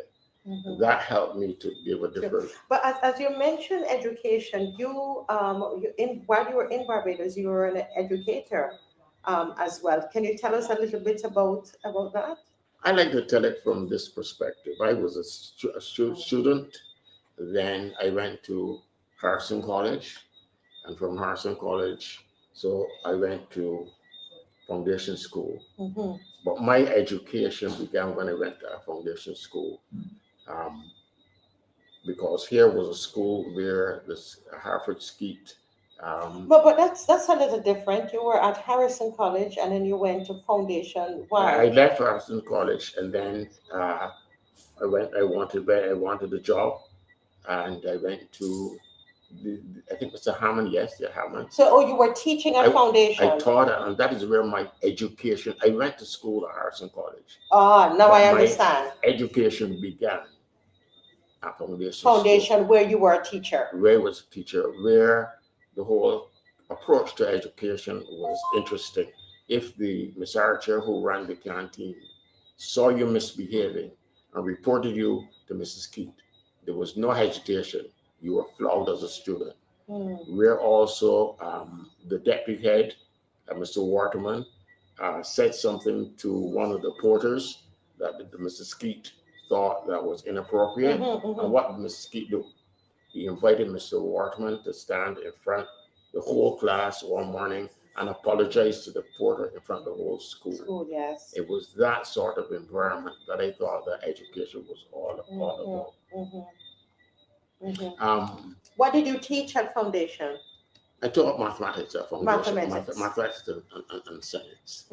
That helped me to give a different. But as you mentioned education, while you were in Barbados, you were an educator as well. Can you tell us a little bit about that? I like to tell it from this perspective. I was a student, then I went to Harrison College, and from Harrison College, so I went to foundation school. But my education began when I went to a foundation school. Because here was a school where this Harvard Skeet. But that's a little different. You were at Harrison College and then you went to foundation. Why? I left Harrison College and then I wanted a job, and I went to I think Mr. Hammond, yes, yeah, Hammond. So you were teaching at foundation? I taught, and that is where my education, I went to school at Harrison College. Now I understand. Education began at foundation. Foundation, school, where you were a teacher. Where I was a teacher, where the whole approach to education was interesting. If the Miss Archer who ran the canteen saw you misbehaving and reported you to Mrs. Keat, there was no hesitation. You were flogged as a student. We're also, the deputy head, Mr. Waterman, said something to one of the porters that Mr. Skeet thought that was inappropriate. And what did Mr. Skeet do? He invited Mr. Waterman to stand in front of the whole class one morning and apologize to the porter in front of the whole school. School, yes. It was that sort of environment that I thought that education was all about. What did you teach at Foundation? I taught mathematics at Foundation, Mathematics and science.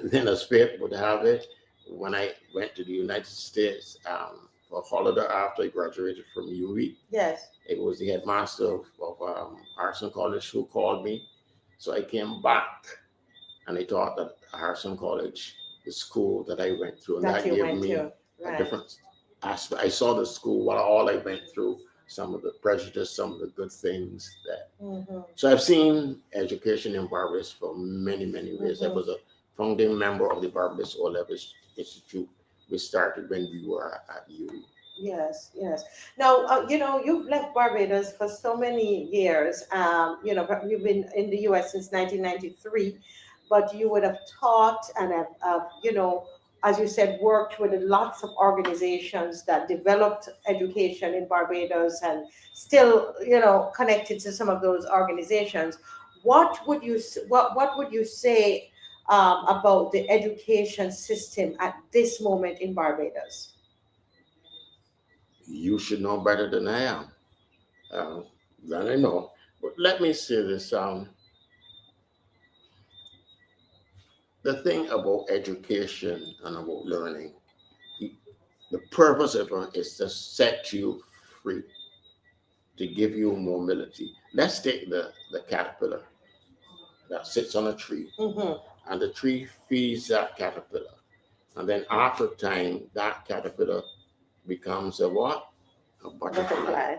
Then as fate would have it, when I went to the United States for a holiday after I graduated from UE, yes, it was the headmaster of Harrison College who called me. So I came back and I taught at Harrison College, the school that I went through. And that gave me a different aspect. I saw the school, what all I went through, some of the prejudice, some of the good things that. So I've seen education in Barbados for many, many years. I was a founding member of the Barbados O-Level Institute. We started when we were at UE. Yes, yes. Now, you know, you've left Barbados for so many years. You know, you've been in the US since 1993, but you would have taught and have, you know, as you said, worked with lots of organizations that developed education in Barbados and still, you know, connected to some of those organizations. What would you say about the education system at this moment in Barbados? You should know better than I am, than I know. But let me say this, the thing about education and about learning, the purpose of it is to set you free, to give you mobility. Let's take the caterpillar that sits on a tree, and the tree feeds that caterpillar. And then after time, that caterpillar becomes a what? A butterfly.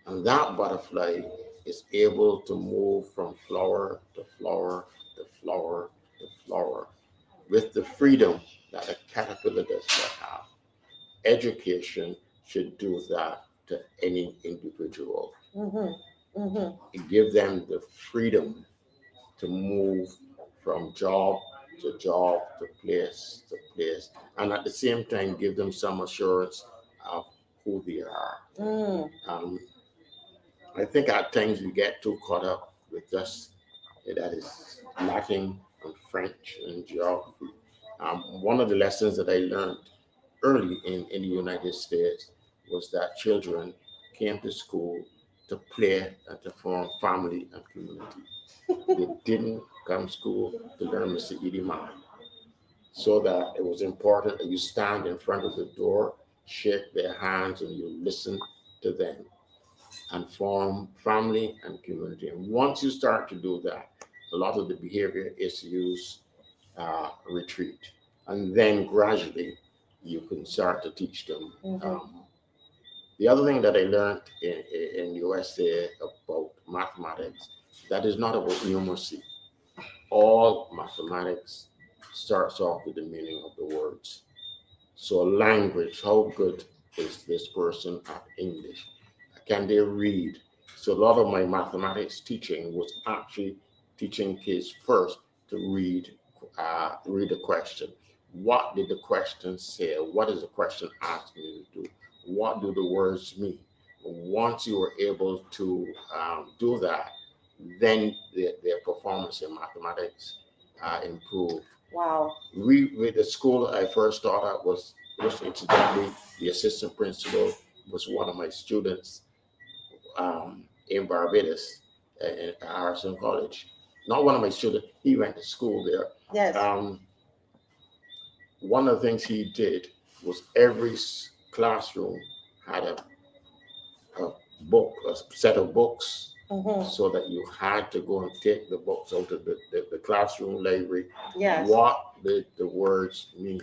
And that butterfly is able to move from flower to flower to flower to flower with the freedom that a caterpillar does not have. Education should do that to any individual. Give them the freedom to move from job to job, to place, and at the same time give them some assurance of who they are. I think at times we get too caught up with just that is Latin and French and geography. One of the lessons that I learned early in the United States was that children came to school to play and to form family and community. They didn't come to school to learn Mr. Idiman. So that it was important that you stand in front of the door, shake their hands, and you listen to them and form family and community. And once you start to do that, a lot of the behavior issues retreat. And then gradually you can start to teach them. The other thing that I learned in USA about mathematics, that is not about numeracy. All mathematics starts off with the meaning of the words. So language, how good is this person at English? Can they read? So a lot of my mathematics teaching was actually teaching kids first to read a question. What did the question say? What is the question asking you to do? What do the words mean? Once you were able to do that, then their performance in mathematics improved. Wow. With the school I first taught at was incidentally the assistant principal was one of my students in Barbados at Harrison College. Not one of my students, he went to school there. Yes. One of the things he did was every classroom had a book, a set of books, so that you had to go and take the books out of the classroom library. Yes. What did the words mean?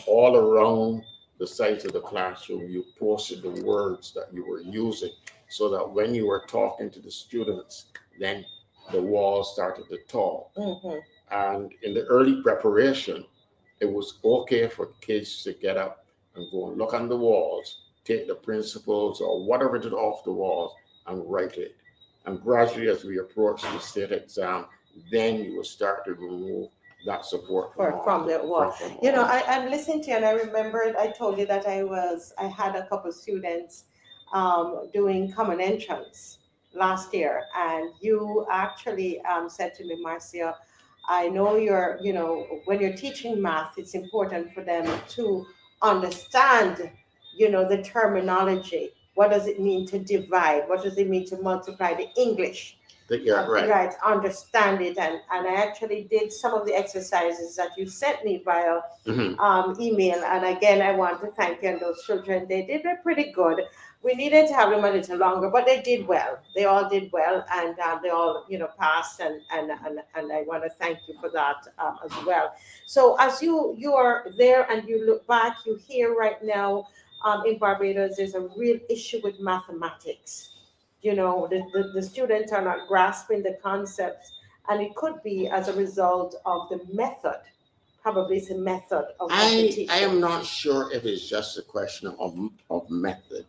All around the sides of the classroom, you posted the words that you were using so that when you were talking to the students, then the walls started to talk. And in the early preparation, it was okay for kids to get up and go and look on the walls, take the principles or whatever it is off the walls and write it. And gradually, as we approach the state exam, then you will start to remove that support from the wall. You know, I'm listening to you, and I remembered I told you that I had a couple of students doing common entrance, last year, and you actually said to me, Marcia, I know when you're teaching math, it's important for them to understand, the terminology. What does it mean to divide? What does it mean to multiply? The English. Yeah, right. Right, understand it. And I actually did some of the exercises that you sent me via email. And again, I want to thank you and those children. They did pretty good. We needed to have them a little longer, but they did well. They all did well, and they all, passed. And I want to thank you for that as well. So as you are there and you look back, you hear right now in Barbados, there's a real issue with mathematics. The students are not grasping the concepts, and it could be as a result of the method. Probably it's a method of the teaching. I am not sure if it's just a question of method.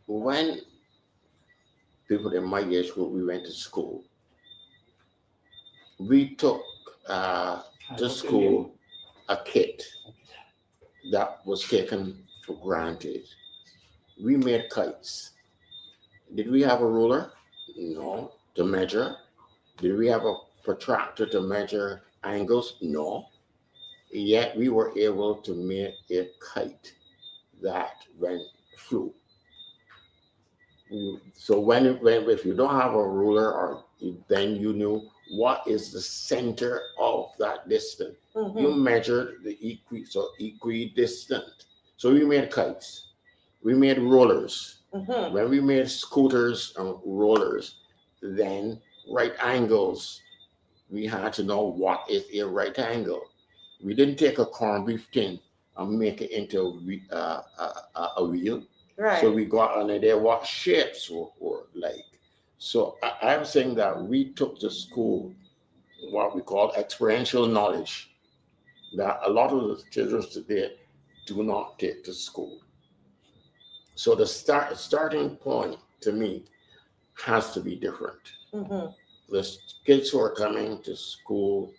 When people in my age group, we went to school, we took to school a kit that was taken for granted. We made kites. Did we have a ruler? No. To measure? Did we have a protractor to measure angles? No. Yet we were able to make a kite that flew. So if you don't have a ruler, then you knew what is the center of that distance. You measured the equidistant. So we made kites. We made rollers. When we made scooters and rollers, then right angles, we had to know what is a right angle. We didn't take a corned beef tin and make it into a wheel. Right. So we got under there what shapes were like. So I'm saying that we took to school what we call experiential knowledge that a lot of the children today do not take to school. So the starting point to me has to be different. The kids who are coming to school,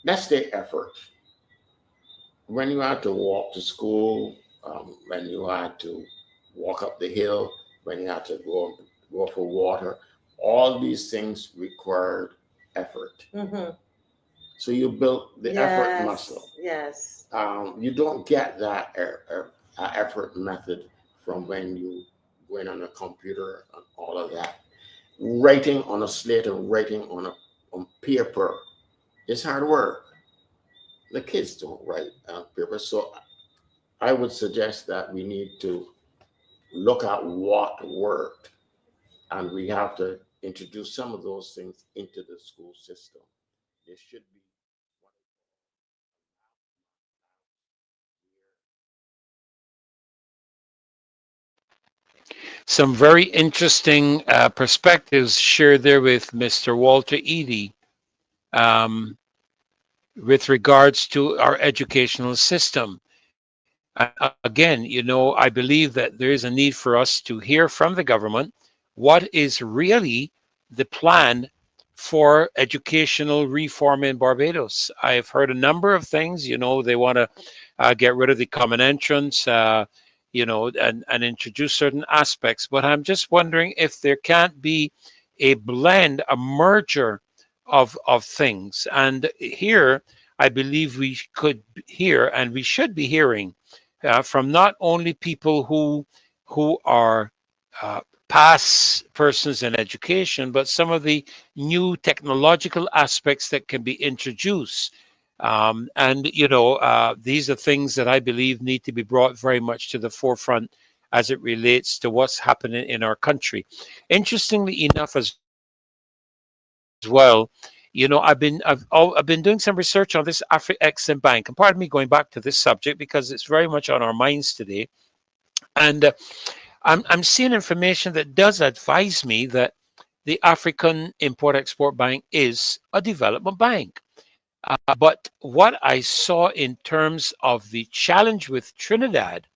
that's their effort. When you had to walk to school, when you had to walk up the hill, when you had to go for water, all these things required effort. So you built the effort muscle. Yes. You don't get that effort method from when you go in on a computer and all of that. Writing on a slate and writing on paper is hard work. The kids don't write on paper. So I would suggest that we need to look at what worked, and we have to introduce some of those things into the school system. There should be some very interesting perspectives shared there with Mr. Walter Eady with regards to our educational system. Again, I believe that there is a need for us to hear from the government what is really the plan for educational reform in Barbados. I've heard a number of things. They want to get rid of the common entrance, and introduce certain aspects. But I'm just wondering if there can't be a blend, a merger of things. And here, I believe we could hear, and we should be hearing from not only people who are past persons in education, but some of the new technological aspects that can be introduced. These are things that I believe need to be brought very much to the forefront as it relates to what's happening in our country. Interestingly enough, as well, I've been doing some research on this Afreximbank, and pardon me going back to this subject because it's very much on our minds today. And I'm seeing information that does advise me that the African Import-Export Bank is a development bank. But what I saw in terms of the challenge with Trinidad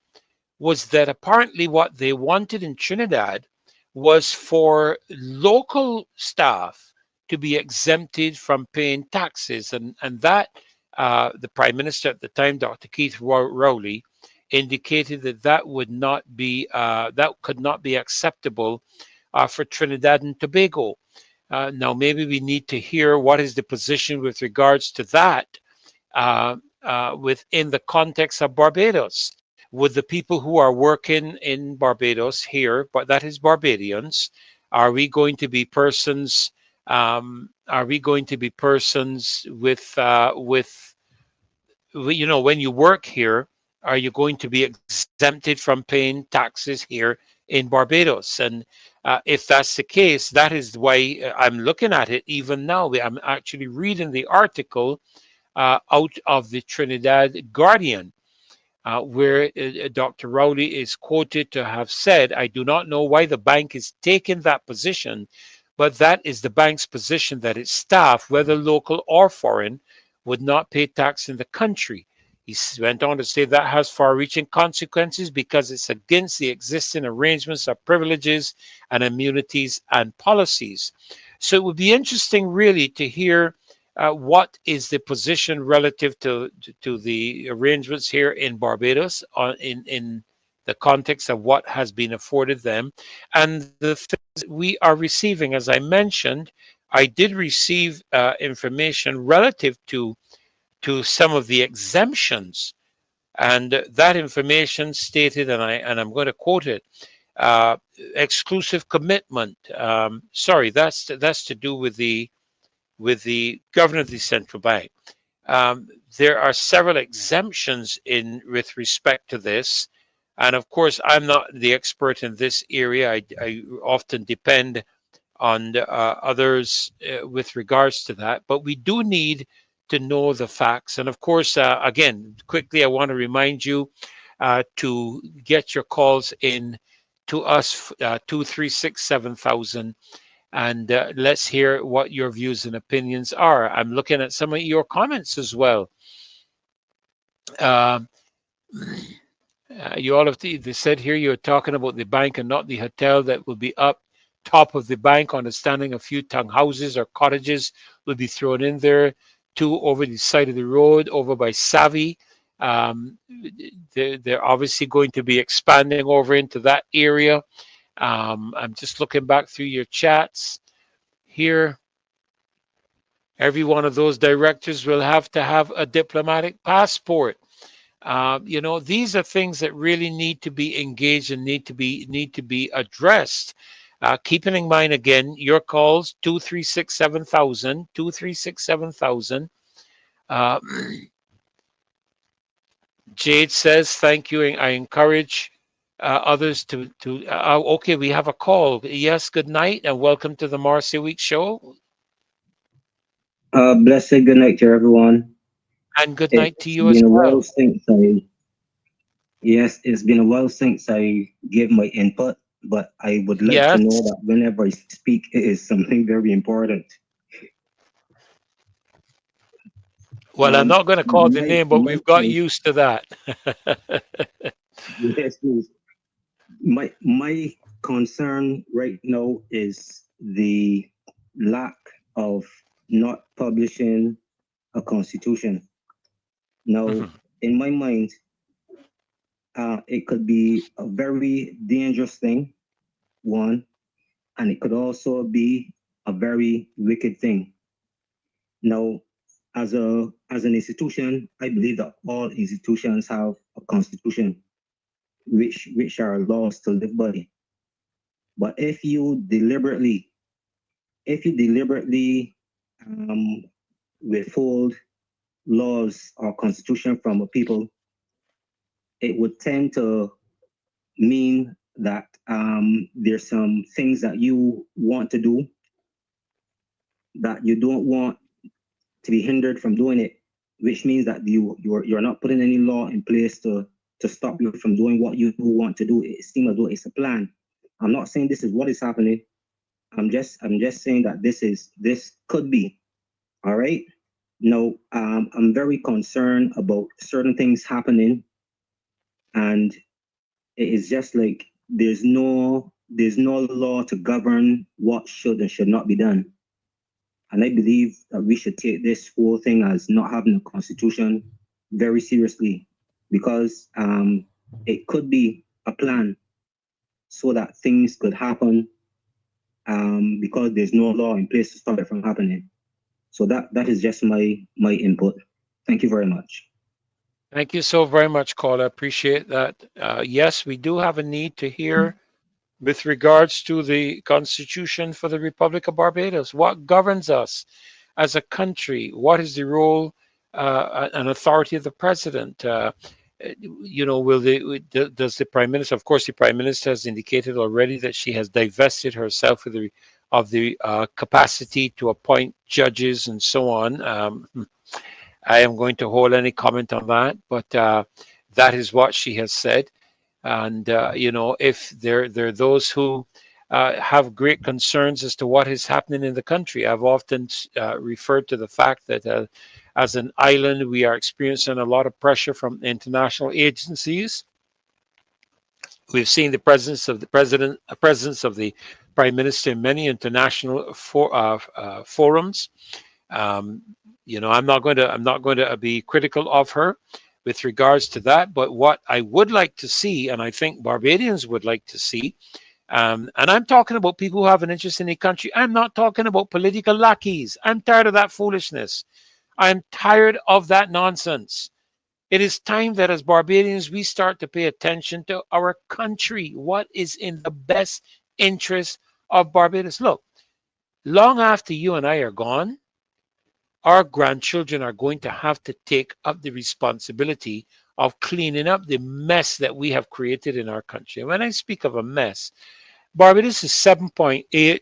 was that apparently what they wanted in Trinidad was for local staff to be exempted from paying taxes. And that the Prime Minister at the time, Dr. Keith Rowley, indicated that that would not be that could not be acceptable for Trinidad and Tobago. Now, maybe we need to hear what is the position with regards to that within the context of Barbados. Would the people who are working in Barbados here, but that is Barbadians, are we going to be persons? Are we going to be persons with you know, when you work here, are you going to be exempted from paying taxes here in Barbados? And if that's the case, that is why I'm looking at it even now. I'm actually reading the article out of the Trinidad Guardian, where Dr. Rowley is quoted to have said, I do not know why the bank is taking that position, but that is the bank's position that its staff, whether local or foreign, would not pay tax in the country. He went on to say that has far-reaching consequences because it's against the existing arrangements of privileges and immunities and policies. So it would be interesting really to hear what is the position relative to the arrangements here in Barbados in the context of what has been afforded them and the things we are receiving. As I mentioned, I did receive information relative to some of the exemptions, and that information stated, and I'm going to quote it: exclusive commitment. Sorry, that's to do with the governor of the central bank. There are several exemptions with respect to this, and of course, I'm not the expert in this area. I often depend on others with regards to that, but we do need to know the facts. And of course, again, quickly, I want to remind you to get your calls in to us, 236-7000, and let's hear what your views and opinions are. I'm looking at some of your comments as well. You all have they said here you're talking about the bank and not the hotel that will be up top of the bank, understanding a few townhouses or cottages will be thrown in there, too, over the side of the road, over by Savvy. They're obviously going to be expanding over into that area. I'm just looking back through your chats here. Every one of those directors will have to have a diplomatic passport. You know, these are things that really need to be engaged and need to be addressed. Keeping in mind, again, your calls, 236-7000, 236-7000. Jade says, thank you. I encourage others to okay, we have a call. Yes, good night and welcome to the Marcy Week show. Blessed good night to everyone. And good night to you as well. Yes, it's been a while since I gave my input, but I would like to know that whenever I speak, it is something very important. Well, I'm not going to call the name, but we've got used to that. Yes, please. My concern right now is the lack of not publishing a constitution. Now, in my mind, it could be a very dangerous thing, one, and it could also be a very wicked thing. Now, as an institution, I believe that all institutions have a constitution, which are laws to live by. But if you deliberately withhold laws or constitution from a people, it would tend to mean that there's some things that you want to do that you don't want to be hindered from doing it, which means that you're not putting any law in place to stop you from doing what you want to do. It seems as though it's a plan. I'm not saying this is what is happening. I'm just saying that this could be. All right. Now, I'm very concerned about certain things happening, and it is just like there's no law to govern what should and should not be done. And I believe that we should take this whole thing as not having a constitution very seriously, because it could be a plan so that things could happen because there's no law in place to stop it from happening. So that is just my input. Thank you very much. Thank you so very much, Cole. I appreciate that. Yes, we do have a need to hear with regards to the Constitution for the Republic of Barbados. What governs us as a country? What is the role and authority of the president? You know, does the Prime Minister, of course, the Prime Minister has indicated already that she has divested herself of the capacity to appoint judges and so on. I am going to hold any comment on that, but that is what she has said. And you know, if there are those who have great concerns as to what is happening in the country, I've often referred to the fact that as an island, we are experiencing a lot of pressure from international agencies. We've seen the presence of the Prime Minister in many international forums. You know, I'm not going to be critical of her with regards to that. But what I would like to see, and I think Barbadians would like to see, and I'm talking about people who have an interest in the country. I'm not talking about political lackeys. I'm tired of that foolishness. I'm tired of that nonsense. It is time that as Barbadians, we start to pay attention to our country. What is in the best interest of Barbados? Look, long after you and I are gone, our grandchildren are going to have to take up the responsibility of cleaning up the mess that we have created in our country. And when I speak of a mess, Barbados is 7.8,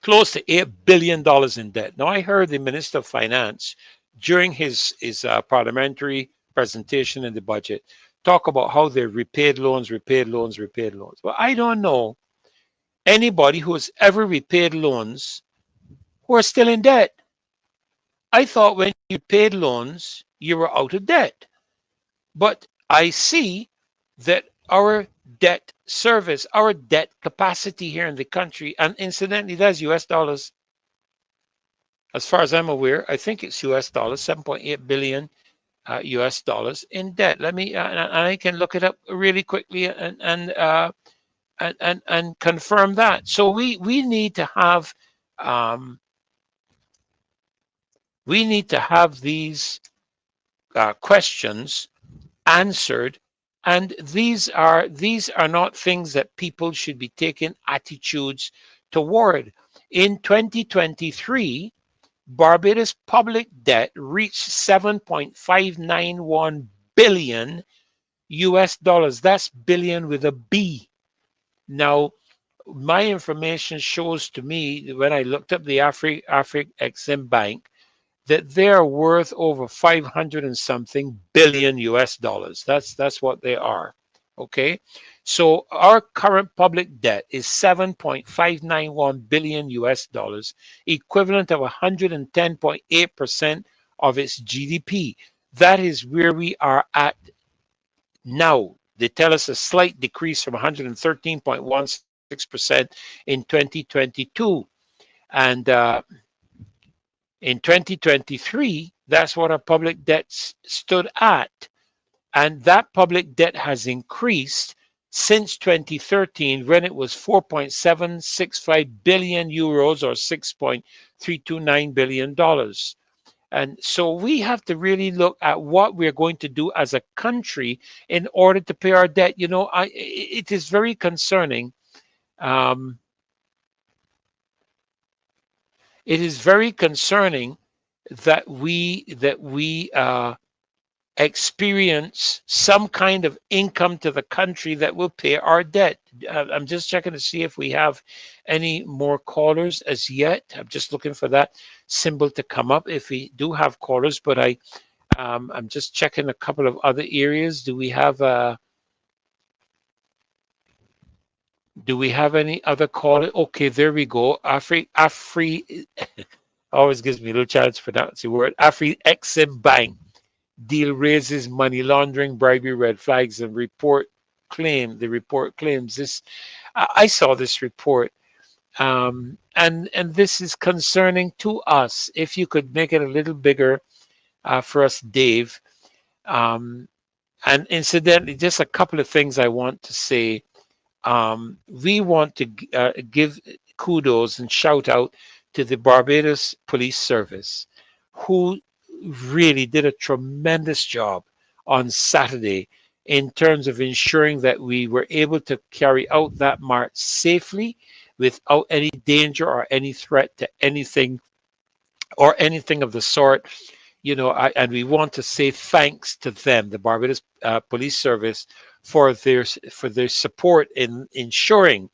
close to $8 billion in debt. Now, I heard the Minister of Finance during his parliamentary presentation in the budget talk about how they repaid loans. Well, I don't know anybody who has ever repaid loans who are still in debt. I thought when you paid loans, you were out of debt. But I see that our debt service, our debt capacity here in the country, and incidentally, that's US dollars. As far as I'm aware, I think it's US dollars, 7.8 billion US dollars in debt. Let me, I can look it up really quickly and confirm that. So we need to have these questions answered, and these are not things that people should be taking attitudes toward. In 2023, Barbados public debt reached 7.591 billion US dollars. That's billion with a B. Now, my information shows to me when I looked up the Afreximbank that they're worth over 500 and something billion US dollars. That's what they are. Okay. So our current public debt is 7.591 billion US dollars, equivalent of 110.8% of its GDP. That is where we are at now. They tell us a slight decrease from 113.16% in 2022. And in 2023, that's what our public debt stood at. And that public debt has increased since 2013, when it was 4.765 billion euros or $6.329 billion. And so we have to really look at what we're going to do as a country in order to pay our debt. You know, it is very concerning. It is very concerning that we experience some kind of income to the country that will pay our debt. I'm just checking to see if we have any more callers as yet. I'm just looking for that symbol to come up if we do have callers, but I'm just checking a couple of other areas. Do we have any other caller? Okay, there we go. Afri always gives me a little chance to pronounce the word. Afreximbank deal raises money laundering, bribery, red flags, and report claims this. I saw this report, and this is concerning to us. If you could make it a little bigger for us, Dave. And incidentally, just a couple of things I want to say. We want to give kudos and shout out to the Barbados Police Service, who really did a tremendous job on Saturday in terms of ensuring that we were able to carry out that march safely without any danger or any threat to anything or anything of the sort. And we want to say thanks to them, the Barbados Police Service, for their support in ensuring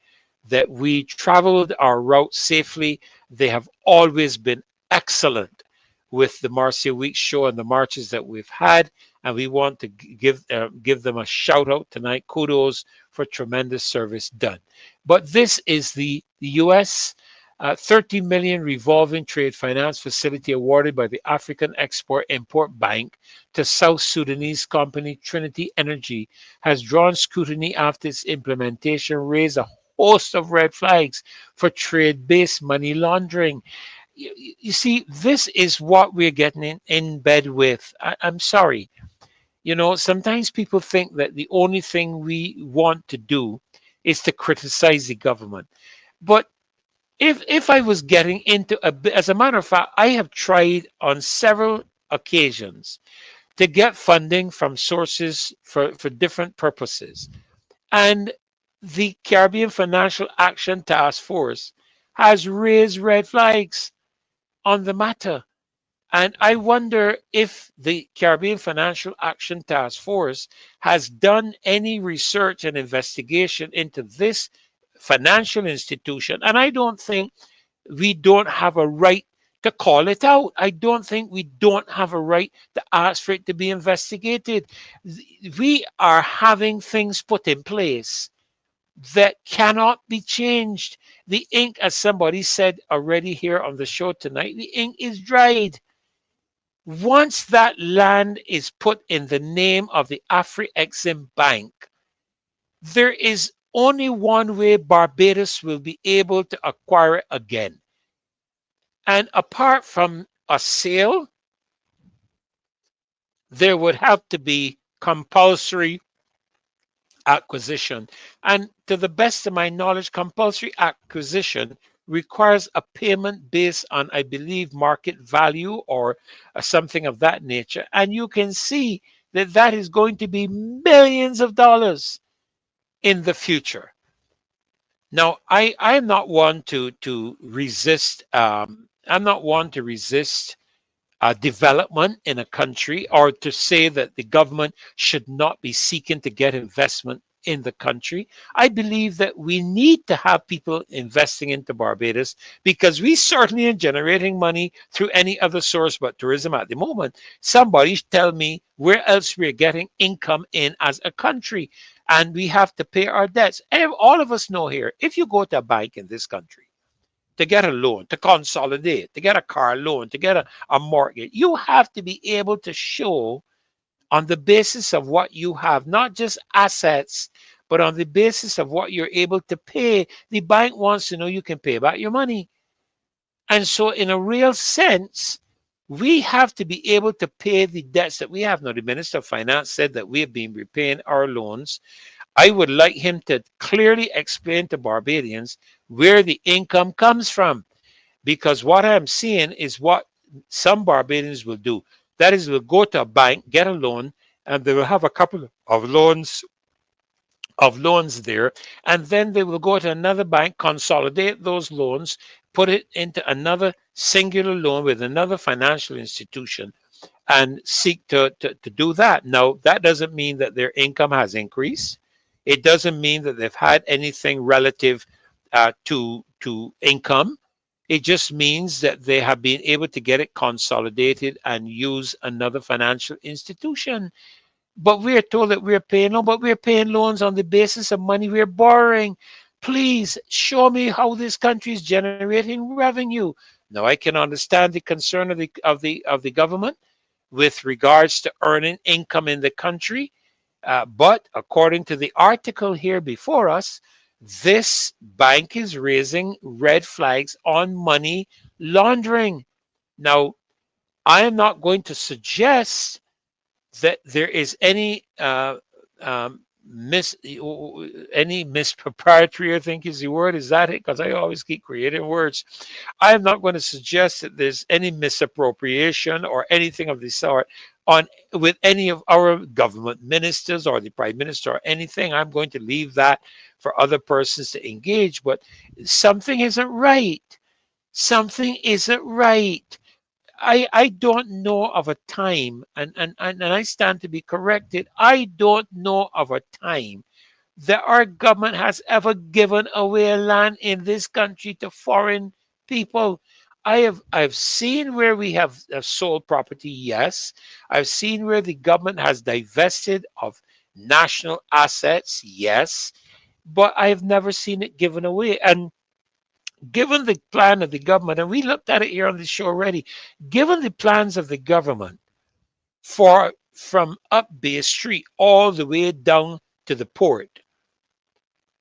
that we traveled our route safely. They have always been excellent with the Marcia Week show and the marches that we've had, and we want to give them a shout out tonight. Kudos for tremendous service done. But this is the U.S. 30 million revolving trade finance facility awarded by the African Export-Import Bank to South Sudanese company Trinity Energy has drawn scrutiny after its implementation raised a host of red flags for trade-based money laundering. You see, this is what we're getting in bed with. I'm sorry. Sometimes people think that the only thing we want to do is to criticize the government. But if I was getting into as a matter of fact, I have tried on several occasions to get funding from sources for different purposes. And the Caribbean Financial Action Task Force has raised red flags on the matter. And I wonder if the Caribbean Financial Action Task Force has done any research and investigation into this financial institution. And I don't think we don't have a right to call it out. I don't think we don't have a right to ask for it to be investigated. We are having things put in place that cannot be changed. The ink, as somebody said already here on the show tonight, the ink is dried. Once that land is put in the name of the Afreximbank, there is only one way Barbados will be able to acquire it again. And apart from a sale, there would have to be compulsory acquisition. And to the best of my knowledge, compulsory acquisition requires a payment based on, I believe, market value or something of that nature. And you can see that that is going to be millions of dollars in the future. Now, I am not one to resist. I'm not one to resist development in a country, or to say that the government should not be seeking to get investment in the country. I believe that we need to have people investing into Barbados, because we certainly are generating money through any other source but tourism at the moment. Somebody tell me where else we're getting income in as a country, and we have to pay our debts. And all of us know here, if you go to a bank in this country to get a loan, to consolidate, to get a car loan, to get a mortgage, you have to be able to show on the basis of what you have, not just assets, but on the basis of what you're able to pay. The bank wants to know you can pay back your money. And so in a real sense, we have to be able to pay the debts that we have. Now, the Minister of Finance said that we have been repaying our loans. I would like him to clearly explain to Barbadians where the income comes from, because what I'm seeing is what some Barbadians will do. That is, will go to a bank, get a loan, and they will have a couple of loans there, and then they will go to another bank, consolidate those loans, put it into another singular loan with another financial institution, and seek to do that. Now, that doesn't mean that their income has increased. It doesn't mean that they've had anything relative to income. It just means that they have been able to get it consolidated and use another financial institution. But we're told that we're paying loans, but we're paying loans on the basis of money we're borrowing. Please show me how this country is generating revenue. Now, I can understand the concern of the government with regards to earning income in the country. But according to the article here before us, this bank is raising red flags on money laundering. Now, I am not going to suggest that there is any any misproprietary, I think is the word. Is that it? Because I always keep creating words. I am not going to suggest that there's any misappropriation or anything of the sort on with any of our government ministers or the prime minister or anything. I'm going to leave that for other persons to engage. But something isn't right. Something isn't right. I don't know of a time, and I stand to be corrected. I don't know of a time that our government has ever given away land in this country to foreign people. I've seen where we have sold property, yes. I've seen where the government has divested of national assets, yes. But I've never seen it given away. And given the plan of the government, and we looked at it here on the show already, given the plans of the government for from up Bay Street all the way down to the port,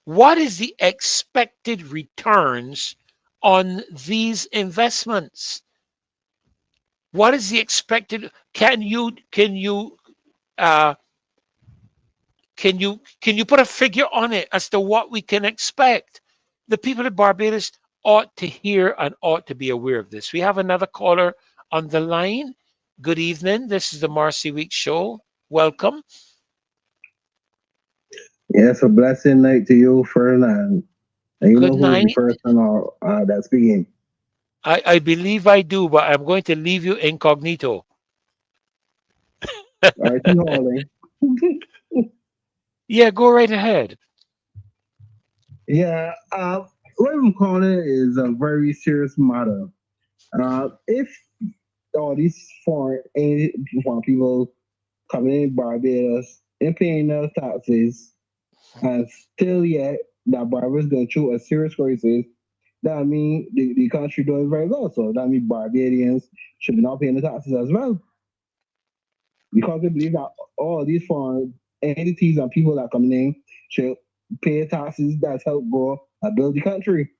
what is the expected returns on these investments? What is the expected? Can you put a figure on it as to what we can expect? The people of Barbados ought to hear and ought to be aware of this. We have another caller on the line. Good evening. This is the Marcy Week Show. Welcome. Yes, a blessed night to you, Ferdinand. And you Good know who's the night. person that's speaking? I believe I do, but I'm going to leave you incognito. All right, you holding. Yeah, go right ahead. Yeah, what I'm calling it is a very serious matter. If all these foreign people coming in Barbados and paying their taxes, and still yet that Barbados going through a serious crisis, that means the country doing very well. So that means Barbadians should be not paying the taxes as well. Because they believe that all these foreign entities and people that coming in should pay taxes that help grow and build the country.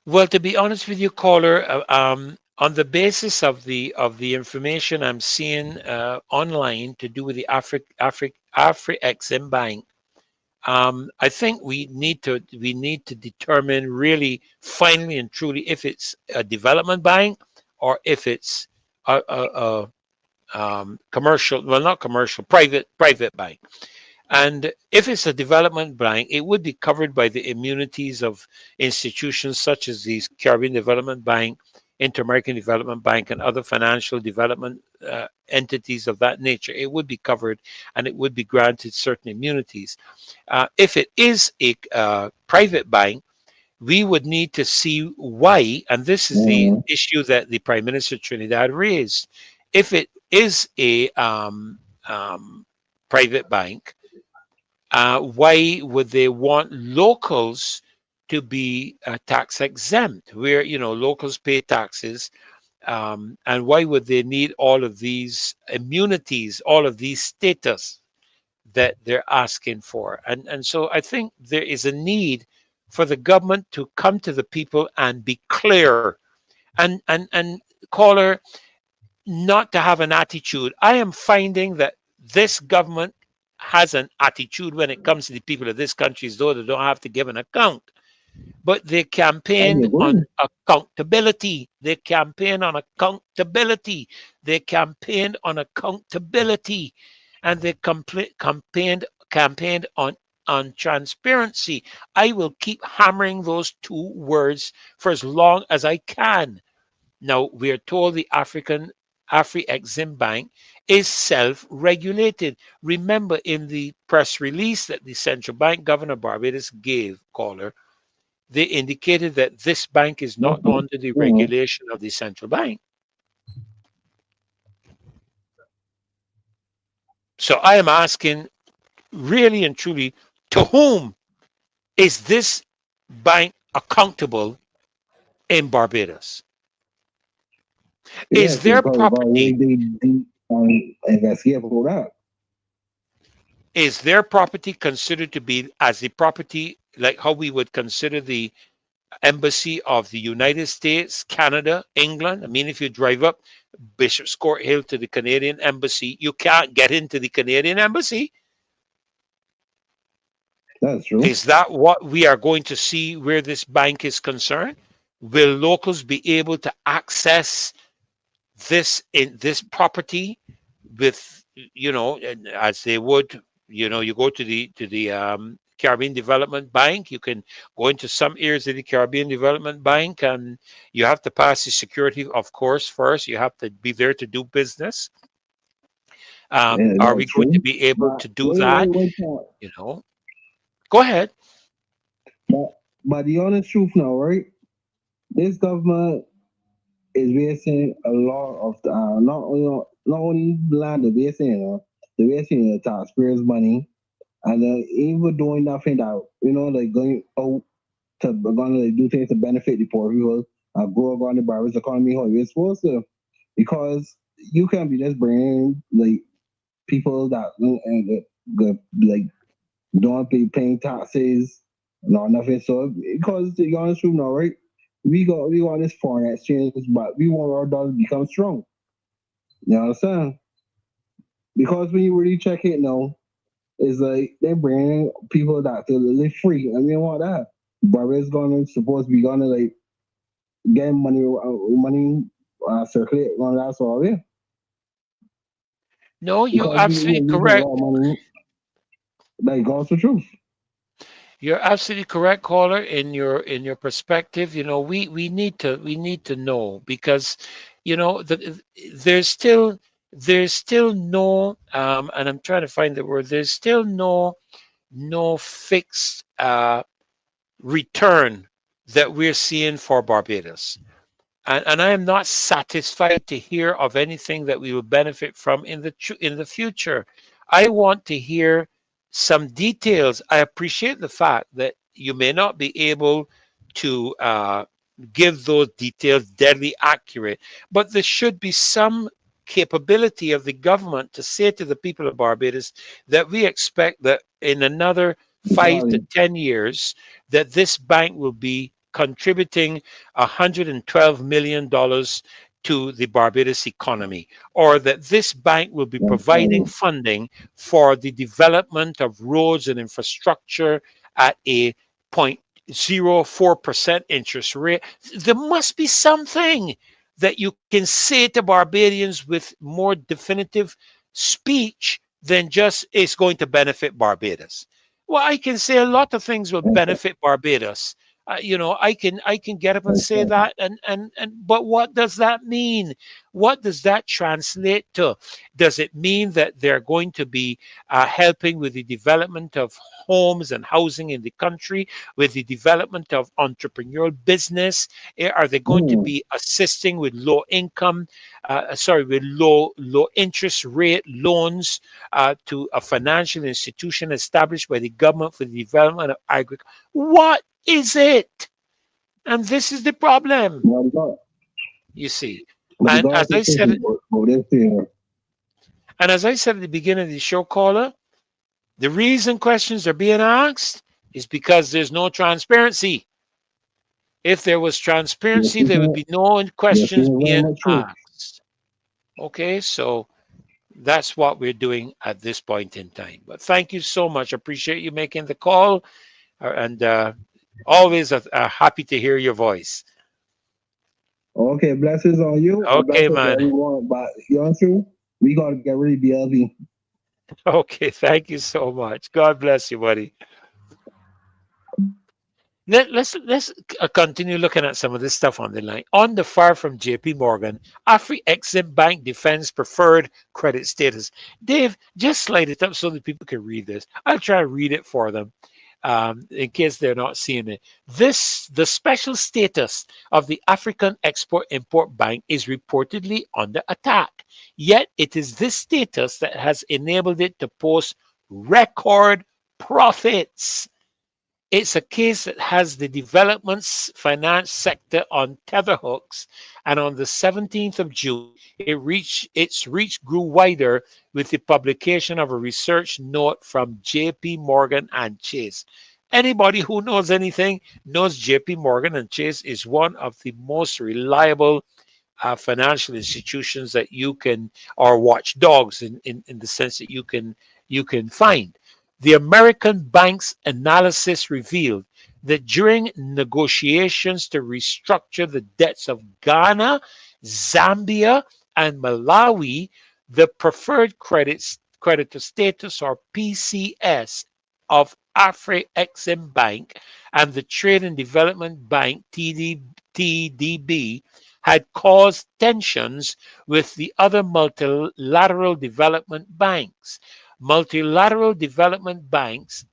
Well, to be honest with you, caller, on the basis of the information I'm seeing online to do with the Afreximbank, I think we need to determine really finally and truly if it's a development bank or if it's a commercial, well, not commercial, private bank. And if it's a development bank, it would be covered by the immunities of institutions such as the Caribbean Development Bank, Inter-American Development Bank, and other financial development entities of that nature. It would be covered and it would be granted certain immunities. If it is a private bank, we would need to see why, and this is the issue that the Prime Minister of Trinidad raised. If it is a private bank, why would they want locals to be tax exempt, where locals pay taxes, and why would they need all of these immunities, all of these status that they're asking for? And so I think there is a need for the government to come to the people and be clear, and caller, not to have an attitude. I am finding that this government has an attitude when it comes to the people of this country as though they don't have to give an account. But they campaigned on accountability. They campaigned on accountability. They campaigned on accountability. And they campaigned on transparency. I will keep hammering those two words for as long as I can. Now, we are told the Afreximbank is self-regulated. Remember, in the press release that the central bank governor Barbados gave, caller, they indicated that this bank is not under the regulation of the central bank. So I am asking, really and truly, to whom is this bank accountable in Barbados? Is their property? Is their property considered to be as the property, like how we would consider the Embassy of the United States, Canada, England. I mean, if you drive up Bishop's Court Hill to the Canadian Embassy, you can't get into the Canadian Embassy. That's true. Is that what we are going to see where this bank is concerned? Will locals be able to access this property with, as they would, you go to the Caribbean Development Bank, you can go into some areas of the Caribbean Development Bank, and you have to pass the security, of course, first. You have to be there to do business. Yeah, Are we that's going to true. be able But to do that? Go ahead. But the honest truth now, right? This government is wasting a lot of not only land they're wasting, they're wasting the taxpayers' money, and even doing nothing that like going out to gonna do things to benefit the poor people and grow on the Barbados economy how you're supposed to, because you can't be just bringing like people that like don't be paying taxes, no nothing. So because the honest truth now, right? We got this foreign exchange, but we want our dollar to become strong. You understand? Because when you really check it now, it's like they're bringing people that to live free, and we don't want that. Barbados supposed to be gonna like get money circulate on that sort of yeah. No, you're Because absolutely we correct. a lot of money. Like God's the truth. You're absolutely correct, caller. In your perspective, we need to know, because there's still no and I'm trying to find the word. There's still no fixed return that we're seeing for Barbados. And I am not satisfied to hear of anything that we will benefit from in the future. I want to hear some details. I appreciate the fact that you may not be able to give those details deadly accurate, but there should be some capability of the government to say to the people of Barbados that we expect that in another 5 to 10 years that this bank will be contributing $112 million to the Barbados economy, or that this bank will be providing funding for the development of roads and infrastructure at a 0.04% interest rate. There must be something that you can say to Barbadians with more definitive speech than just it's going to benefit Barbados. Well, I can say a lot of things will benefit Barbados. I can get up and say that, but what does that mean? What does that translate to? Does it mean that they're going to be helping with the development of homes and housing in the country, with the development of entrepreneurial business? Are they going to be assisting with low interest rate loans to a financial institution established by the government for the development of agriculture? What is it? And this is the problem. You see. And as I said at the beginning of the show, caller, the reason questions are being asked is because there's no transparency. If there was transparency, there would be no questions being asked. Okay, so that's what we're doing at this point in time. But thank you so much. I appreciate you making the call, and always happy to hear your voice. Okay, blessings on you. Okay, man. Everyone, but we gotta get rid of BLV. Okay, thank you so much. God bless you, buddy. Let's continue looking at some of this stuff on the line. On the fire from JP Morgan, Afreximbank defends preferred credit status. Dave, just slide it up so that people can read this. I'll try to read it for them in case they're not seeing it. The special status of the African Export-Import Bank is reportedly under attack. Yet it is this status that has enabled it to post record profits. It's a case that has the development's finance sector on tetherhooks, and on the 17th of June, its reach grew wider with the publication of a research note from JP Morgan and Chase. Anybody who knows anything knows JP Morgan and Chase is one of the most reliable financial institutions that you can, or watchdogs in the sense that you can find. The American Bank's analysis revealed that during negotiations to restructure the debts of Ghana, Zambia, and Malawi, the preferred creditor status, or PCS, of Afreximbank and the Trade and Development Bank TDB had caused tensions with the other multilateral development banks. Multilateral development banks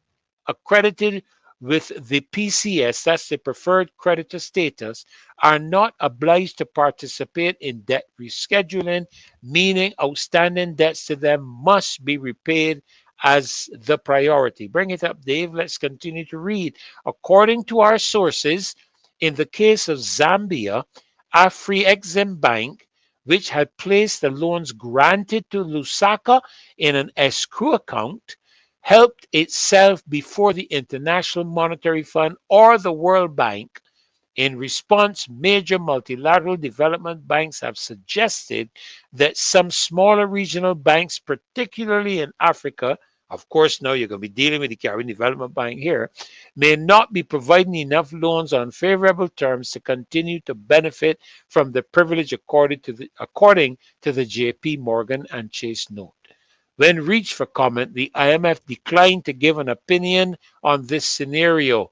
accredited with the PCS, that's the preferred creditor status, are not obliged to participate in debt rescheduling, meaning outstanding debts to them must be repaid as the priority. Bring it up, Dave. Let's continue to read. According to our sources, in the case of Zambia, Afreximbank, which had placed the loans granted to Lusaka in an escrow account, helped itself before the International Monetary Fund or the World Bank. In response, major multilateral development banks have suggested that some smaller regional banks, particularly in Africa, of course, now you're going to be dealing with the Caribbean Development Bank here, may not be providing enough loans on favorable terms to continue to benefit from the privilege according to the JP Morgan and Chase note. When reached for comment, the IMF declined to give an opinion on this scenario.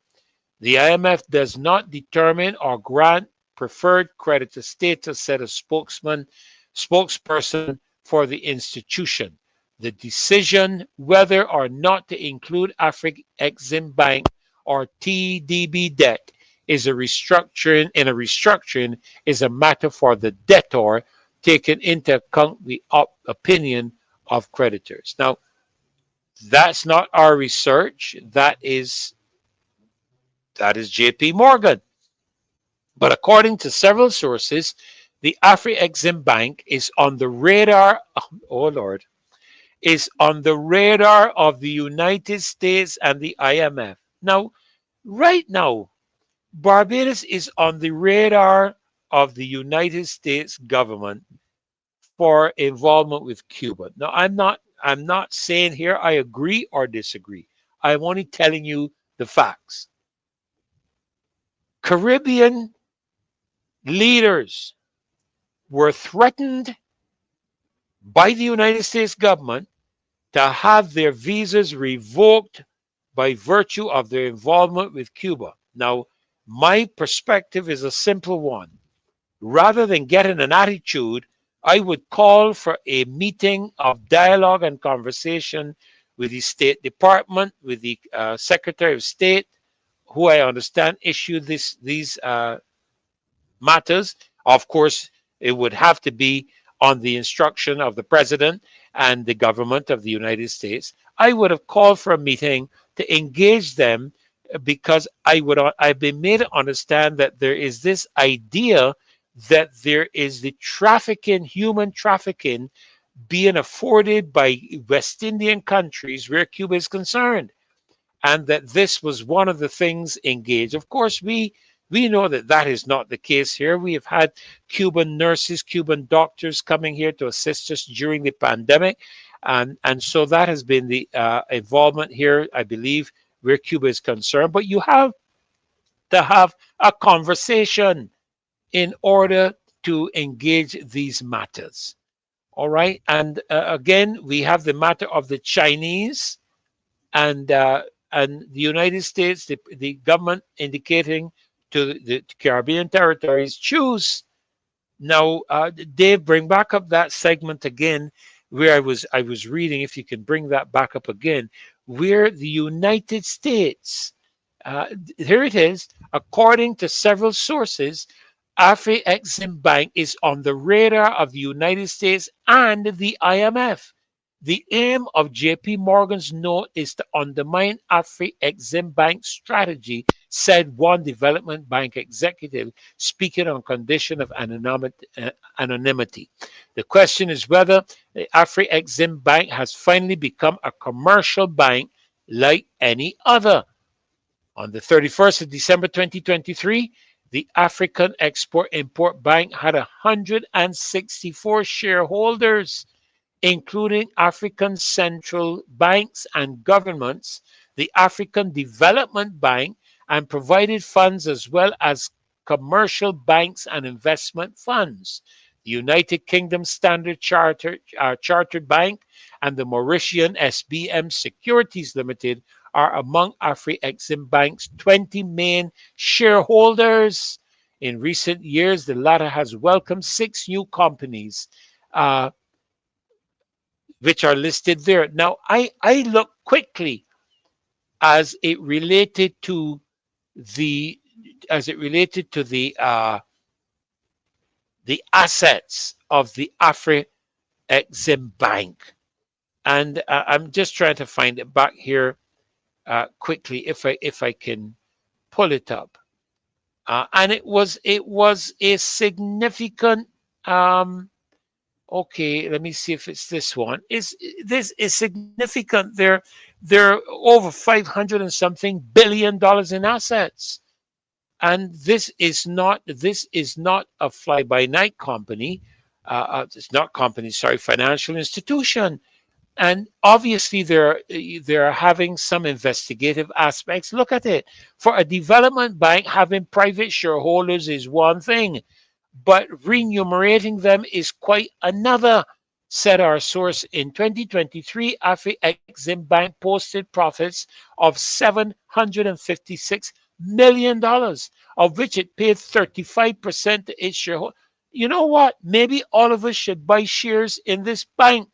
The IMF does not determine or grant preferred creditor status, said a spokesperson for the institution. The decision whether or not to include Afreximbank or TDB debt is a restructuring is a matter for the debtor, taking into account the opinion of creditors. Now, that's not our research. That is JP Morgan. But according to several sources, the Afreximbank is on the radar, oh Lord, is on the radar of the United States and the IMF. Now, right now, Barbados is on the radar of the United States government for involvement with Cuba. Now, I'm not saying here I agree or disagree. I'm only telling you the facts. Caribbean leaders were threatened by the United States government to have their visas revoked by virtue of their involvement with Cuba. Now, my perspective is a simple one. Rather than getting an attitude, I would call for a meeting of dialogue and conversation with the State Department, with the Secretary of State, who I understand issued these matters. Of course, it would have to be on the instruction of the President and the government of the United States. I would have called for a meeting to engage them because I've been made to understand that there is this idea that there is the trafficking, human trafficking, being afforded by West Indian countries where Cuba is concerned, and that this was one of the things engaged. Of course, we know that that is not the case here. We have had Cuban nurses, Cuban doctors coming here to assist us during the pandemic, and so that has been the involvement here, I believe, where Cuba is concerned. But you have to have a conversation in order to engage these matters. All right. And again, we have the matter of the Chinese and the United States, the government indicating to the Caribbean territories, choose. Now, Dave, bring back up that segment again where I was reading, if you can bring that back up again, where the United States, here it is, according to several sources, Afreximbank is on the radar of the United States and the IMF. The aim of JP Morgan's note is to undermine Afreximbank's strategy, said one development bank executive speaking on condition of anonymity. The question is whether the Afreximbank has finally become a commercial bank like any other. On the 31st of December 2023, the African Export-Import Bank had 164 shareholders, including African central banks and governments, the African Development Bank, and provided funds as well as commercial banks and investment funds. The United Kingdom Standard Chartered Bank and the Mauritian SBM Securities Limited are among Afreximbank's 20 main shareholders. In recent years, the latter has welcomed 6 new companies, which are listed there. Now, I look quickly as it related to the assets of the Afreximbank, and I'm just trying to find it back here quickly if I can pull it up. And it was a significant. Okay, let me see if it's this one. This is significant? They're over 500 and something billion dollars in assets, and this is not a fly-by-night company. It's not company, sorry, financial institution. And obviously, they're having some investigative aspects. Look at it. For a development bank, having private shareholders is one thing, but remunerating them is quite another, said our source. In 2023, Afreximbank posted profits of $756 million, of which it paid 35% to its shareholders. You know what? Maybe all of us should buy shares in this bank.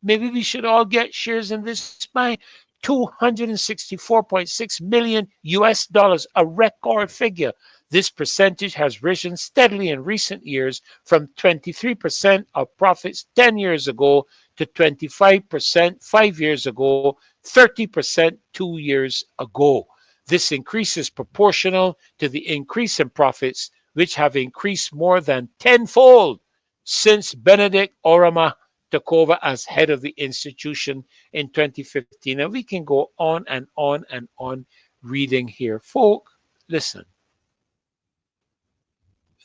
Maybe we should all get shares in this bank. $264.6 million US dollars, a record figure. This percentage has risen steadily in recent years from 23% of profits 10 years ago to 25% 5 years ago, 30% 2 years ago. This increase is proportional to the increase in profits, which have increased more than tenfold since Benedict Orama took over as head of the institution in 2015. And we can go on and on and on reading here. Folk, listen.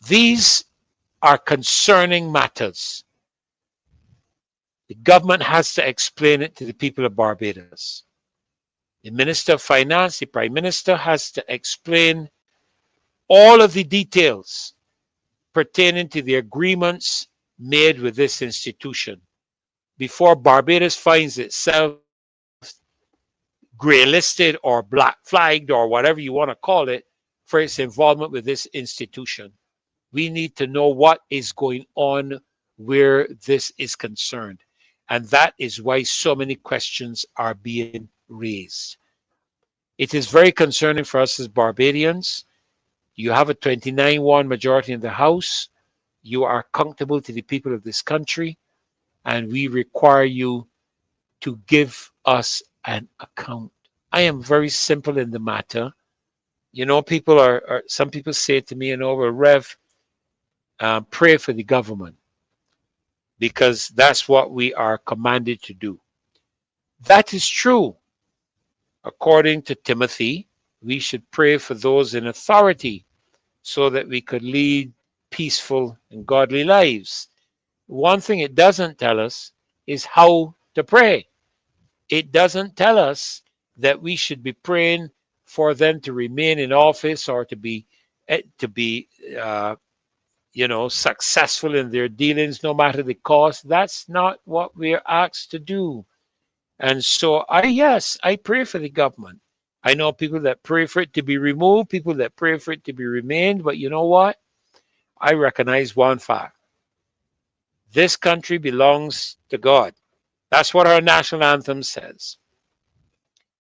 These are concerning matters. The government has to explain it to the people of Barbados. The Minister of Finance, the Prime Minister, has to explain all of the details pertaining to the agreements made with this institution before Barbados finds itself grey listed or black flagged or whatever you want to call it for its involvement with this institution. We need to know what is going on where this is concerned. And that is why so many questions are being raised. It is very concerning for us as Barbadians. You have a 29-1 majority in the House. You are accountable to the people of this country, and we require you to give us an account. I am very simple in the matter. You know, some people say to me, well, Rev, pray for the government, because that's what we are commanded to do. That is true. According to Timothy, we should pray for those in authority so that we could lead peaceful and godly lives. One thing it doesn't tell us is how to pray. It doesn't tell us that we should be praying for them to remain in office or to be successful in their dealings no matter the cost. That's not what we're asked to do. And so I pray for the government. I know people that pray for it to be removed, people that pray for it to be remained, but you know what? I recognize one fact. This country belongs to God. That's what our national anthem says.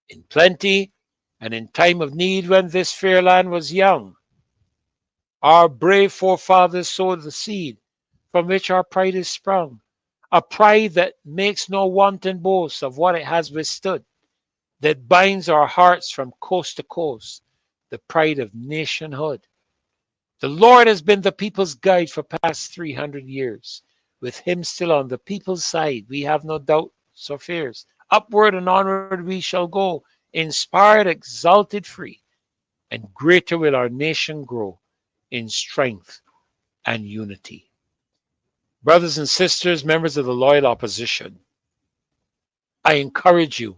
In plenty and in time of need, when this fair land was young, our brave forefathers sowed the seed from which our pride is sprung, a pride that makes no wanton boast of what it has withstood, that binds our hearts from coast to coast, the pride of nationhood. The Lord has been the people's guide for past 300 years. With him still on the people's side, we have no doubts or fears. Upward and onward we shall go, inspired, exalted, free. and greater will our nation grow in strength and unity. Brothers and sisters, members of the loyal opposition, I encourage you,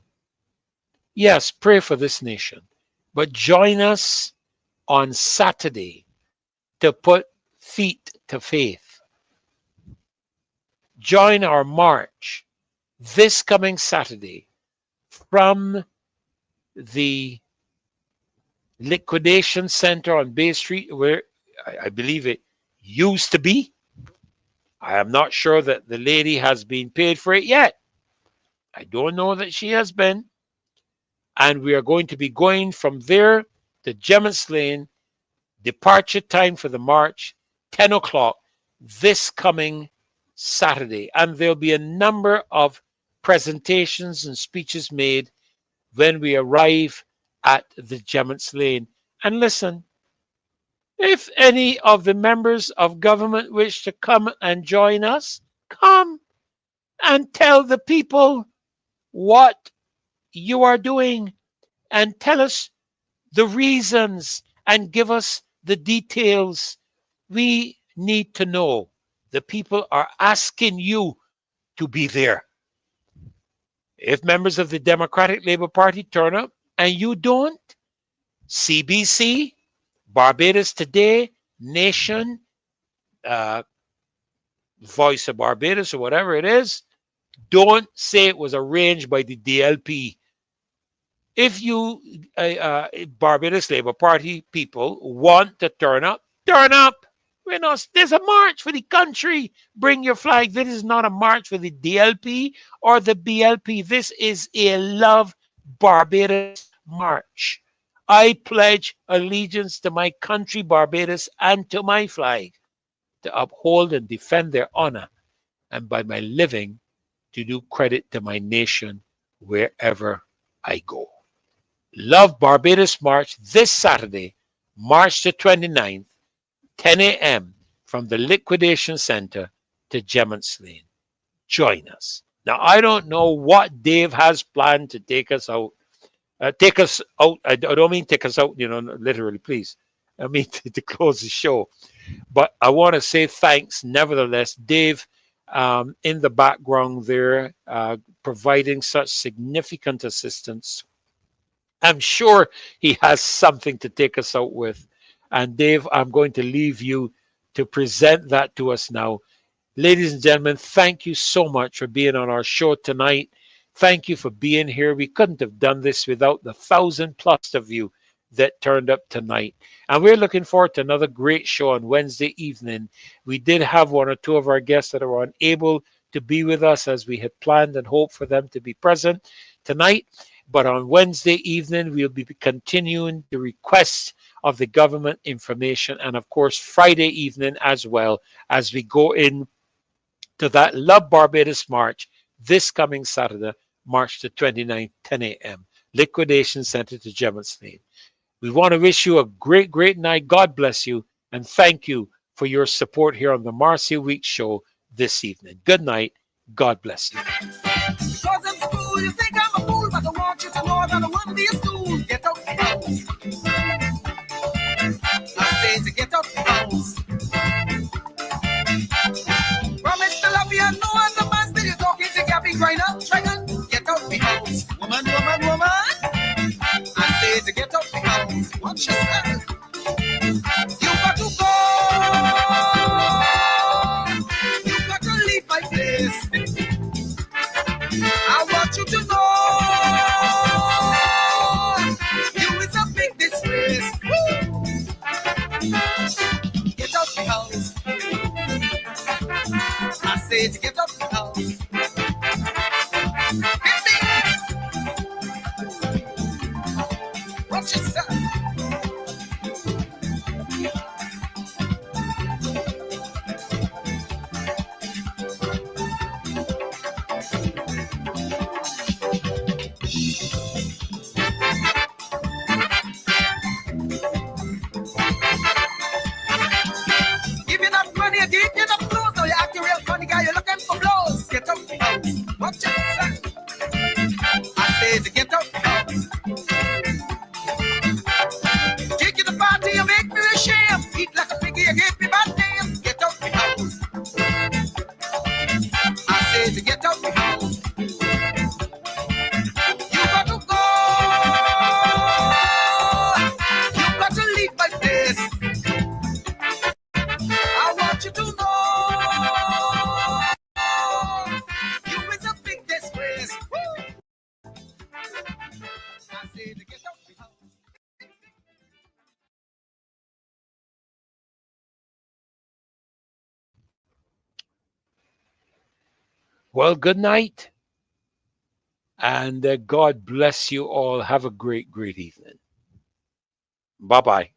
yes, pray for this nation, but join us on Saturday to put feet to faith. Join our march this coming Saturday from the liquidation center on Bay Street, where I believe it used to be. I am not sure that the lady has been paid for it yet. I don't know that she has been. And we are going to be going from there to Gemmins's Lane. Departure time for the march, 10 o'clock this coming Saturday. And there'll be a number of presentations and speeches made when we arrive at the Gemmins's Lane. And listen, if any of the members of government wish to come and join us, come and tell the people what you are doing and tell us the reasons and give us the details. We need to know. The people are asking you to be there. If members of the Democratic Labour Party turn up and you don't, CBC, Barbados Today, Nation, Voice of Barbados, or whatever it is, don't say it was arranged by the DLP. If you, Barbados Labour Party people, want to turn up, turn up. There's a march for the country. Bring your flag. This is not a march for the DLP or the BLP. This is a Love Barbados march. I pledge allegiance to my country, Barbados, and to my flag, to uphold and defend their honor, and by my living, to do credit to my nation wherever I go. Love Barbados March this Saturday, March the 29th, 10 a.m. from the Liquidation Center to Gemmins's Lane. Join us. Now, I don't know what Dave has planned to take us out. I don't mean take us out, literally, please. I mean to close the show. But I want to say thanks, nevertheless, Dave, in the background there, providing such significant assistance. I'm sure he has something to take us out with. And Dave, I'm going to leave you to present that to us now. Ladies and gentlemen, thank you so much for being on our show tonight. Thank you for being here. We couldn't have done this without the 1,000+ of you that turned up tonight. And we're looking forward to another great show on Wednesday evening. We did have one or two of our guests that are unable to be with us as we had planned and hoped for them to be present tonight. But on Wednesday evening, we'll be continuing the requests of the government information, and of course Friday evening as well, as we go in to that Love Barbados March this coming Saturday, March the 29th, 10 a.m. Liquidation Center to Gemmins's Lane. We want to wish you a great, great night. God bless you, and thank you for your support here on the Marcia Week Show this evening. Good night. God bless you. Because in school you think I'm a fool, but I want you to know that I wouldn't be a stool. Get out the house. I say to get out the house. Promise to love you and no other man, still you're talking to Gabby Griner. Dragon, get out the house. Woman, woman, woman. I say to get out the house. Watch yourself. You got to go. You got to leave my place. I want you to know you is a big disgrace. Woo! Get out the house. I said to get out the house. Hit me. Watch yourself. Get out the house. Watch yourself. I said to get out the house. Well, good night. And God bless you all. Have a great, great evening. Bye-bye.